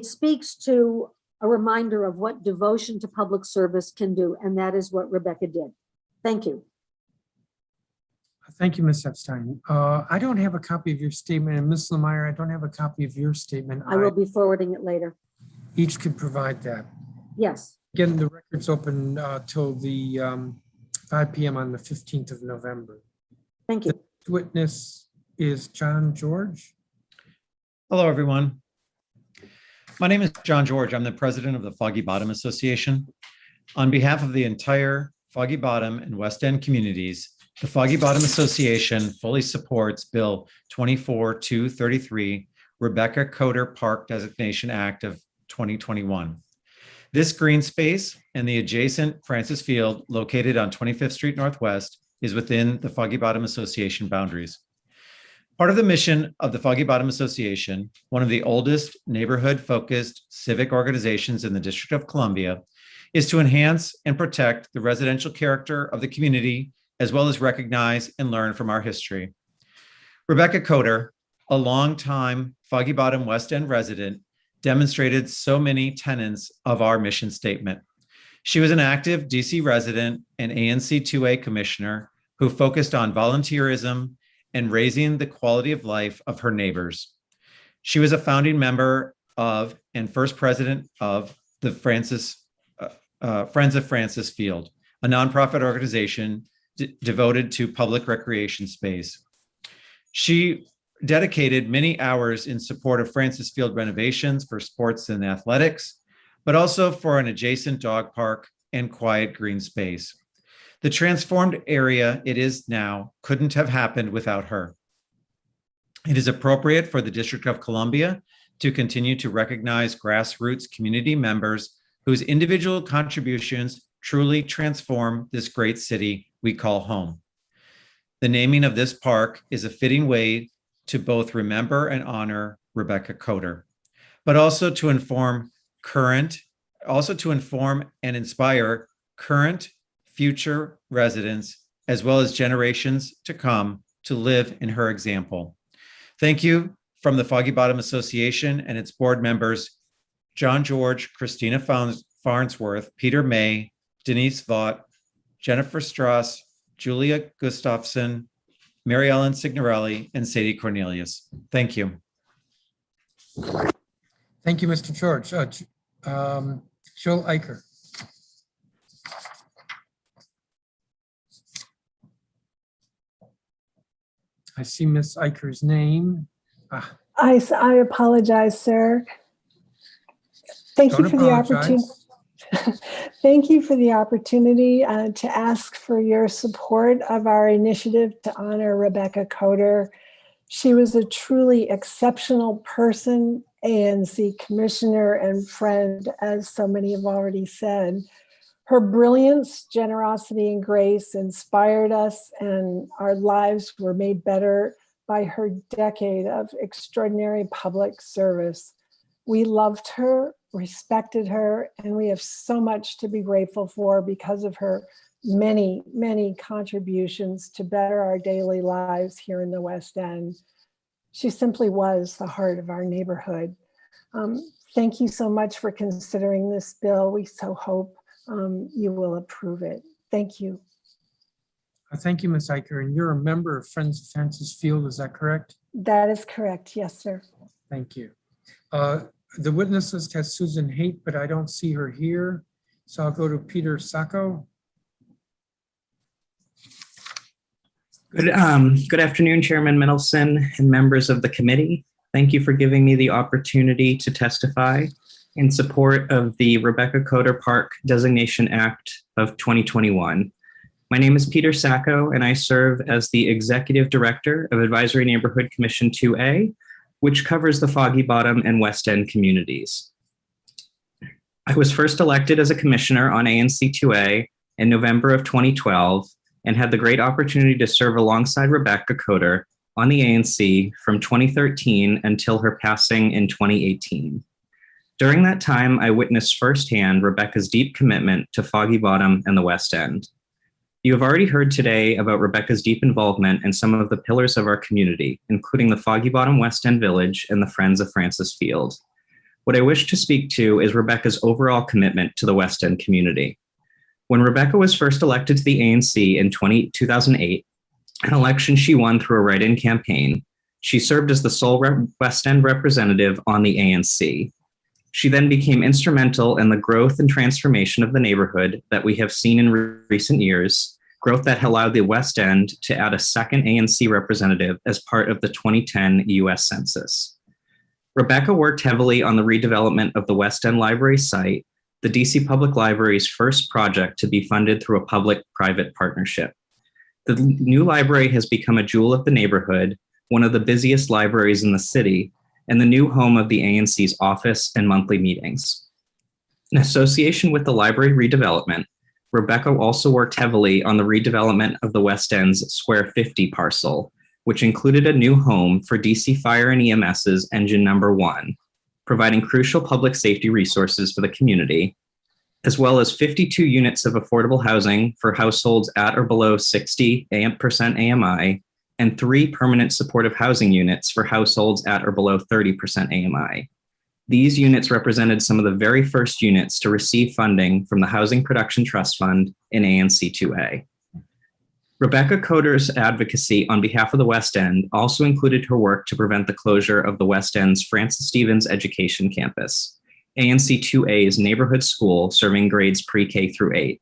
speaks to a reminder of what devotion to public service can do. And that is what Rebecca did. Thank you. Thank you, Ms. Epstein. I don't have a copy of your statement, and Ms. Lemire, I don't have a copy of your statement. I will be forwarding it later. Each could provide that. Yes. Again, the record's open till the 5 p.m. on the 15th of November. Thank you. The witness is John George. Hello, everyone. My name is John George. I'm the president of the Foggy Bottom Association. On behalf of the entire Foggy Bottom and West End communities, the Foggy Bottom Association fully supports Bill 24-233, Rebecca Coder Park Designation Act of 2021. This green space and the adjacent Francis Field, located on 25th Street Northwest, is within the Foggy Bottom Association boundaries. Part of the mission of the Foggy Bottom Association, one of the oldest neighborhood-focused civic organizations in the District of Columbia, is to enhance and protect the residential character of the community, as well as recognize and learn from our history. Rebecca Coder, a longtime Foggy Bottom West End resident, demonstrated so many tenets of our mission statement. She was an active DC resident and ANC 2A commissioner who focused on volunteerism and raising the quality of life of her neighbors. She was a founding member of and first president of the Friends of Francis Field, a nonprofit organization devoted to public recreation space. She dedicated many hours in support of Francis Field renovations for sports and athletics, but also for an adjacent dog park and quiet green space. The transformed area it is now couldn't have happened without her. It is appropriate for the District of Columbia to continue to recognize grassroots community members whose individual contributions truly transform this great city we call home. The naming of this park is a fitting way to both remember and honor Rebecca Coder, but also to inform and inspire current, future residents, as well as generations to come, to live in her example. Thank you from the Foggy Bottom Association and its board members, John George, Christina Farnsworth, Peter May, Denise Vaught, Jennifer Strauss, Julia Gustafson, Mary Ellen Signorelli, and Sadie Cornelius. Thank you. Thank you, Mr. George. Joel Eicher. I see Ms. Eicher's name. I apologize, sir. Thank you Don't for the opportunity. apologize. Thank you for the opportunity to ask for your support of our initiative to honor Rebecca Coder. She was a truly exceptional person, ANC commissioner and friend, as so many have already said. Her brilliance, generosity, and grace inspired us, and our lives were made better by her decade of extraordinary public service. We loved her, respected her, and we have so much to be grateful for because of her many, many contributions to better our daily lives here in the West End. She simply was the heart of our neighborhood. Thank you so much for considering this bill. We so hope you will approve it. Thank you. Thank you, Ms. Iker. And you're a member of Friends of Francis Field, is that correct? That is correct. Yes, sir. Thank you. The witness list has Susan Haight, but I don't see her here. So I'll go to Peter Sacco. Good afternoon, Chairman Mendelson and members of the committee. Thank you for giving me the opportunity to testify in support of the Rebecca Coder Park Designation Act of 2021. My name is Peter Sacco, and I serve as the Executive Director of Advisory Neighborhood Commission 2A, which covers the Foggy Bottom and West End communities. I was first elected as a commissioner on ANC 2A in November of 2012 and had the great opportunity to serve alongside Rebecca Coder on the ANC from 2013 until her passing in 2018. During that time, I witnessed firsthand Rebecca's deep commitment to Foggy Bottom and the West End. You have already heard today about Rebecca's deep involvement in some of the pillars of our community, including the Foggy Bottom West End Village and the Friends of Francis Field. What I wish to speak to is Rebecca's overall commitment to the West End community. When Rebecca was first elected to the ANC in 2008, an election she won through a write-in campaign, she served as the sole West End representative on the ANC. She then became instrumental in the growth and transformation of the neighborhood that we have seen in recent years, growth that allowed the West End to add a second ANC representative as part of the 2010 US Census. Rebecca worked heavily on the redevelopment of the West End Library site, the DC Public Library's first project to be funded through a public-private partnership. The new library has become a jewel of the neighborhood, one of the busiest libraries in the city, and the new home of the ANC's office and monthly meetings. In association with the library redevelopment, Rebecca also worked heavily on the redevelopment of the West End's Square 50 parcel, which included a new home for DC Fire and EMS's Engine Number 1, providing crucial public safety resources for the community, as well as 52 units of affordable housing for households at or below 60% AMI, and 3 permanent supportive housing units for households at or below 30% AMI. These units represented some of the very first units to receive funding from the Housing Production Trust Fund in ANC 2A. Rebecca Coder's advocacy on behalf of the West End also included her work to prevent the closure of the West End's Francis Stevens Education Campus, ANC 2A's neighborhood school serving grades pre-K through 8.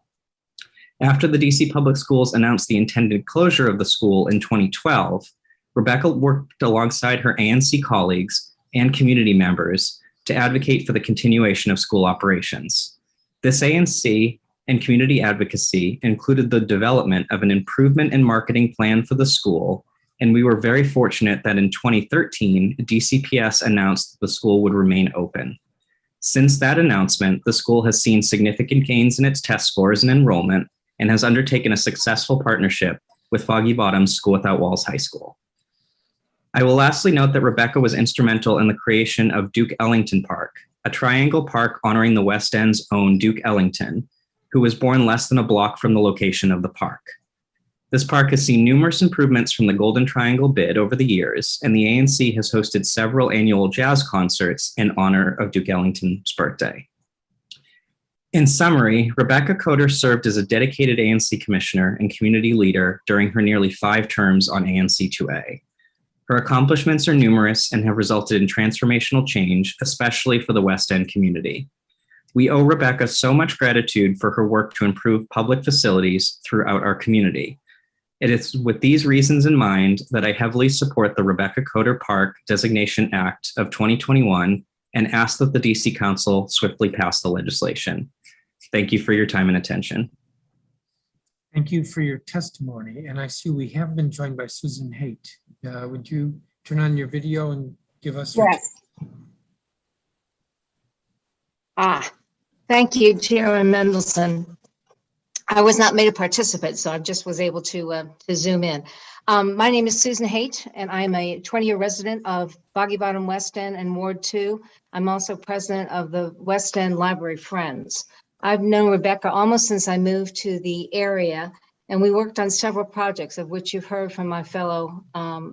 After the DC Public Schools announced the intended closure of the school in 2012, Rebecca worked alongside her ANC colleagues and community members to advocate for the continuation of school operations. This ANC and community advocacy included the development of an improvement and marketing plan for the school, and we were very fortunate that in 2013, DCPS announced that the school would remain open. Since that announcement, the school has seen significant gains in its test scores and enrollment, and has undertaken a successful partnership with Foggy Bottom School Without Walls High School. I will lastly note that Rebecca was instrumental in the creation of Duke Ellington Park, a triangle park honoring the West End's own Duke Ellington, who was born less than a block from the location of the park. This park has seen numerous improvements from the Golden Triangle bid over the years, and the ANC has hosted several annual jazz concerts in honor of Duke Ellington's birthday. In summary, Rebecca Coder served as a dedicated ANC commissioner and community leader during her nearly 5 terms on ANC 2A. Her accomplishments are numerous and have resulted in transformational change, especially for the West End community. We owe Rebecca so much gratitude for her work to improve public facilities throughout our community. It is with these reasons in mind that I heavily support the Rebecca Coder Park Designation Act of 2021 and ask that the DC Council swiftly pass the legislation. Thank you for your time and attention. Thank you for your testimony. And I see we have been joined by Susan Haight. Would you turn on your video and give us your Yes. Thank you, Chairman Mendelson. I was not made a participant, so I just was able to zoom in. My name is Susan Haight, and I'm a 20-year resident of Foggy Bottom West End and Ward 2. I'm also president of the West End Library Friends. I've known Rebecca almost since I moved to the area, and we worked on several projects of which you've heard from my fellow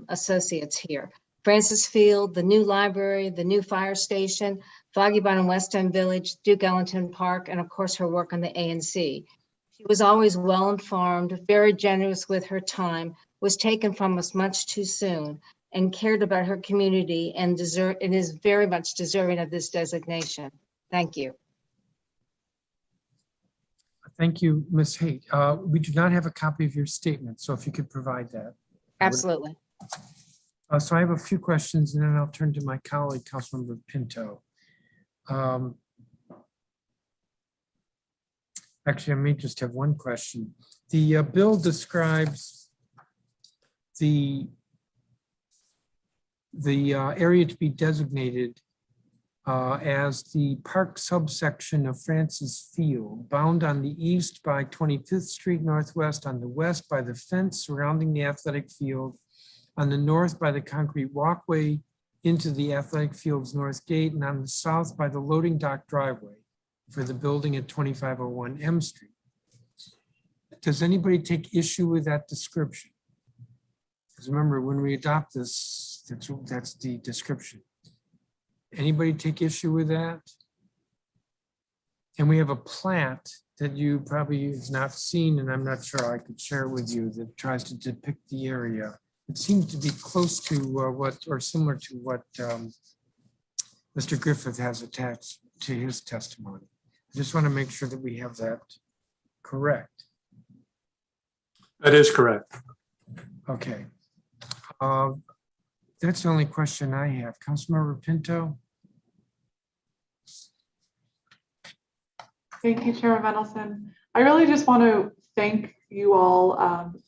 associates here. Francis Field, the new library, the new fire station, Foggy Bottom West End Village, Duke Ellington Park, and of course her work on the ANC. She was always well-informed, very generous with her time, was taken from us much too soon, and cared about her community and is very much deserving of this designation. Thank you. Thank you, Ms. Haight. We do not have a copy of your statement, so if you could provide that. Absolutely. So I have a few questions, and then I'll turn to my colleague, Councilmember Pinto. Actually, I may just have one question. The bill describes the area to be designated as the park subsection of Francis Field, bound on the east by 25th Street Northwest, on the west by the fence surrounding the athletic field, on the north by the concrete walkway into the athletic field's north gate, and on the south by the loading dock driveway for the building at 2501 M Street. Does anybody take issue with that description? Because remember, when we adopt this, that's the description. Anybody take issue with that? And we have a plat that you probably have not seen, and I'm not sure I could share with you, that tries to depict the area. It seems to be close to what, or similar to what Mr. Griffith has attached to his testimony. I just want to make sure that we have that correct. That is correct. Okay. That's the only question I have. Councilmember Pinto? Thank you, Chairman Mendelson. I really just want to thank you all,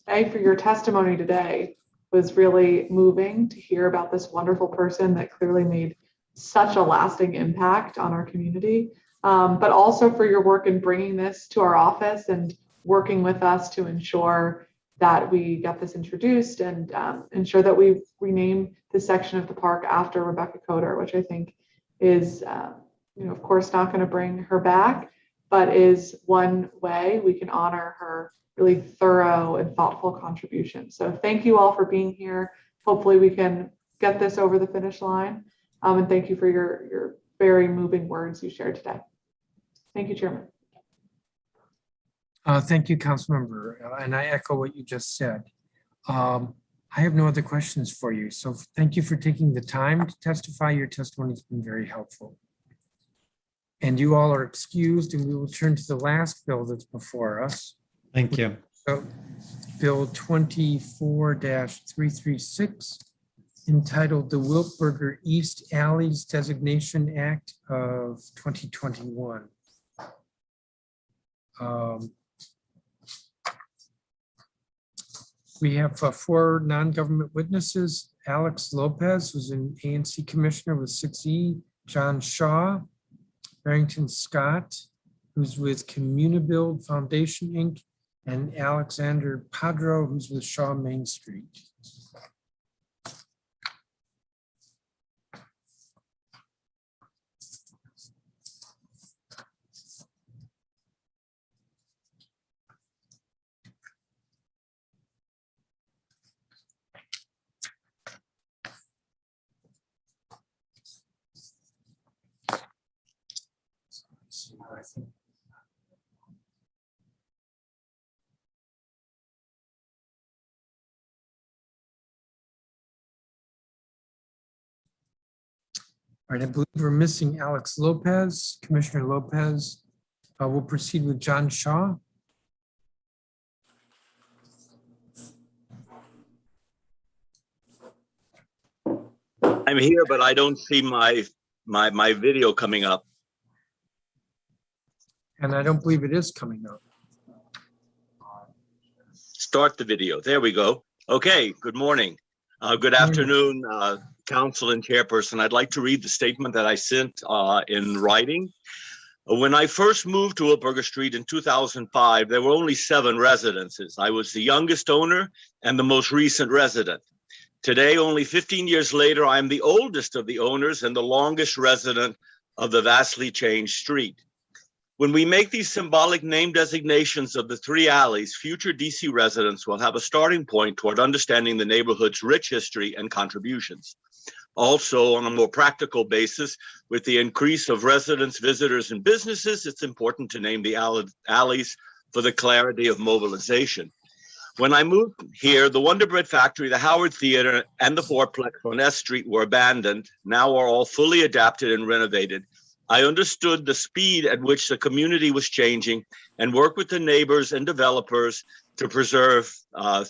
for your testimony today. Was really moving to hear about this wonderful person that clearly made such a lasting impact on our community, but also for your work in bringing this to our office and working with us to ensure that we get this introduced and ensure that we rename this section of the park after Rebecca Coder, which I think is, of course, not going to bring her back, but is one way we can honor her really thorough and thoughtful contribution. So thank you all for being here. Hopefully we can get this over the finish line. And thank you for your very moving words you shared today. Thank you, Chairman. Thank you, Councilmember, and I echo what you just said. I have no other questions for you. So thank you for taking the time to testify. Your testimony has been very helpful. And you all are excused, and we will turn to the last bill that's before us. Thank you. So, Bill 24-336, entitled the Wiltberger East Alleys Designation Act of 2021. We have 4 non-government witnesses: Alex Lopez, who's an ANC commissioner with 6E, John Shaw, Barrington Scott, who's with Communibuild Foundation, Inc., and Alexander Padro, who's with Shaw Main Street. All right, I believe we're missing Alex Lopez. Commissioner Lopez. We'll proceed with John Shaw. I'm here, but I don't see my video coming up. And I don't believe it is coming up. Start the video. There we go. Okay, good morning. Good afternoon, council and chairperson. I'd like to read the statement that I sent in writing. When I first moved to Wilburger Street in 2005, there were only 7 residences. I was the youngest owner and the most recent resident. Today, only 15 years later, I am the oldest of the owners and the longest resident of the vastly changed street. When we make these symbolic name designations of the 3 alleys, future DC residents will have a starting point toward understanding the neighborhood's rich history and contributions. Also, on a more practical basis, with the increase of residents, visitors, and businesses, it's important to name the alleys for the clarity of mobilization. When I moved here, the Wonder Bread Factory, the Howard Theater, and the Fourplex on S Street were abandoned, now are all fully adapted and renovated. I understood the speed at which the community was changing and worked with the neighbors and developers to preserve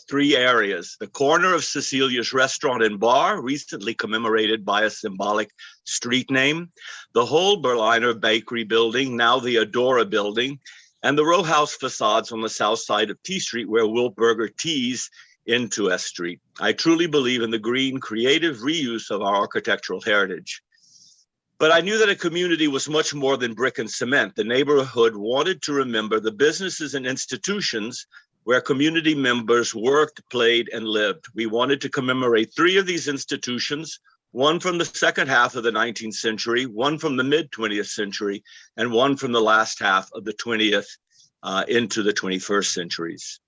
3 areas. The corner of Cecilia's Restaurant and Bar, recently commemorated by a symbolic street name, the whole Berliner Bakery building, now the Adora building, and the row house facades on the south side of T Street where Wilburger tees into S Street. I truly believe in the green, creative reuse of our architectural heritage. But I knew that a community was much more than brick and cement. The neighborhood wanted to remember the businesses and institutions where community members worked, played, and lived. We wanted to commemorate 3 of these institutions, one from the second half of the 19th century, one from the mid-20th century, and one from the last half of the 20th into the 21st centuries.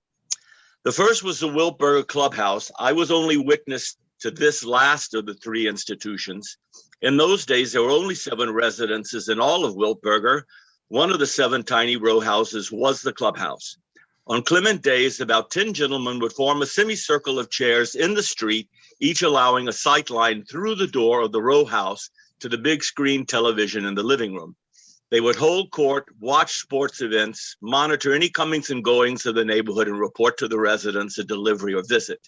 The first was the Wilburger Clubhouse. I was only witness to this last of the 3 institutions. In those days, there were only 7 residences in all of Wilburger. One of the 7 tiny row houses was the clubhouse. On Clement days, about 10 gentlemen would form a semicircle of chairs in the street, each allowing a sight line through the door of the row house to the big screen television in the living room. They would hold court, watch sports events, monitor any comings and goings of the neighborhood, and report to the residents a delivery or visit.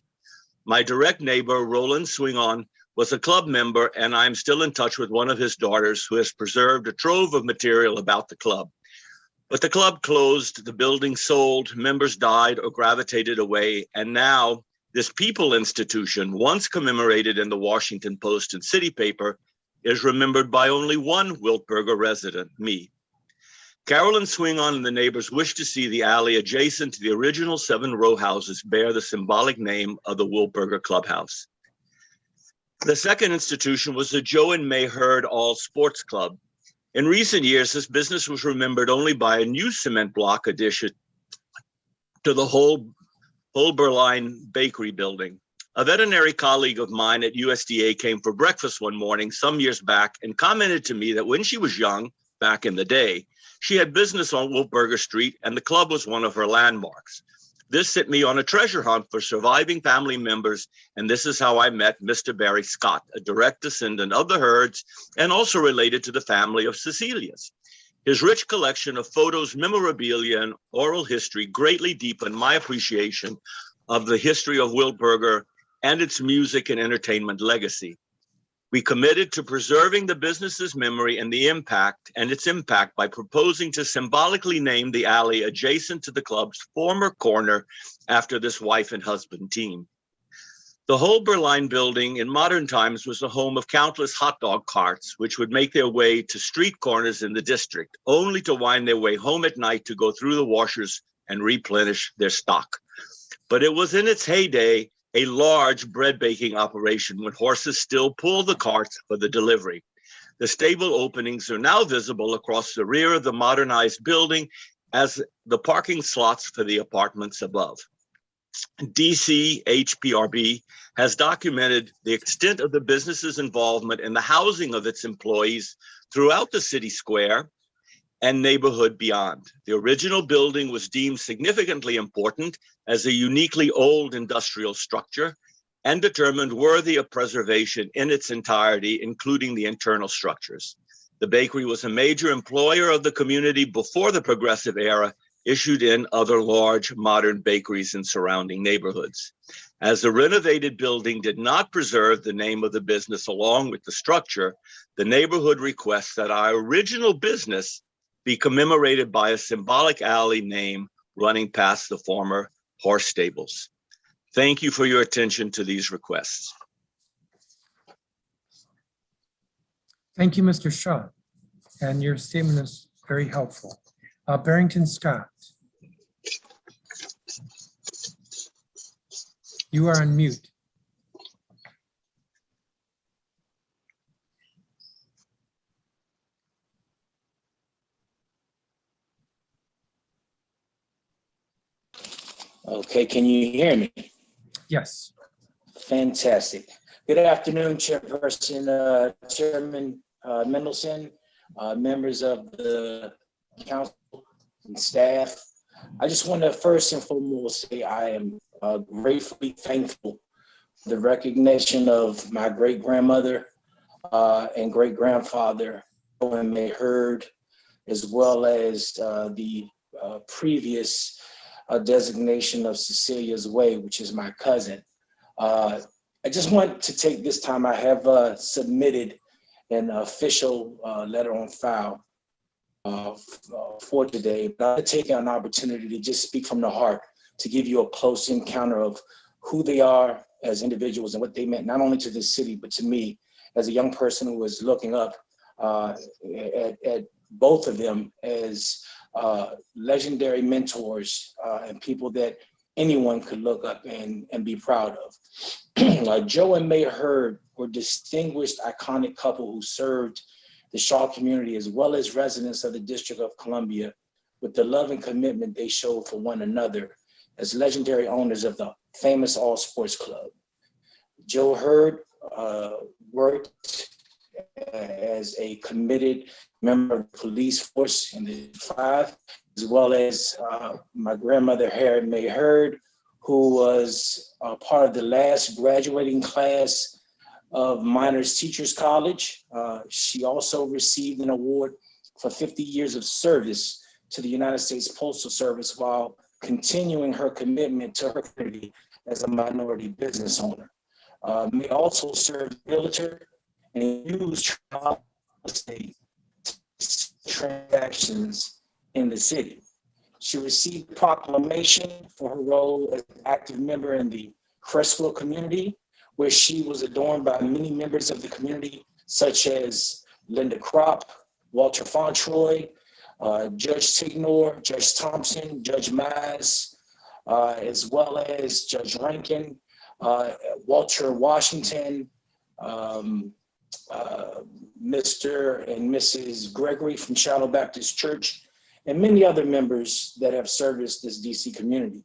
My direct neighbor, Roland Swingon, was a club member, and I'm still in touch with one of his daughters who has preserved a trove of material about the club. But the club closed, the building sold, members died or gravitated away, and now this people institution, once commemorated in the Washington Post and City Paper, is remembered by only one Wilburger resident, me. Carolyn Swingon and the neighbors wish to see the alley adjacent to the original 7 row houses bear the symbolic name of the Wilburger Clubhouse. The second institution was the Joe and May Hurd All Sports Club. In recent years, this business was remembered only by a new cement block addition to the whole Berlin Bakery building. A veterinary colleague of mine at USDA came for breakfast one morning some years back and commented to me that when she was young, back in the day, she had business on Wilburger Street and the club was one of her landmarks. This set me on a treasure hunt for surviving family members, and this is how I met Mr. Barry Scott, a direct descendant of the Hurds and also related to the family of Cecilia's. His rich collection of photos, memorabilia, and oral history greatly deepened my appreciation of the history of Wilburger and its music and entertainment legacy. We committed to preserving the business's memory and its impact by proposing to symbolically name the alley adjacent to the club's former corner after this wife and husband team. The whole Berlin building in modern times was the home of countless hot dog carts, which would make their way to street corners in the district, only to wind their way home at night to go through the washers and replenish their stock. But it was in its heyday a large bread baking operation when horses still pulled the carts for the delivery. The stable openings are now visible across the rear of the modernized building as the parking slots for the apartments above. DC HPRB has documented the extent of the business's involvement in the housing of its employees throughout the city square and neighborhood beyond. The original building was deemed significantly important as a uniquely old industrial structure and determined worthy of preservation in its entirety, including the internal structures. The bakery was a major employer of the community before the Progressive era issued in other large modern bakeries in surrounding neighborhoods. As the renovated building did not preserve the name of the business along with the structure, the neighborhood requests that our original business be commemorated by a symbolic alley name running past the former horse stables. Thank you for your attention to these requests. Thank you, Mr. Shaw. And your statement is very helpful. Barrington Scott. You are on mute. Okay, can you hear me? Yes. Fantastic. Good afternoon, Chairperson, Chairman Mendelson, members of the council and staff. I just want to first and foremost say I am gratefully thankful for the recognition of my great-grandmother and great-grandfather, Owen May Hurd, as well as the previous designation of Cecilia's Way, which is my cousin. I just want to take this time, I have submitted an official letter on file for today, but I'm taking an opportunity to just speak from the heart, to give you a close encounter of who they are as individuals and what they meant, not only to this city, but to me as a young person who was looking up at both of them as legendary mentors and people that anyone could look up and be proud of. Joe and May Hurd were distinguished, iconic couple who served the Shaw community as well as residents of the District of Columbia with the love and commitment they showed for one another as legendary owners of the famous All Sports Club. Joe Hurd worked as a committed member of the police force in the 5, as well as my grandmother, Harriet May Hurd, who was part of the last graduating class of Miners Teachers College. She also received an award for 50 years of service to the United States Postal Service while continuing her commitment to her community as a minority business owner. May also served realtor and used real estate transactions in the city. She received a proclamation for her role as an active member in the Crestwell community, where she was adorned by many members of the community, such as Linda Kropp, Walter Fontroy, Judge Tignor, Judge Thompson, Judge Mize, as well as Judge Rankin, Walter Washington, Mr. and Mrs. Gregory from Shiloh Baptist Church, and many other members that have serviced this DC community.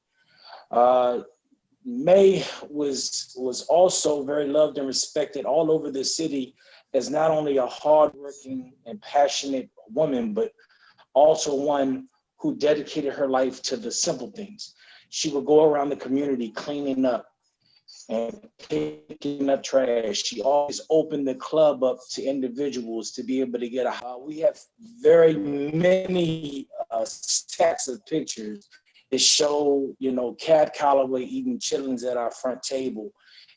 May was also very loved and respected all over the city as not only a hardworking and passionate woman, but also one who dedicated her life to the simple things. She would go around the community cleaning up and picking up trash. She always opened the club up to individuals to be able to get a. We have very many stacks of pictures that show, you know, Cab Calloway eating chitlins at our front table,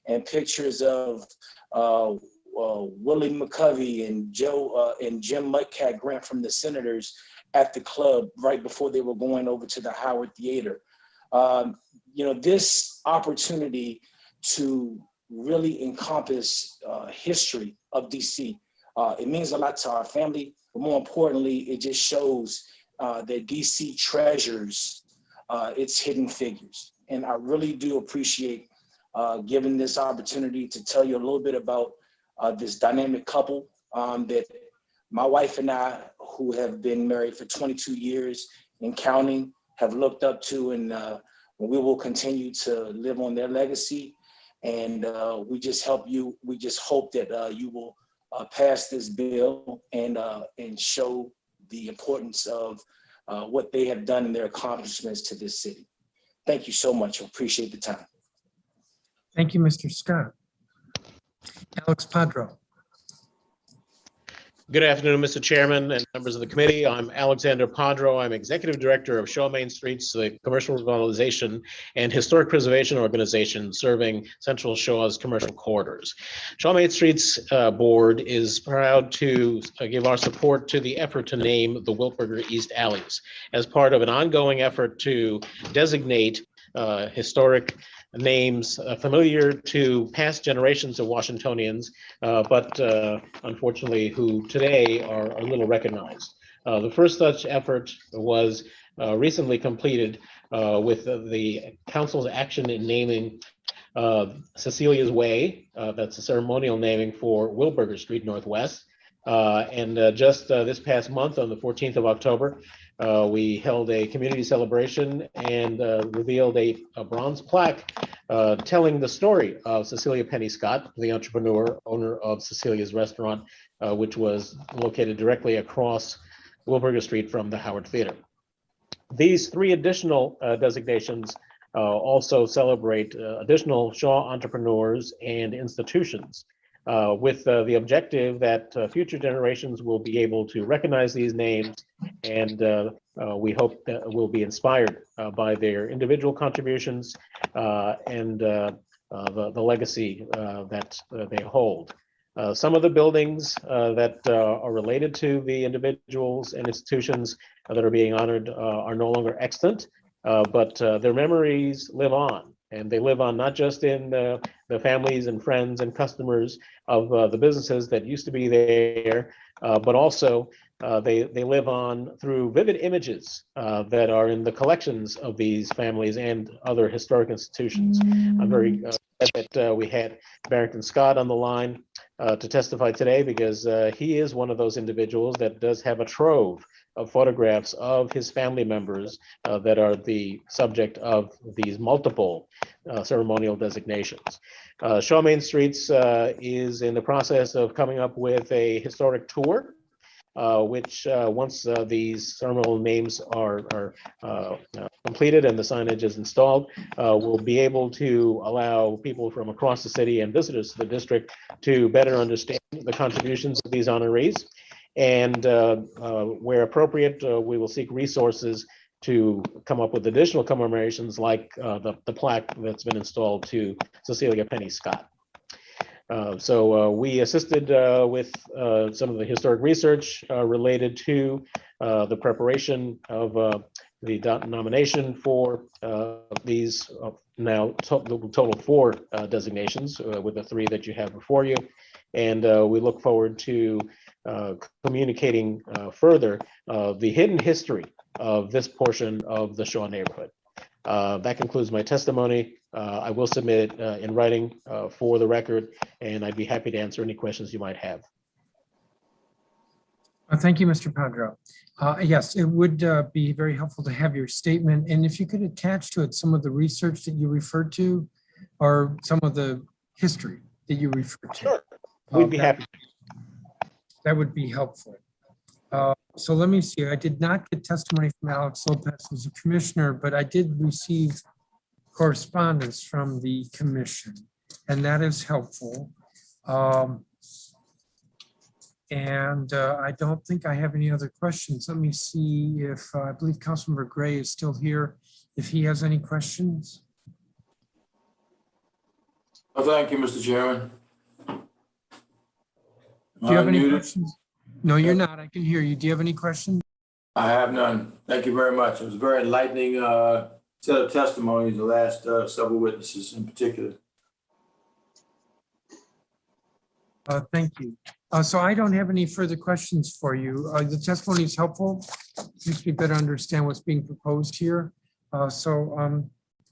and pictures of Willie McCovey and Joe and Jim Mudcat Grant from the Senators at the club right before they were going over to the Howard Theater. You know, this opportunity to really encompass history of DC, it means a lot to our family, but more importantly, it just shows that DC treasures its hidden figures. And I really do appreciate given this opportunity to tell you a little bit about this dynamic couple that my wife and I, who have been married for 22 years and counting, have looked up to, and we will continue to live on their legacy. And we just hope that you will pass this bill and show the importance of what they have done and their accomplishments to this city. Thank you so much. I appreciate the time. Thank you, Mr. Scott. Alex Padro. Good afternoon, Mr. Chairman and members of the committee. I'm Alexander Pandro. I'm Executive Director of Shaw Main Streets, the Commercial Revitalization and Historic Preservation Organization serving Central Shaw's commercial corridors. Shaw Main Streets Board is proud to give our support to the effort to name the Wiltberger East Alleys as part of an ongoing effort to designate historic names familiar to past generations of Washingtonians, but unfortunately who today are a little recognized. The first such effort was recently completed with the council's action in naming Cecilia's Way, that's a ceremonial naming for Wiltberger Street Northwest. And just this past month on the 14th of October, we held a community celebration and revealed a bronze plaque telling the story of Cecilia Penny Scott, the entrepreneur, owner of Cecilia's Restaurant, which was located directly across Wiltberger Street from the Howard Theater. These three additional designations also celebrate additional Shaw entrepreneurs and institutions with the objective that future generations will be able to recognize these names, and we hope that will be inspired by their individual contributions and the legacy that they hold. Some of the buildings that are related to the individuals and institutions that are being honored are no longer extant, but their memories live on. And they live on not just in the families and friends and customers of the businesses that used to be there, but also they live on through vivid images that are in the collections of these families and other historic institutions. I'm very glad that we had Barrington Scott on the line to testify today, because he is one of those individuals that does have a trove of photographs of his family members that are the subject of these multiple ceremonial designations. Shaw Main Streets is in the process of coming up with a historic tour, which once these ceremonial names are completed and the signage is installed, will be able to allow people from across the city and visitors to the district to better understand the contributions of these honorees. And where appropriate, we will seek resources to come up with additional commemorations like the plaque that's been installed to Cecilia Penny Scott. So we assisted with some of the historic research related to the preparation of the nomination for these now total 4 designations with the 3 that you have before you. And we look forward to communicating further the hidden history of this portion of the Shaw neighborhood. That concludes my testimony. I will submit it in writing for the record, and I'd be happy to answer any questions you might have. Thank you, Mr. Pandro. Yes, it would be very helpful to have your statement, and if you could attach to it some of the research that you referred to, or some of the history that you referred to. Sure, we'd be happy. That would be helpful. So let me see. I did not get testimony from Alex Lopez as a commissioner, but I did receive correspondence from the commission, and that is helpful. And I don't think I have any other questions. Let me see if I believe Councilmember Gray is still here, if he has any questions. Oh, thank you, Mr. Chairman. Do you have any questions? No, you're not. I can hear you. Do you have any questions? I have none. Thank you very much. It was a very enlightening set of testimonies, the last several witnesses in particular. Thank you. So I don't have any further questions for you. The testimony is helpful. Makes me better understand what's being proposed here. So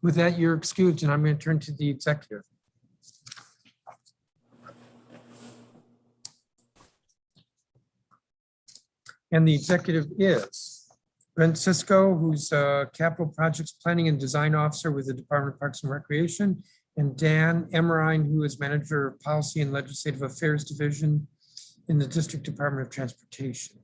with that, you're excused, and I'm going to turn to the executive. And the executive is Brent Cisco, who's Capital Projects Planning and Design Officer with the Department of Parks and Recreation, and Dan Emerine, who is Manager of Policy and Legislative Affairs Division in the District Department of Transportation.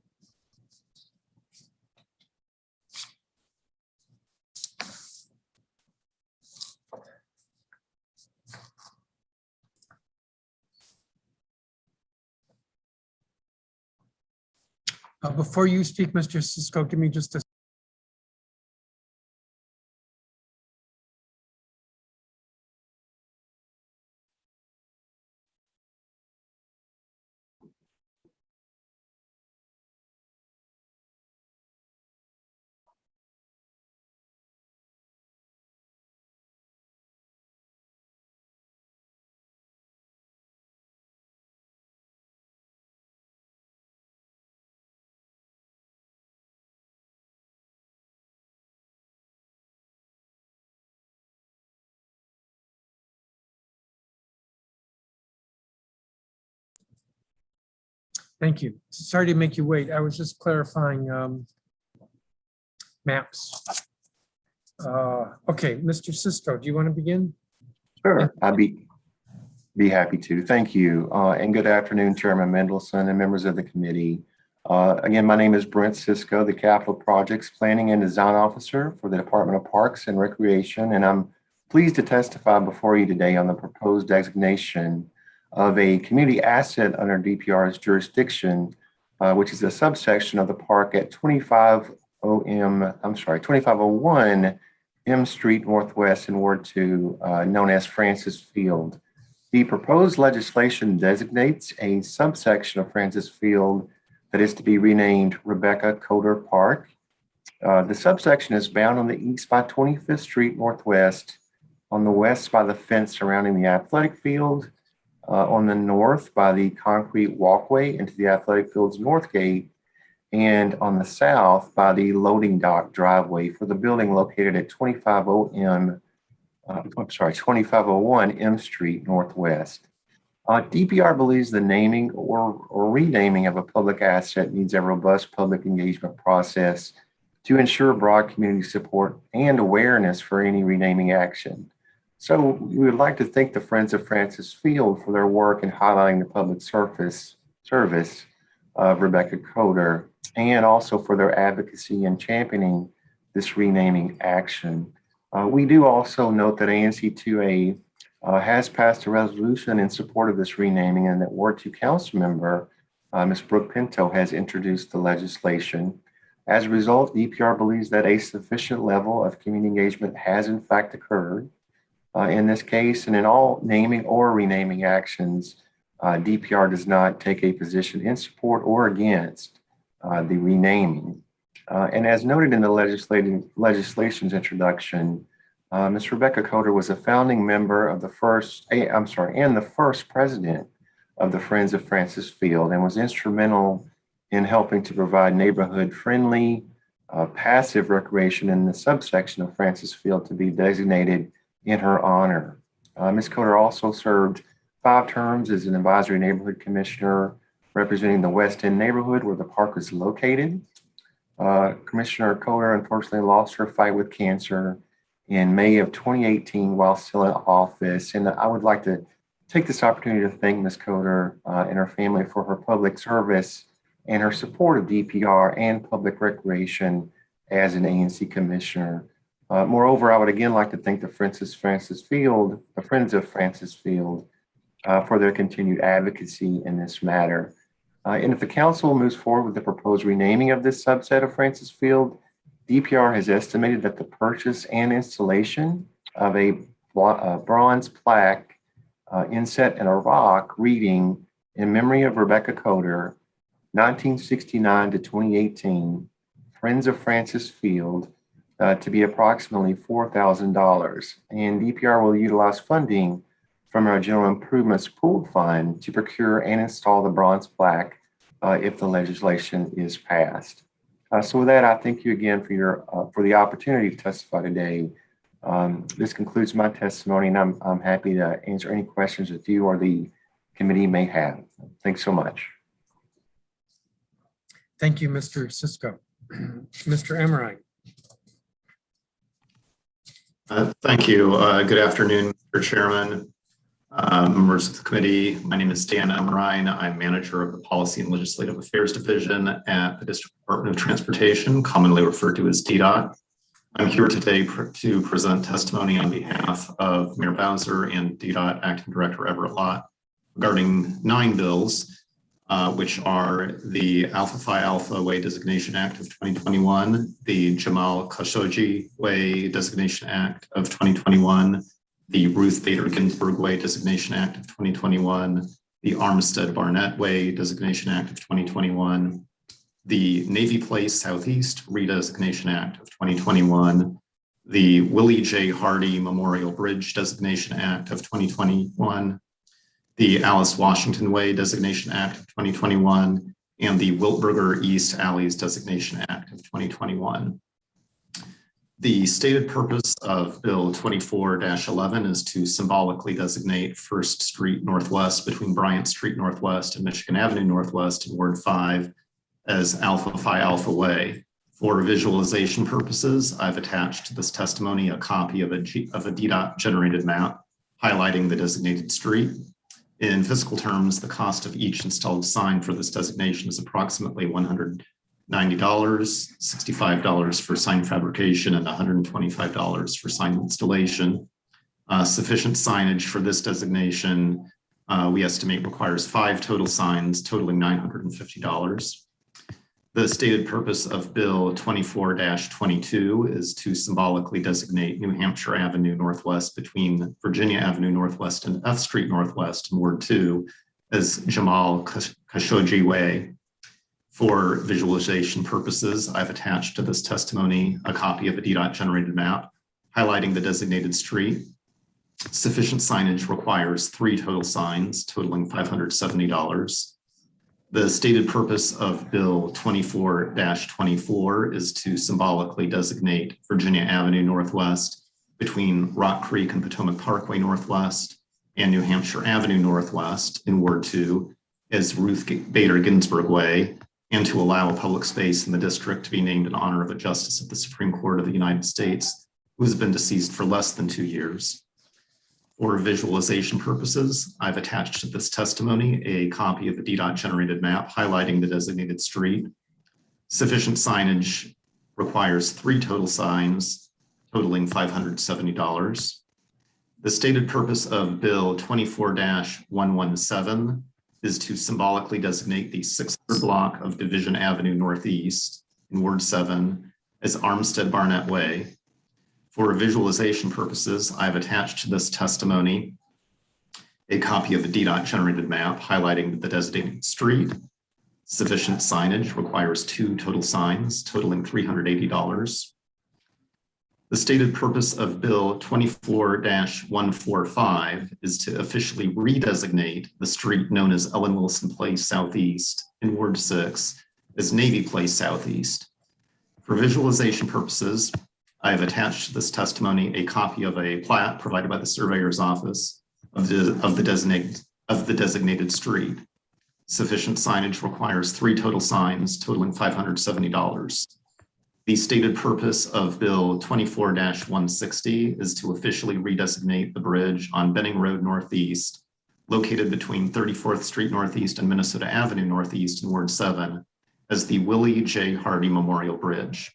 Before you speak, Mr. Cisco, give me just a Thank you. Sorry to make you wait. I was just clarifying maps. Okay, Mr. Cisco, do you want to begin? Sure, I'd be happy to. Thank you. And good afternoon, Chairman Mendelson and members of the committee. Again, my name is Brent Cisco, the Capital Projects Planning and Design Officer for the Department of Parks and Recreation, and I'm pleased to testify before you today on the proposed designation of a community asset under DPR's jurisdiction, which is a subsection of the park at 2501 M Street Northwest in Ward 2, known as Francis Field. The proposed legislation designates a subsection of Francis Field that is to be renamed Rebecca Coder Park. The subsection is bound on the east by 25th Street Northwest, on the west by the fence surrounding the athletic field, on the north by the concrete walkway into the athletic field's north gate, and on the south by the loading dock driveway for the building located at 2501 M Street Northwest. DPR believes the naming or renaming of a public asset needs a robust public engagement process to ensure broad community support and awareness for any renaming action. So we would like to thank the Friends of Francis Field for their work in highlighting the public service of Rebecca Coder, and also for their advocacy in championing this renaming action. We do also note that ANC2A has passed a resolution in support of this renaming, and that Ward 2 Council member, Ms. Brooke Pinto, has introduced the legislation. As a result, DPR believes that a sufficient level of community engagement has in fact occurred. In this case, and in all naming or renaming actions, DPR does not take a position in support or against the renaming. And as noted in the legislation's introduction, Ms. Rebecca Coder was a founding member of the first president of the Friends of Francis Field, and was instrumental in helping to provide neighborhood-friendly, passive recreation in the subsection of Francis Field to be designated in her honor. Ms. Coder also served 5 terms as an advisory neighborhood commissioner representing the West End neighborhood where the park is located. Commissioner Coder unfortunately lost her fight with cancer in May of 2018 while still in office. And I would like to take this opportunity to thank Ms. Coder and her family for her public service and her support of DPR and public recreation as an ANC commissioner. Moreover, I would again like to thank the Friends of Francis Field, for their continued advocacy in this matter. And if the council moves forward with the proposed renaming of this subset of Francis Field, DPR has estimated that the purchase and installation of a bronze plaque inset in a rock reading "In memory of Rebecca Coder, 1969 to 2018, Friends of Francis Field," to be approximately $4,000. And DPR will utilize funding from our General Improvements Pooled Fund to procure and install the bronze plaque if the legislation is passed. So with that, I thank you again for the opportunity to testify today. This concludes my testimony, and I'm happy to answer any questions that you or the committee may have. Thanks so much. Thank you, Mr. Cisco. Mr. Emmerich. Thank you. Good afternoon, Mr. Chairman, members of the committee. My name is Dan Emmerine. I'm manager of the Policy and Legislative Affairs Division at the District Department of Transportation, commonly referred to as DDOT. I'm here today to present testimony on behalf of Mayor Bowser and DDOT Acting Director Everett Lott regarding 9 bills which are the Alpha Phi Alpha Way Designation Act of 2021, the Jamal Khashoggi Way Designation Act of 2021, the Ruth Bader Ginsburg Way Designation Act of 2021, the Armstead Barnett Way Designation Act of 2021, the Navy Place Southeast Redesignation Act of 2021, the Willie J. Hardy Memorial Bridge Designation Act of 2021, the Alice Washington Way Designation Act of 2021, and the Wiltberger East Alleys Designation Act of 2021. The stated purpose of Bill 24-11 is to symbolically designate First Street Northwest between Bryant Street Northwest and Michigan Avenue Northwest in Ward 5 as Alpha Phi Alpha Way. For visualization purposes, I've attached to this testimony a copy of a DDOT generated map highlighting the designated street. In fiscal terms, the cost of each installed sign for this designation is approximately $190, $65 for sign fabrication, and $125 for sign installation. Sufficient signage for this designation, we estimate requires 5 total signs totaling $950. The stated purpose of Bill 24-22 is to symbolically designate New Hampshire Avenue Northwest between Virginia Avenue Northwest and F Street Northwest in Ward 2 as Jamal Khashoggi Way. For visualization purposes, I've attached to this testimony a copy of a DDOT generated map highlighting the designated street. Sufficient signage requires 3 total signs totaling $570. The stated purpose of Bill 24-24 is to symbolically designate Virginia Avenue Northwest between Rock Creek and Potomac Parkway Northwest and New Hampshire Avenue Northwest in Ward 2 as Ruth Bader Ginsburg Way, and to allow a public space in the district to be named in honor of a justice of the Supreme Court of the United States who has been deceased for less than 2 years. For visualization purposes, I've attached to this testimony a copy of the DDOT generated map highlighting the designated street. Sufficient signage requires 3 total signs totaling $570. The stated purpose of Bill 24-117 is to symbolically designate the 6th block of Division Avenue Northeast in Ward 7 as Armstead Barnett Way. For visualization purposes, I've attached to this testimony a copy of the DDOT generated map highlighting the designated street. Sufficient signage requires 2 total signs totaling $380. The stated purpose of Bill 24-145 is to officially redesignate the street known as Ellen Wilson Place Southeast in Ward 6 as Navy Place Southeast. For visualization purposes, I have attached to this testimony a copy of a plat provided by the surveyor's office of the designated street. Sufficient signage requires 3 total signs totaling $570. The stated purpose of Bill 24-160 is to officially redesignate the bridge on Benning Road Northeast, located between 34th Street Northeast and Minnesota Avenue Northeast in Ward 7, as the Willie J. Hardy Memorial Bridge.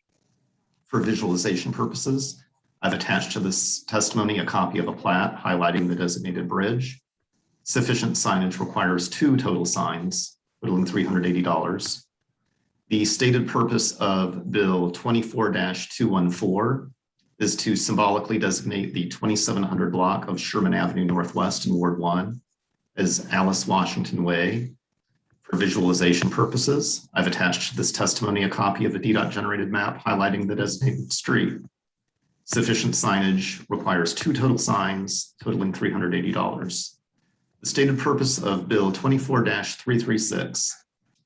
For visualization purposes, I've attached to this testimony a copy of a plat highlighting the designated bridge. Sufficient signage requires 2 total signs, totaling $380. The stated purpose of Bill 24-214 is to symbolically designate the 2700 block of Sherman Avenue Northwest in Ward 1 as Alice Washington Way. For visualization purposes, I've attached to this testimony a copy of a DDOT generated map highlighting the designated street. Sufficient signage requires 2 total signs totaling $380. The stated purpose of Bill 24-336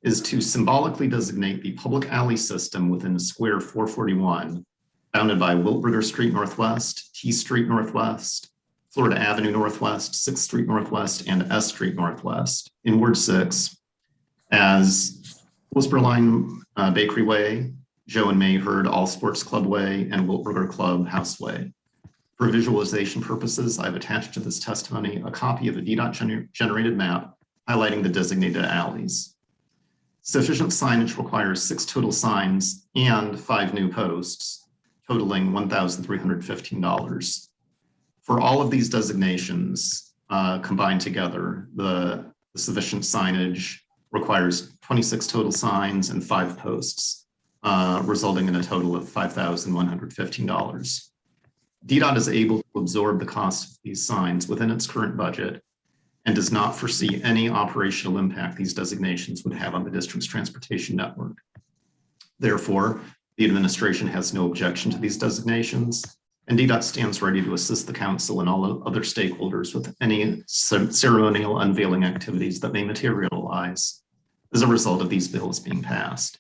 is to symbolically designate the public alley system within Square 441, bounded by Wiltberger Street Northwest, T Street Northwest, Florida Avenue Northwest, 6th Street Northwest, and S Street Northwest in Ward 6 as Wilsberline Bakery Way, Joe and May Hurd All Sports Club Way, and Wiltberger Club House Way. For visualization purposes, I've attached to this testimony a copy of a DDOT generated map highlighting the designated alleys. Sufficient signage requires 6 total signs and 5 new posts, totaling $1,315. For all of these designations combined together, the sufficient signage requires 26 total signs and 5 posts, resulting in a total of $5,115. DDOT is able to absorb the cost of these signs within its current budget and does not foresee any operational impact these designations would have on the district's transportation network. Therefore, the administration has no objection to these designations, and DDOT stands ready to assist the council and all other stakeholders with any ceremonial unveiling activities that may materialize as a result of these bills being passed.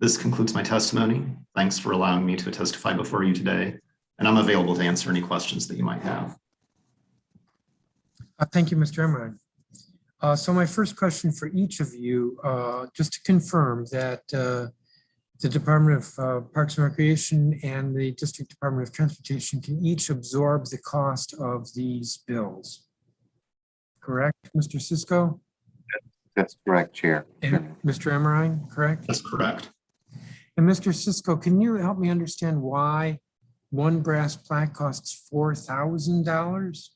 This concludes my testimony. Thanks for allowing me to testify before you today, and I'm available to answer any questions that you might have. Thank you, Mr. Emmerich. So my first question for each of you, just to confirm that the Department of Parks and Recreation and the District Department of Transportation can each absorb the cost of these bills. Correct, Mr. Cisco? That's correct, Chair. And Mr. Emmerine, correct? That's correct. And Mr. Cisco, can you help me understand why one brass plaque costs $4,000?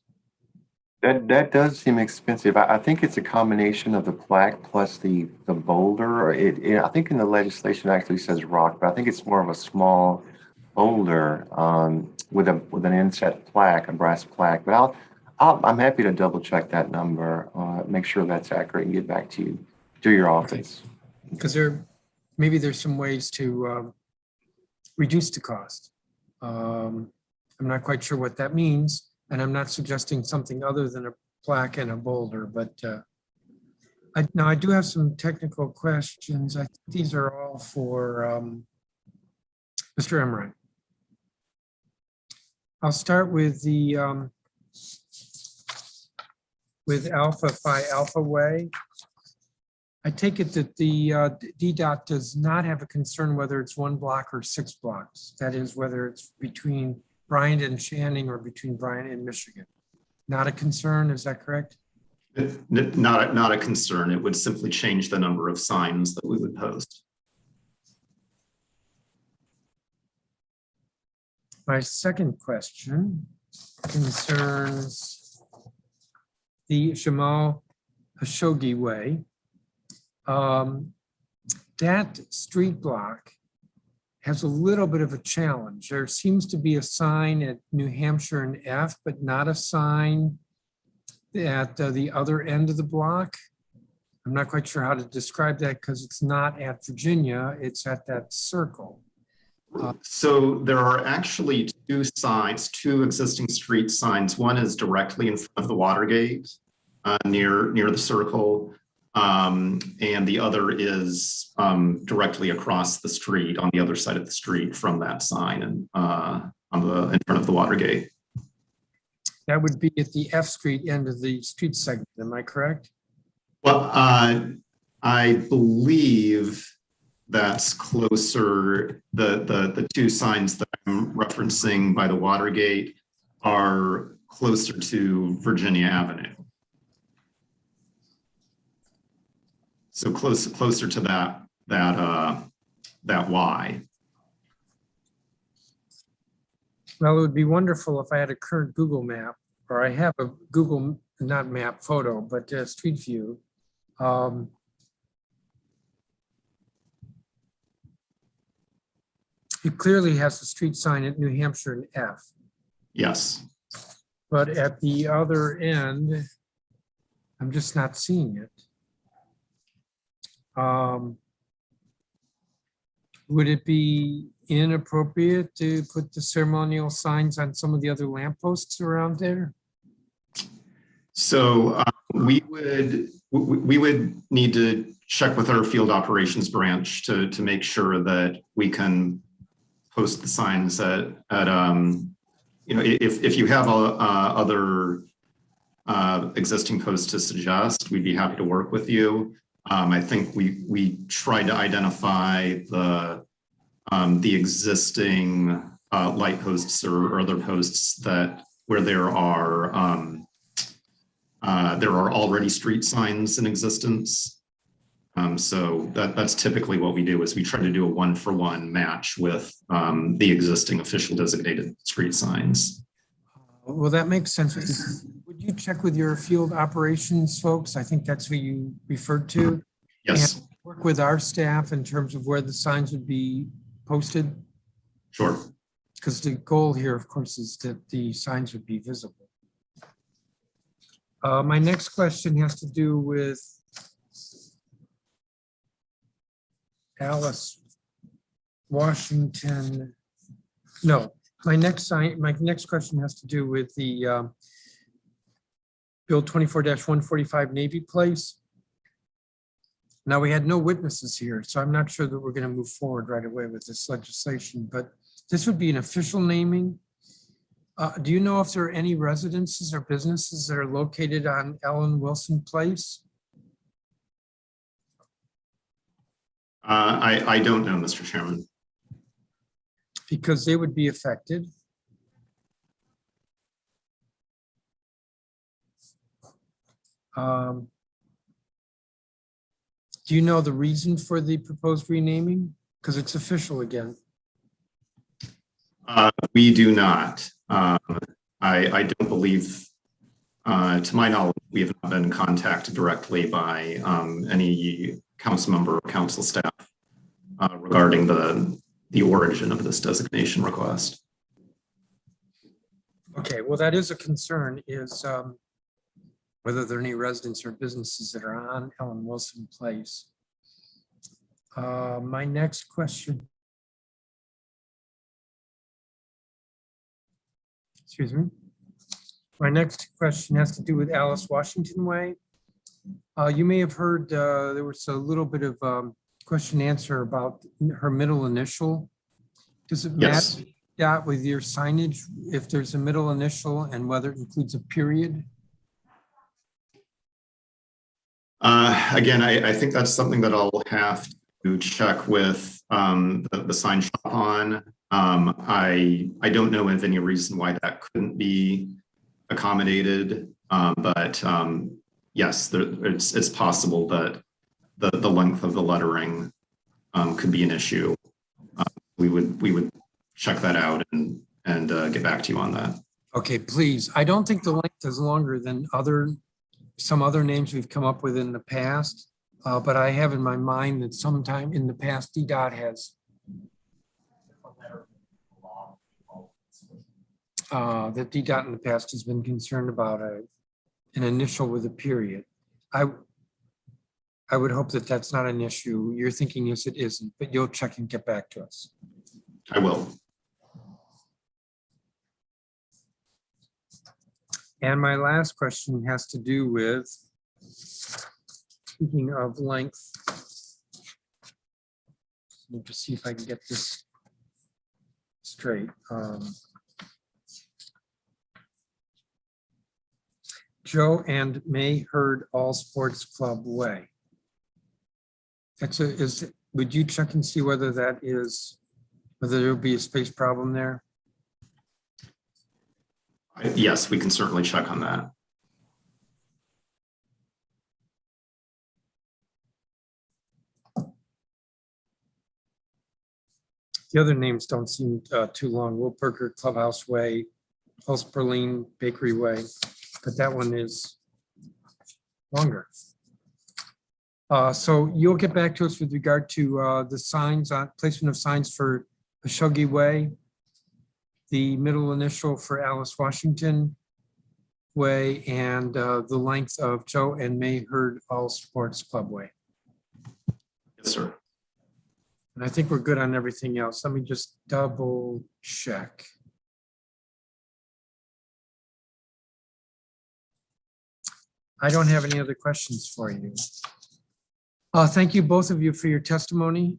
That does seem expensive. I think it's a combination of the plaque plus the boulder. I think in the legislation it actually says rock, but I think it's more of a small boulder with an inset plaque, a brass plaque. But I'm happy to double check that number, make sure that's accurate, and get back to you to your office. Because maybe there's some ways to reduce the cost. I'm not quite sure what that means. And I'm not suggesting something other than a plaque and a boulder, but now I do have some technical questions. I think these are all for Mr. Emmerich. I'll start with the with Alpha Phi Alpha Way. I take it that the DDOT does not have a concern whether it's 1 block or 6 blocks. That is, whether it's between Bryant and Channing or between Bryant and Michigan. Not a concern, is that correct? Not a concern. It would simply change the number of signs that we would post. My second question concerns the Jamal Khashoggi Way. That street block has a little bit of a challenge. There seems to be a sign at New Hampshire and F, but not a sign at the other end of the block. I'm not quite sure how to describe that because it's not at Virginia, it's at that circle. So there are actually 2 signs, 2 existing street signs. One is directly in front of the Watergate near the circle. And the other is directly across the street on the other side of the street from that sign and in front of the Watergate. That would be at the F Street end of the street segment, am I correct? Well, I believe that's closer. The 2 signs that I'm referencing by the Watergate are closer to Virginia Avenue. So closer to that Y. Well, it would be wonderful if I had a current Google map, or I have a Google, not map photo, but street view. It clearly has the street sign at New Hampshire and F. Yes. But at the other end, I'm just not seeing it. Would it be inappropriate to put the ceremonial signs on some of the other lampposts around there? So we would need to check with our field operations branch to make sure that we can post the signs at if you have other existing posts to suggest, we'd be happy to work with you. I think we tried to identify the existing light posts or other posts where there are already street signs in existence. So that's typically what we do is we try to do a 1-for-1 match with the existing official designated street signs. Well, that makes sense. Would you check with your field operations folks? I think that's who you referred to. Yes, Work with our staff in terms of where the signs would be posted? sure. Because the goal here, of course, is that the signs would be visible. My next question has to do with Alice Washington. No, my next question has to do with the Bill 24-145 Navy Place. Now, we had no witnesses here, so I'm not sure that we're going to move forward right away with this legislation, but this would be an official naming. Do you know if there are any residences or businesses that are located on Ellen Wilson Place? I don't know, Mr. Chairman. Because they would be affected. Do you know the reason for the proposed renaming? Because it's official again. We do not. I don't believe, to my knowledge, we have not been contacted directly by any council member or council staff regarding the origin of this designation request. Okay, well, that is a concern, is whether there are any residents or businesses that are on Ellen Wilson Place. My next question. Excuse me. My next question has to do with Alice Washington Way. You may have heard there was a little bit of question answer about her middle initial. Does it matter with your signage if there's a middle initial and whether it includes a period? Again, I think that's something that I'll have to check with the sign shop on. I don't know of any reason why that couldn't be accommodated, but yes, it's possible that the length of the lettering could be an issue. We would check that out and get back to you on that. Okay, please. I don't think the length is longer than some other names we've come up with in the past, but I have in my mind that sometime in the past DDOT has that DDOT in the past has been concerned about an initial with a period. I would hope that that's not an issue. You're thinking yes, it isn't, but you'll check and get back to us. I will. And my last question has to do with, speaking of length, let me just see if I can get this straight. Joe and May Hurd All Sports Club Way. Would you check and see whether there'll be a space problem there? Yes, we can certainly check on that. The other names don't seem too long. Wilperker Clubhouse Way, Holsperline Bakery Way, but that one is longer. So you'll get back to us with regard to the signs, placement of signs for Khashoggi Way, the middle initial for Alice Washington Way, and the length of Joe and May Hurd All Sports Club Way. Yes, sir. And I think we're good on everything else. Let me just double check. I don't have any other questions for you. Thank you, both of you, for your testimony.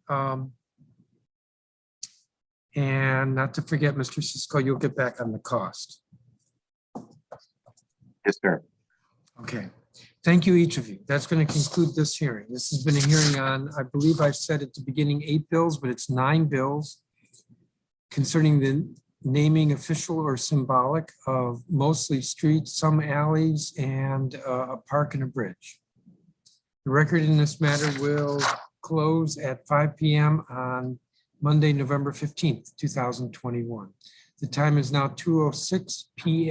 And not to forget, Mr. Cisco, you'll get back on the cost. Yes, sir. Okay. Thank you, each of you. That's going to conclude this hearing. This has been a hearing on, I believe I said at the beginning, 8 bills, but it's 9 bills concerning the naming, official or symbolic, of mostly streets, some alleys, and a park and a bridge. The record in this matter will close at 5 p.m. on Monday, November 15th, 2021. The time is now 2:06 p.m.